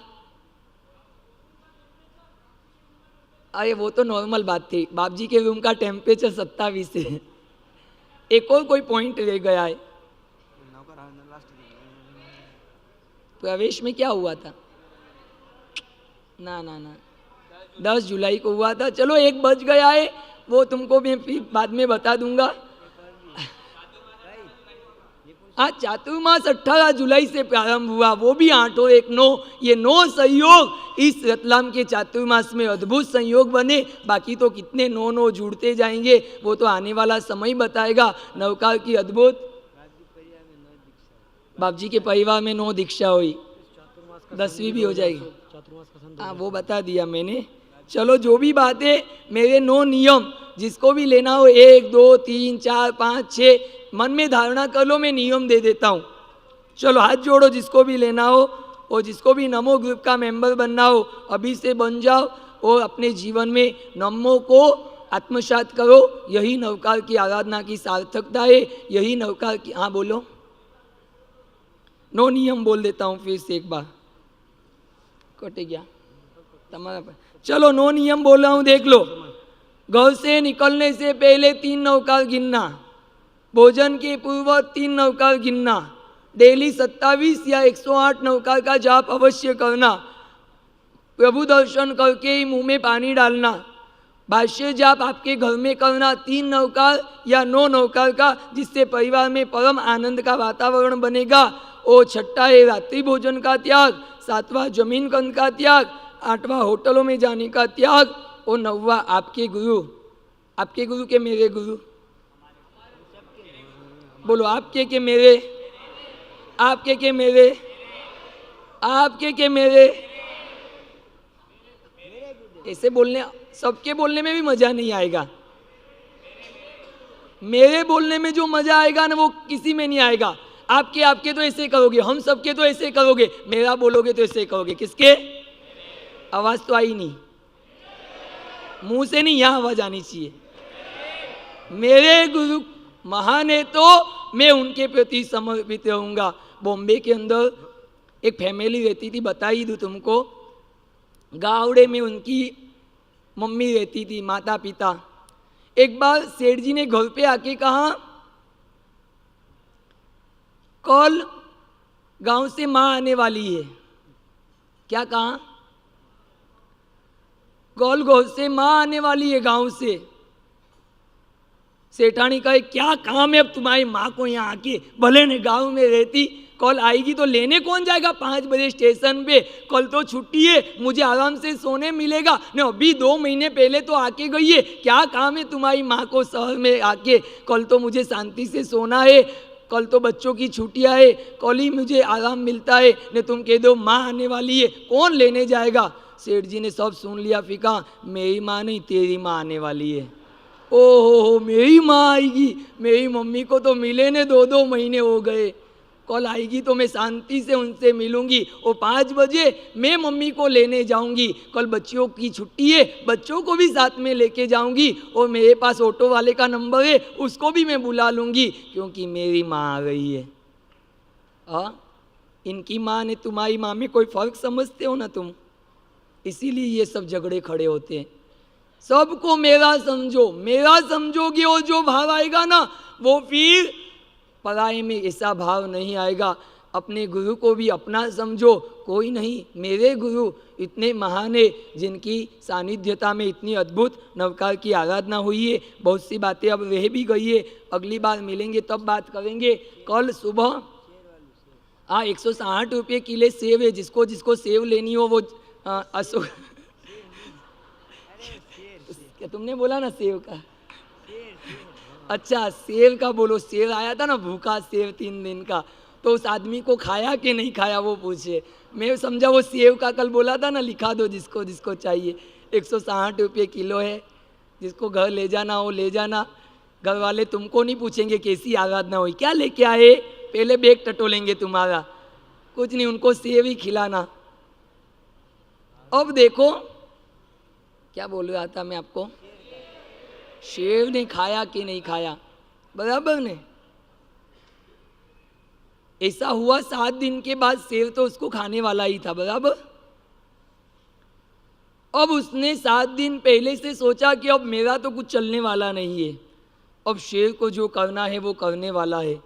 अरे वो तो नॉर्मल बात थी, बाप जी के रूम का टेम्परेचर 27 है। एक और कोई पॉइंट रह गया है। प्रवेश में क्या हुआ था? ना 10 जुलाई को हुआ था। चलो एक बच गया है, वो तुमको मैं फिर बाद में बता दूंगा। आज चातुर्मास 18 जुलाई से प्रारंभ हुआ, वो भी 8 और 1 9। ये 9 संयोग इस रतलाम के चातुर्मास में अद्भुत संयोग बने। बाकी तो कितने 9 जुड़ते जाएंगे वो तो आने वाला समय बताएगा। नवकार की अद्भुत, बाप जी के परिवार में 9 दीक्षा हुई, 10वीं भी हो जाएगी। हाँ, वो बता दिया मैंने। चलो जो भी बात है, मेरे 9 नियम जिसको भी लेना हो, 1 2 3 4 5 6 मन में धारणा कर लो, मैं नियम दे देता हूँ। चलो हाथ जोड़ो जिसको भी लेना हो, और जिसको भी नमो ग्रुप का मेंबर बनना हो अभी से बन जाओ और अपने जीवन में नमो को आत्मसात करो। यही नवकार की आराधना की सार्थकता है, यही नवकार की। हाँ बोलो, 9 नियम बोल देता हूँ फिर से एक बार, कटे गया तुम्हारा। चलो 9 नियम बोल रहा हूँ, देख लो। घर से निकलने से पहले 3 नवकार गिनना, भोजन के पूर्व 3 नवकार गिनना, डेली 27 या 108 नवकार का जाप अवश्य करना, प्रभु दर्शन करके ही मुंह में पानी डालना, भाष्य जाप आपके घर में करना 3 नवकार या 9 नवकार का, जिससे परिवार में परम आनंद का वातावरण बनेगा। और 6ठा है रात्रि भोजन का त्याग, 7वां जमीन कंद का त्याग, 8वां होटलों में जाने का त्याग, ओ नौवा आपके गुरु के मेरे गुरु, बोलो आपके के मेरे, आपके के मेरे, आपके के मेरे। ऐसे बोलने, सबके बोलने में भी मजा नहीं आएगा। मेरे बोलने में जो मजा आएगा ना वो किसी में नहीं आएगा। आपके आपके तो ऐसे करोगे, हम सबके तो ऐसे करोगे, मेरा बोलोगे तो ऐसे करोगे। किसके? आवाज तो आई नहीं, मुंह से नहीं, यहां आवाज आनी चाहिए। मेरे गुरु महान है तो मैं उनके प्रति समर्पित रहूंगा। बॉम्बे के अंदर एक फैमिली रहती थी, बता ही दूं तुमको। गावड़े में उनकी मम्मी रहती थी, माता पिता। एक बार सेठ जी ने घर पे आके कहा, कल गांव से माँ आने वाली है। क्या कहा? कल गांव से माँ आने वाली है, गांव से। सेठानी कहे क्या काम है अब तुम्हारी माँ को यहाँ आके, भले ने गांव में रहती, कल आएगी तो लेने कौन जाएगा 5 बजे स्टेशन पे? कल तो छुट्टी है, मुझे आराम से सोने मिलेगा न। अभी 2 महीने पहले तो आके गई है, क्या काम है तुम्हारी माँ को शहर में आके? कल तो मुझे शांति से सोना है, कल तो बच्चों की छुट्टियाँ है, कल ही मुझे आराम मिलता है, न तुम कह दो माँ आने वाली है, कौन लेने जाएगा? सेठ जी ने सब सुन लिया, फिर कहा मेरी माँ नहीं तेरी माँ आने वाली है। ओहो, मेरी माँ आएगी? मेरी मम्मी को तो मिले ने 2-2 महीने हो गए। कल आएगी तो मैं शांति से उनसे मिलूंगी, और 5 बजे मैं मम्मी को लेने जाऊंगी। कल बच्चियों की छुट्टी है, बच्चों को भी साथ में लेके जाऊंगी, और मेरे पास ऑटो वाले का नंबर है, उसको भी मैं बुला लूंगी, क्योंकि मेरी माँ आ गई है। इनकी माँ ने तुम्हारी माँ में कोई फर्क समझते हो ना तुम? इसीलिए ये सब झगड़े खड़े होते हैं। सबको मेरा समझो, मेरा समझोगे और जो भाव आएगा ना वो फिर पराये में ऐसा भाव नहीं आएगा। अपने गुरु को भी अपना समझो, कोई नहीं, मेरे गुरु इतने महान है जिनकी सानिध्यता में इतनी अद्भुत नवकार की आराधना हुई है। बहुत सी बातें अब रह भी गई है, अगली बार मिलेंगे तब बात करेंगे। कल सुबह 160 रुपये किलो सेव है, जिसको जिसको सेव लेनी हो वो अशोक क्या तुमने बोला ना सेव का? अच्छा सेव का बोलो। सेव आया था ना, भूखा सेव 3 दिन का, तो उस आदमी को खाया कि नहीं खाया वो पूछे। मैं समझा वो सेव का कल बोला था ना, लिखा दो जिसको जिसको चाहिए। 160 रुपये किलो है, जिसको घर ले जाना हो ले जाना। घर वाले तुमको नहीं पूछेंगे कैसी आराधना हुई, क्या लेके आए, पहले बैग टटोलेंगे तुम्हारा। कुछ नहीं, उनको सेव ही खिलाना। अब देखो क्या बोल रहा था मैं आपको, शेव ने खाया कि नहीं खाया, बराबर ने। ऐसा हुआ 7 दिन के बाद सेव तो उसको खाने वाला ही था, बराबर। अब उसने 7 दिन पहले से सोचा कि अब मेरा तो कुछ चलने वाला नहीं है, अब शेर को जो करना है वो करने वाला है।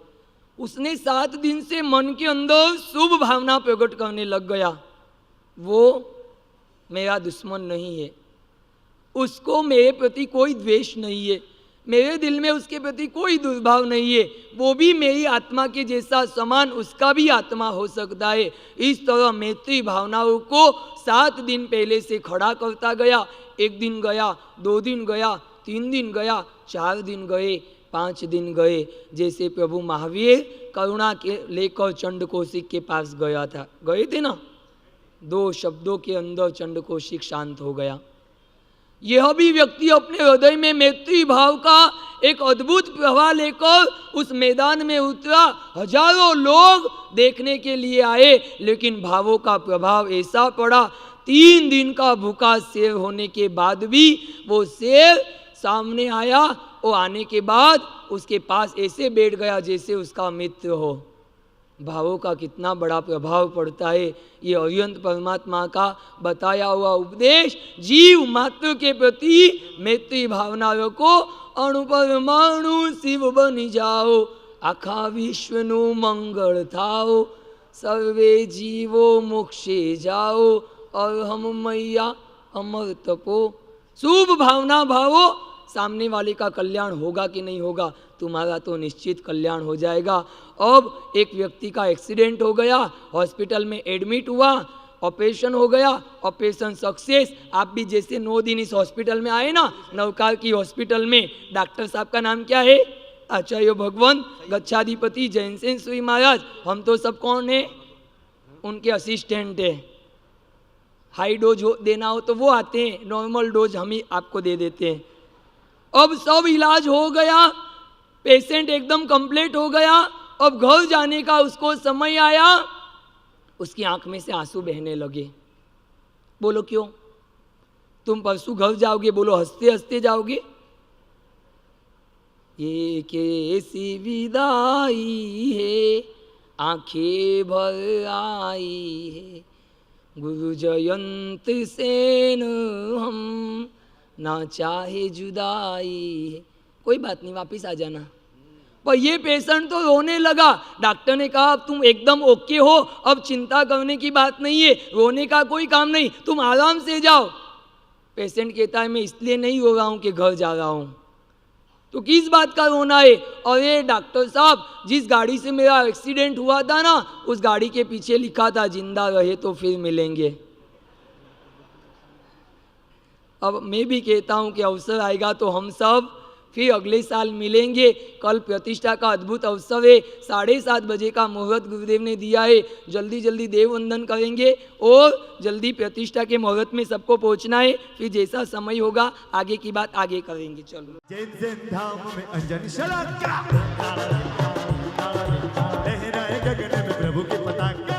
उसने 7 दिन से मन के अंदर शुभ भावना प्रकट करने लग गया। वो मेरा दुश्मन नहीं है, उसको मेरे प्रति कोई द्वेष नहीं है, मेरे दिल में उसके प्रति कोई दुर्भाव नहीं है, वो भी मेरी आत्मा के जैसा समान उसका भी आत्मा हो सकता है। इस तरह मैत्री भावनाओं को 7 दिन पहले से खड़ा करता गया। 1 दिन गया, 2 दिन गया, 3 दिन गया, 4 दिन गए, 5 दिन गए। जैसे प्रभु महावीर करुणा के लेकर चंड कौशिक के पास गया था, गए थे ना, 2 शब्दों के अंदर चंड कौशिक शांत हो गया। यह भी व्यक्ति अपने हृदय में मैत्री भाव का एक अद्भुत प्रवाह लेकर उस मैदान में उतरा। हजारों लोग देखने के लिए आए, लेकिन भावों का प्रभाव ऐसा पड़ा, 3 दिन का भूखा शेर होने के बाद भी वो शेर सामने आया, और आने के बाद उसके पास ऐसे बैठ गया जैसे उसका मित्र हो। भावों का कितना बड़ा प्रभाव पड़ता है। ये अरिहंत परमात्मा का बताया हुआ उपदेश, जीव मात्र के प्रति मैत्री भावना रखो, अणुपरमाणु शिव बनी जाओ, आखा विश्वनु मंगल थाओ, सर्वे जीवो मोक्षे जाओ, और हम मैया अमर तपो। शुभ भावना भावो, सामने वाले का कल्याण होगा कि नहीं होगा, तुम्हारा तो निश्चित कल्याण हो जाएगा। अब एक व्यक्ति का एक्सीडेंट हो गया, हॉस्पिटल में एडमिट हुआ, ऑपरेशन हो गया, ऑपरेशन सक्सेस। आप भी जैसे 9 दिन इस हॉस्पिटल में आए ना, नवकार की हॉस्पिटल में, डॉक्टर साहब का नाम क्या है? आचार्य भगवंत गच्छाधिपति जैन सेन सूरी महाराज। हम तो सब कौन है? उनके असिस्टेंट है। हाई डोज देना हो तो वो आते हैं, नॉर्मल डोज हम ही आपको दे देते हैं। अब सब इलाज हो गया, पेशेंट एकदम कंप्लीट हो गया। अब घर जाने का उसको समय आया, उसकी आंख में से आंसू बहने लगे। बोलो क्यों? तुम परसों घर जाओगे, बोलो हंसते हंसते जाओगे। ये कैसी विदाई है, आंखें भर आई है, गुरु जयंत सेन हम ना चाहे जुदाई है। कोई बात नहीं, वापिस आ जाना। पर ये पेशेंट तो रोने लगा। डॉक्टर ने कहा अब तुम एकदम ओके हो, अब चिंता करने की बात नहीं है, रोने का कोई काम नहीं, तुम आराम से जाओ। पेशेंट कहता है मैं इसलिए नहीं रो रहा हूँ कि घर जा रहा हूँ। तो किस बात का रोना है? अरे डॉक्टर साहब, जिस गाड़ी से मेरा एक्सीडेंट हुआ था ना, उस गाड़ी के पीछे लिखा था जिंदा रहे तो फिर मिलेंगे। अब मैं भी कहता हूँ कि अवसर आएगा तो हम सब फिर अगले साल मिलेंगे। कल प्रतिष्ठा का अद्भुत अवसर है, 7:30 बजे का मुहूर्त गुरुदेव ने दिया है। जल्दी जल्दी देव वंदन करेंगे और जल्दी प्रतिष्ठा के मुहूर्त में सबको पहुंचना है। फिर जैसा समय होगा आगे की बात आगे करेंगे। चलो। जैन जैन धाम में अंजन शलाका, लहराए गगन में प्रभु की पताका।